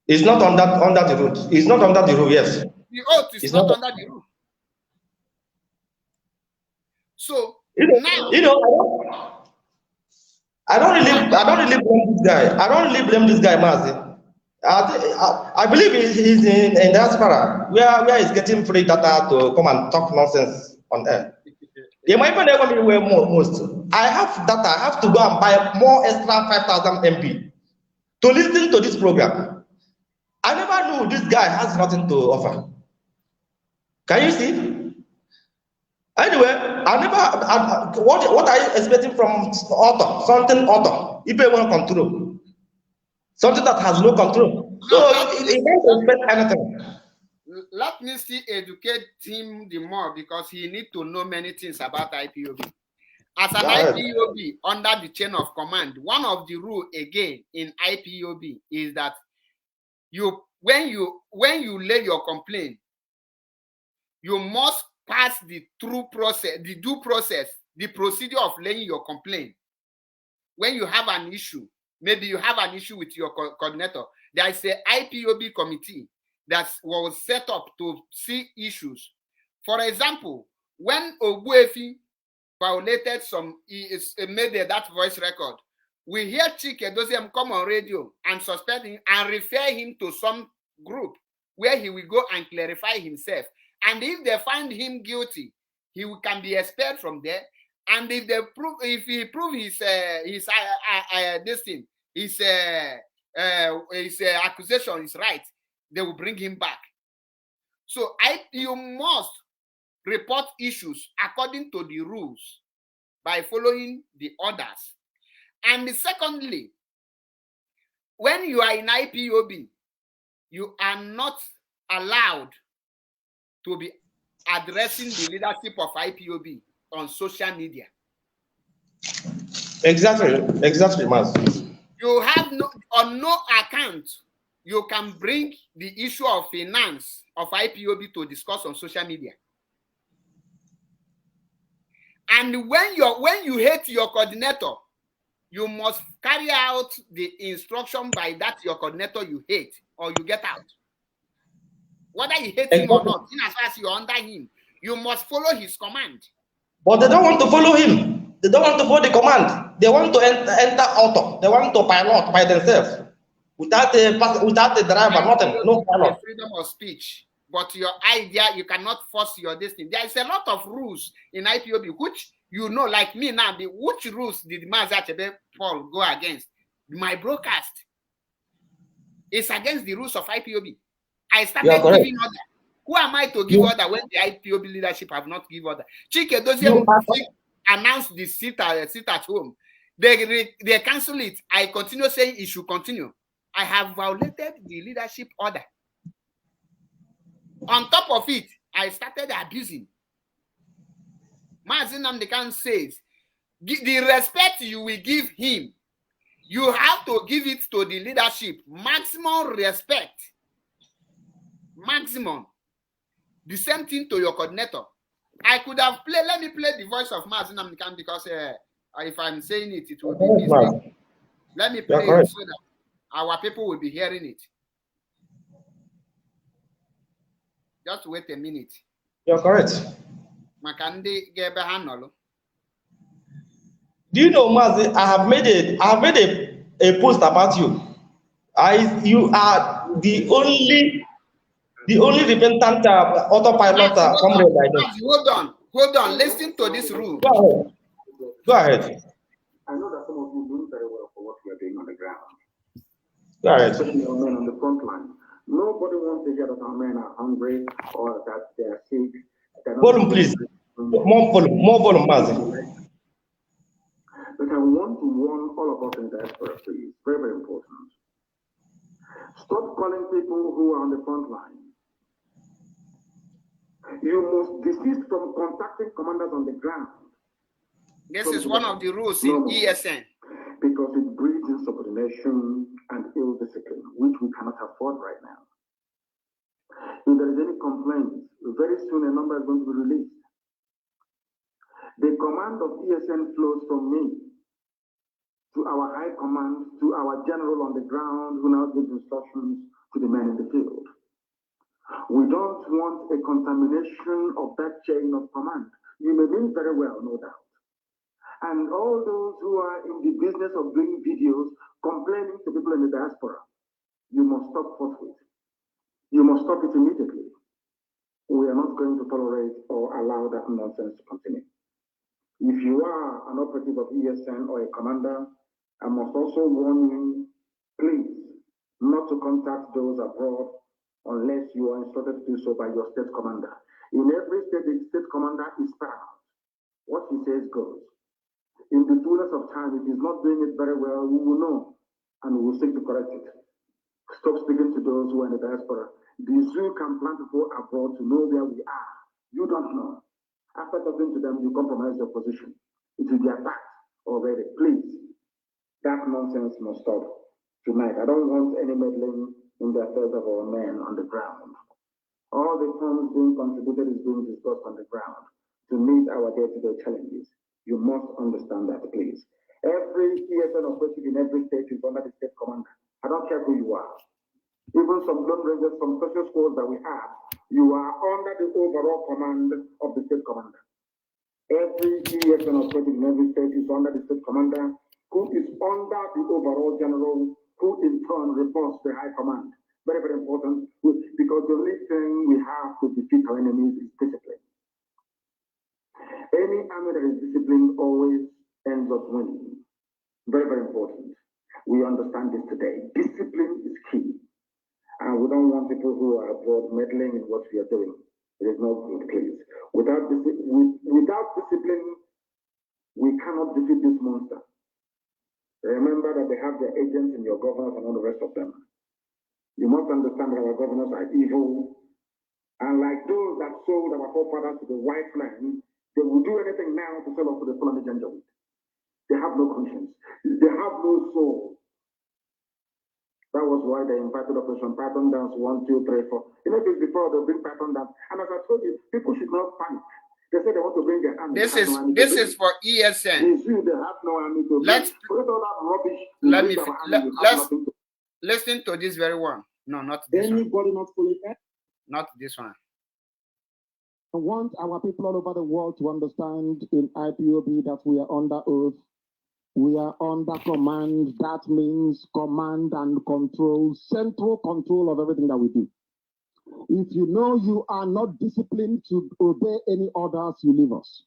It's not under the root. It's not under the rule, yes. The oath is not under the rule. So now I don't really blame this guy. I don't really blame this guy, Mazi. I believe he's in diaspora where he's getting free data to come and talk nonsense on air. He might even ever be where most. I have data. I have to go and buy more extra 5,000 MB to listen to this program. I never knew this guy has nothing to offer. Can you see? Anyway, what are you expecting from author? Something author. If you want control. Something that has no control. So you can't expect anything. Let me still educate him the more because he needs to know many things about IPOB. As an IPOB under the chain of command, one of the rules again in IPOB is that when you lay your complaint, you must pass the due process, the procedure of laying your complaint. When you have an issue, maybe you have an issue with your coordinator, there is an IPOB committee that was set up to see issues. For example, when Ogbuefi violated made that voice record, we hear Chike Doziem come on radio and suspend him and refer him to some group where he will go and clarify himself. And if they find him guilty, he can be expelled from there. And if he prove his accusation is right, they will bring him back. So you must report issues according to the rules by following the orders. And secondly, when you are in IPOB, you are not allowed to be addressing the leadership of IPOB on social media. Exactly, Mas. You have on no account you can bring the issue of finance of IPOB to discuss on social media. And when you hate your coordinator, you must carry out the instruction by that your coordinator you hate, or you get out. Whether you hate him or not, in as far as you're under him, you must follow his command. But they don't want to follow him. They don't want to follow the command. They want to enter auto. They want to pilot by themselves. Without a driver, nothing, no pilot. Freedom of speech. But your idea, you cannot force your destiny. There is a lot of rules in IPOB, which you know, like me now, which rules did Mazi Achebe Paul go against? My broadcast is against the rules of IPOB. I started giving order. Who am I to give order when the IPOB leadership have not given order? Chike Doziem announced the sit at home. They cancel it. I continue saying it should continue. I have violated the leadership order. On top of it, I started abusing. Mazi Nnamdi says, the respect you will give him, you have to give it to the leadership. Maximum respect. Maximum. The same thing to your coordinator. I could have played, let me play the voice of Mazi Nnamdi because if I'm saying it, it will be mistake. Let me play it so that our people will be hearing it. Just wait a minute. You're correct. Makandi Gebe Hanolo. Do you know, Mazi, I have made a post about you. You are the only repentant autopilot comrade I know. Hold on. Listen to this rule. Go ahead. I know that some of you know very well for what we are doing on the ground. Go ahead. Especially our men on the front line. Nobody wants to hear that our men are hungry or that they are sick. Volume, please. More volume, Mazi. But I want to warn all of us in diaspora, please. Very, very important. Stop calling people who are on the front line. You must desist from contacting commanders on the ground. This is one of the rules in ESN. Because it breeds insubordination and ill discipline, which we cannot afford right now. If there is any complaint, very soon a number is going to be released. The command of ESN flows from me to our high command, to our general on the ground, who now gives instructions to the men in the field. We don't want a contamination of that chain of command. You may mean very well, no doubt. And all those who are in the business of doing videos complaining to people in the diaspora, you must stop forthwith. You must stop it immediately. We are not going to tolerate or allow that nonsense to continue. If you are an operative of ESN or a commander, I must also warn you, please, not to contact those abroad unless you are instructed to do so by your state commander. In every state, the state commander is paramount. What he says goes. In the fullness of time, if he's not doing it very well, we will know and we will seek to correct it. Stop speaking to those who are in the diaspora. The zoo can plan to go abroad to know where we are. You don't know. After talking to them, you compromise your position. It will be attacked already. Please, that nonsense must stop tonight. I don't want any meddling in the affairs of our men on the ground. All the funds being contributed is being discussed on the ground to meet our day-to-day challenges. You must understand that, please. Every ESN operative in every state is under the state commander. I don't care who you are. Even some Lone Rangers, some special schools that we have, you are under the overall command of the state commander. Every ESN operative in every state is under the state commander, who is under the overall general, who in turn reports the high command. Very, very important, because the only thing we have to defeat our enemies is discipline. Any army that is disciplined always ends up winning. Very, very important. We understand this today. Discipline is key. And we don't want people who are abroad meddling in what we are doing. It is not good, please. Without discipline, we cannot defeat this monster. Remember that they have their agents in your governors and all the rest of them. You must understand that our governors are evil. And like those that sold our forefathers to the white man, they will do anything now to sell off to the Fulani Janjaweed. They have no conscience. They have no soul. That was why they invited Operation Python Dance 1, 2, 3, 4. You know, before they bring Python Dance. And as I told you, people should not panic. They say they want to bring their army. This is for ESN. They have no army to Let's all that rubbish. Listen to this very one. No, not this Anybody not fully one. Not this one. I want our people all over the world to understand in IPOB that we are under oath. We are under command. That means command and control, central control of everything that we do. If you know you are not disciplined to obey any orders, you leave us.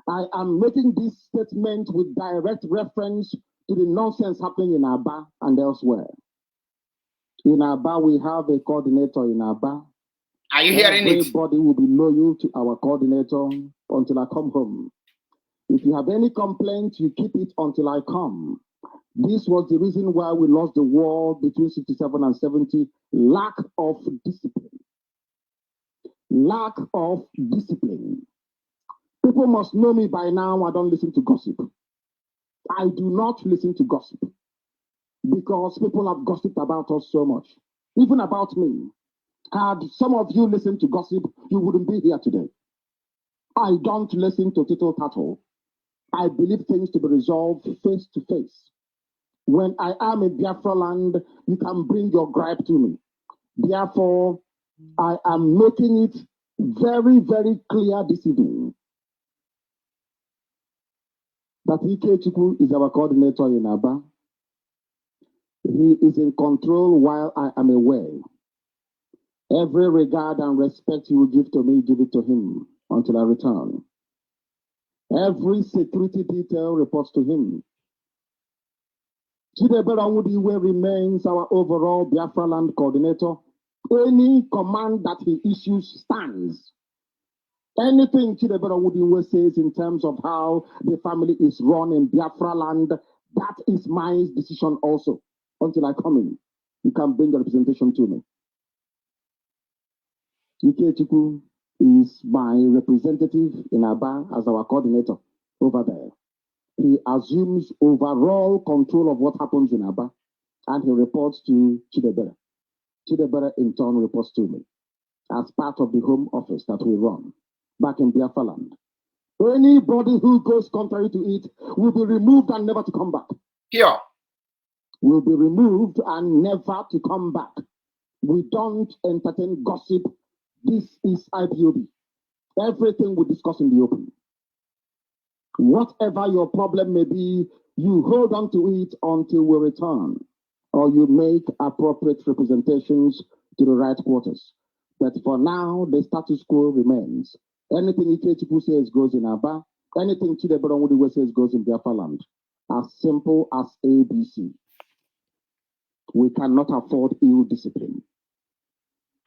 I am making this statement with direct reference to the nonsense happening in Aba and elsewhere. In Aba, we have a coordinator in Aba. Are you hearing it? Everybody will be loyal to our coordinator until I come home. If you have any complaints, you keep it until I come. This was the reason why we lost the war between 67 and 70. Lack of discipline. Lack of discipline. People must know me by now. I don't listen to gossip. I do not listen to gossip because people have gossiped about us so much, even about me. Had some of you listened to gossip, you wouldn't be here today. I don't listen to tittle tattle. I believe things to be resolved face to face. When I am in Biafra land, you can bring your gripe to me. Therefore, I am making it very, very clear this evening that Ike Chukwu is our coordinator in Aba. He is in control while I am away. Every regard and respect you will give to me, give it to him until I return. Every security detail reports to him. Chidebere Awudiwe remains our overall Biafra land coordinator. Any command that he issues stands. Anything Chidebere Awudiwe says in terms of how the family is run in Biafra land, that is my decision also. Until I come in, you can bring the representation to me. Ike Chukwu is my representative in Aba as our coordinator over there. He assumes overall control of what happens in Aba, and he reports to Chidebere. Chidebere in turn reports to me as part of the home office that we run back in Biafra land. Anybody who goes contrary to it will be removed and never to come back. Here. Will be removed and never to come back. We don't entertain gossip. This is IPOB. Everything we discuss in the open. Whatever your problem may be, you hold on to it until we return, or you make appropriate representations to the right quarters. But for now, the status quo remains. Anything Ikechukwu says goes in Aba. Anything Chideberonwudiwe says goes in Biafra land. As simple as ABC. We cannot afford ill discipline.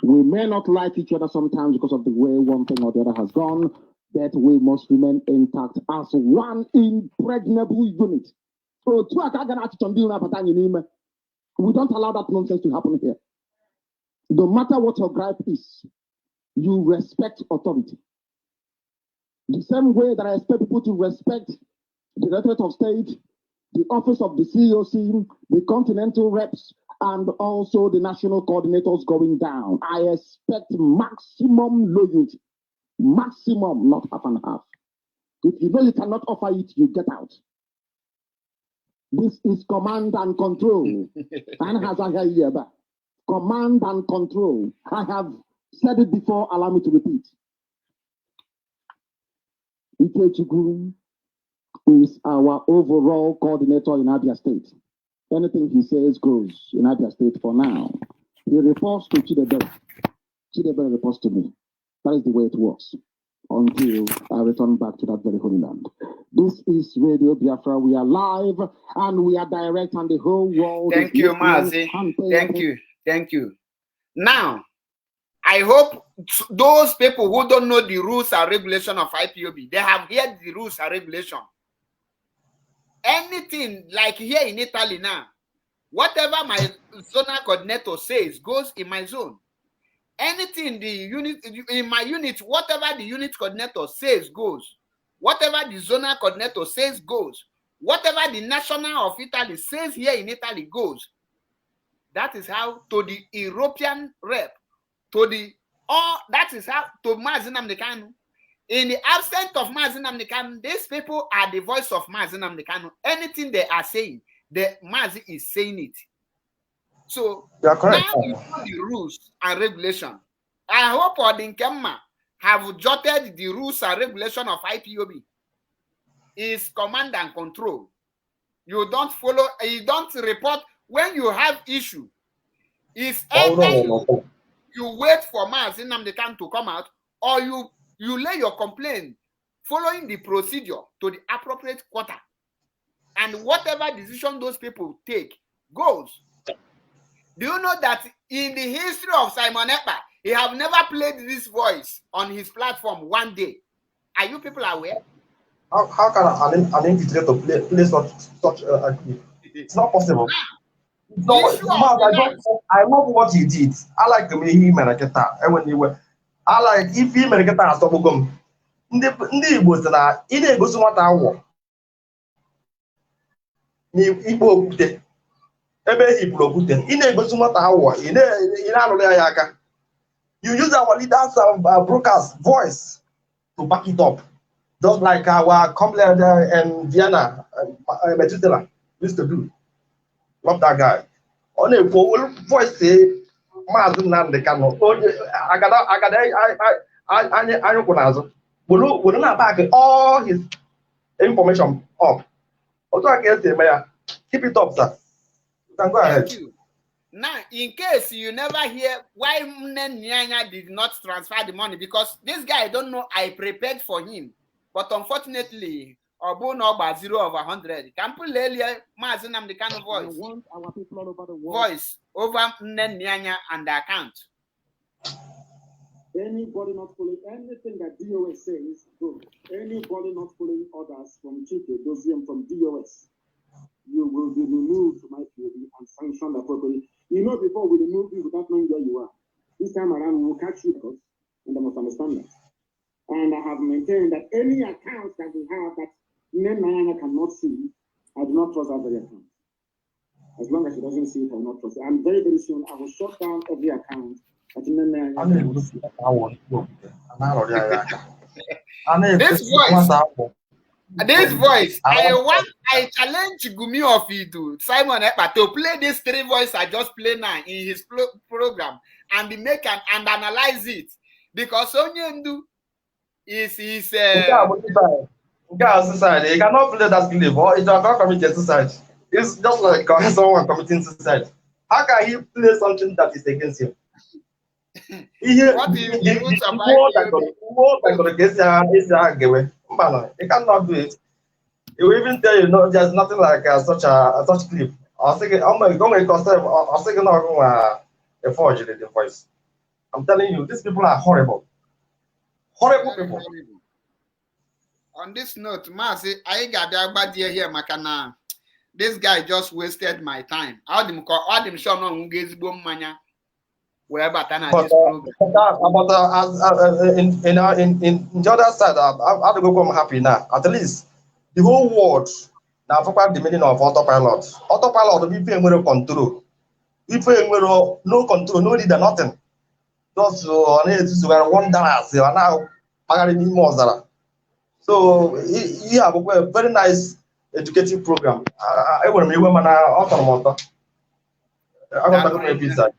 We may not like each other sometimes because of the way one thing or the other has gone, but we must remain intact as one impregnable unit. So, we don't allow that nonsense to happen here. No matter what your gripe is, you respect authority. The same way that I expect people to respect the Directorate of State, the office of the COC, the continental reps, and also the national coordinators going down. I expect maximum loyalty. Maximum, not half and half. If you know you cannot offer it, you get out. This is command and control. Command and control. I have said it before, allow me to repeat. Ikechukwu is our overall coordinator in Abia State. Anything he says goes in Abia State for now. He reports to Chidebere. Chidebere reports to me. That is the way it works until I return back to that very holy land. This is Radio Biafra. We are live and we are direct on the whole world. Thank you, Mazi. Thank you. Thank you. Now, I hope those people who don't know the rules and regulation of IPOB, they have heard the rules and regulation. Anything like here in Italy now, whatever my zonal coordinator says goes in my zone. Anything the unit in my unit, whatever the unit coordinator says goes. Whatever the zonal coordinator says goes. Whatever the national of Italy says here in Italy goes. That is how to the European rep, to the that is how to Mazi Nnamdi Kanu. In the absence of Mazi Nnamdi Kanu, these people are the voice of Mazi Nnamdi Kanu. Anything they are saying, the Mazi is saying it. So now you know the rules and regulation. I hope Odinkemma have jotted the rules and regulation of IPOB. Is command and control. You don't follow, you don't report when you have issue. Is either you wait for Mazi Nnamdi Kanu to come out, or you lay your complaint following the procedure to the appropriate quarter. And whatever decision those people take goes. Do you know that in the history of Simon Ekpa, he have never played this voice on his platform one day? Are you people aware? How can an infiltrator play such a clip? It's not possible. No, I love what he did. I like the way he mereketa. I like if he mereketa asọgbugom. Ndị Igbo sị na ị na-egosi nwata awọ n'ikpo okwute ebe ehipụrụ okwute. Ị na-egosi nwata awọ ị na-alụrụ ya aka. You use our leaders broadcast voice to back it up, just like our company in Vienna, Methuselah used to do. Love that guy. On a voice say, Mazi Nnamdi Kanu. We don't back all his information up. Also, I guess keep it up, sir. You can go ahead. Thank you. Now, in case you never hear why Nyanya did not transfer the money, because this guy don't know I prepared for him, but unfortunately, Obunoba 0/100. Kampulelia Mazi Nnamdi Kanu voice. Want our people all over the world. Voice over Nyanya and the account. Anybody not following anything that DOS says, go. Anybody not following orders from Chike, Dosium from DOS, you will be removed from IPOB and sanctioned appropriately. You know, before we remove you without knowing where you are. This time around, we will catch you because, and I must understand that. And I have maintained that any account that we have that Nyanya cannot see, I do not trust that very account. As long as she doesn't see it, I will not trust it. And very, very soon, I will shut down every account that Nyanya cannot see. This voice, I challenge Gumi of Idu, Simon Ekpa, to play these 3 voices I just played now in his program and make and analyze it. Because Onyendu is You cannot play that clip, or it will not commit suicide. It's just like someone committing suicide. How can he play something that is against him? He cannot do it. He will even tell you, no, there's nothing like such clip. I was thinking, I'm going to a forgery the voice. I'm telling you, these people are horrible. Horrible people. On this note, Mazi, I got the here, Makana. This guy just wasted my time. How them show no ngezbo mmanya. Wherever this program. In the other side, I go come happy now. At least the whole world now forgot the meaning of autopilot. Autopilot be paying no control. If no control, no leader, nothing. Just $1 now pagaring more. So he have a very nice educative program. I will be woman automotor. I got to go pizza.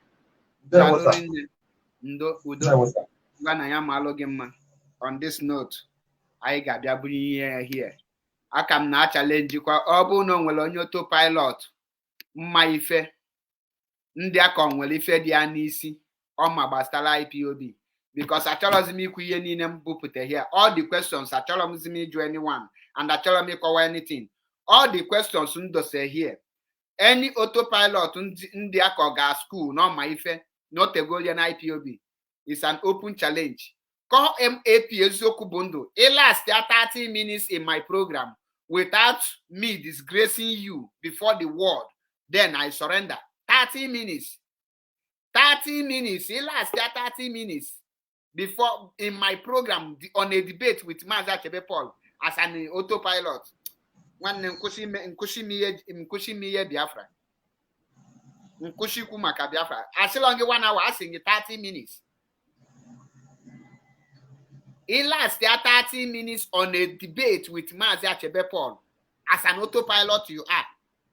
On this note, I got here. I can not challenge you. Obu no nwere onye autopilot mma ife ndị aka nwere ife dị anisi ọma gbasara IPOB because achọrọzi m ikwu ihe niile m bupụta here. All the questions achọrọzi m ịjụ anyone and achọrọ m ịkọwa anything. All the questions ndose here. Any autopilot ndị aka ga school no ma ife not a goal in IPOB. It's an open challenge. Call MAP eziokwu bụ ndụ. It last 30 minutes in my program without me disgracing you before the world. Then I surrender. 30 minutes. 30 minutes. It last 30 minutes before in my program on a debate with Mazi Achebe Paul as an autopilot. One nkushi miye Biafra. Nkushi kumaka Biafra. As long as 1 hour, I sing 30 minutes. It lasts 30 minutes on a debate with Mazi Achebe Paul. As an autopilot you are.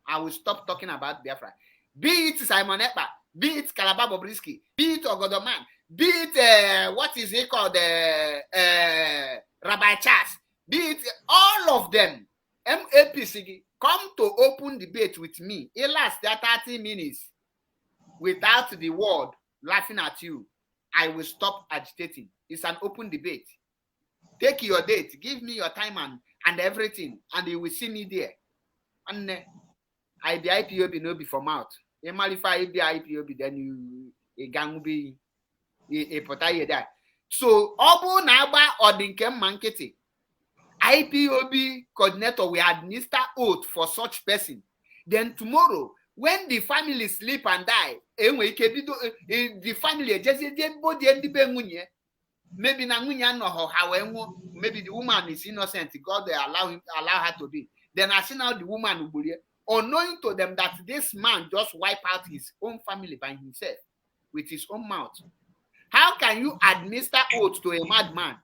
I will stop talking about Biafra. Be it Simon Ekpa, be it Calabar Bobrisky, be it Ogodoman, be it, what is it called, Rabbi Charles, be it all of them, MAPC, come to open debate with me. It lasts 30 minutes without the world laughing at you. I will stop agitating. It's an open debate. Take your date, give me your time and everything, and you will see me there. And I be IPOB no be for mouth. If I be IPOB, then you gang be a potaye that. So obu naba or dinkem mankete. IPOB coordinator will administer oath for such person. Then tomorrow, when the family sleep and die, the family just maybe maybe the woman is innocent. God they allow her to be. Then I see now the woman unknowing to them that this man just wiped out his own family by himself with his own mouth. How can you administer oath to a madman?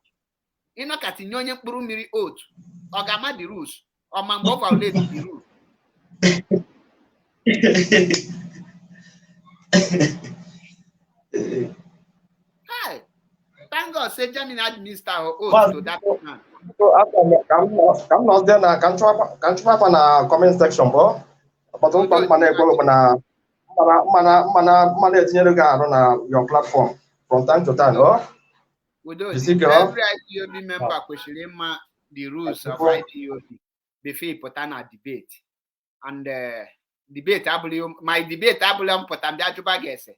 You know, Katinyonye Purumiri oath. Ogama the rules. Or Mambo violate the rules. Hi. Thank God, say Jamin administer oath to that man. So I'm not there now. Can try for na comment section, bro. But don't on your platform from time to time, oh. Every IPOB member questioning the rules of IPOB before you put on a debate. And debate, my debate, I believe put on the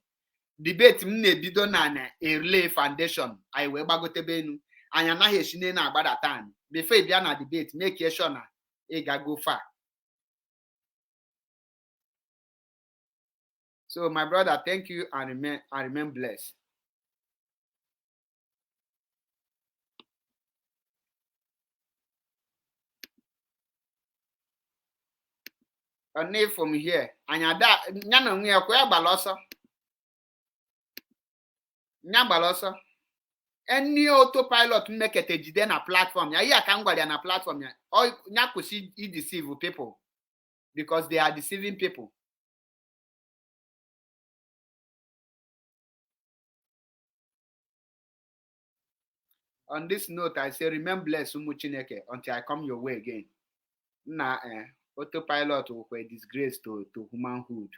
debate mne bido na a relay foundation. I will bago tebenu. And you're not here na about that time. Before you begin a debate, make sure na it go far. So my brother, thank you and remain blessed. A name from here. And you're that Nyano Nia Balosa. Nyambalosa. any autopilot make it a na platform. Ya can go na platform ya. Or nya kusi deceive people because they are deceiving people. On this note, I say, remember bless Chineke until I come your way again. Autopilot will be a disgrace to humanhood.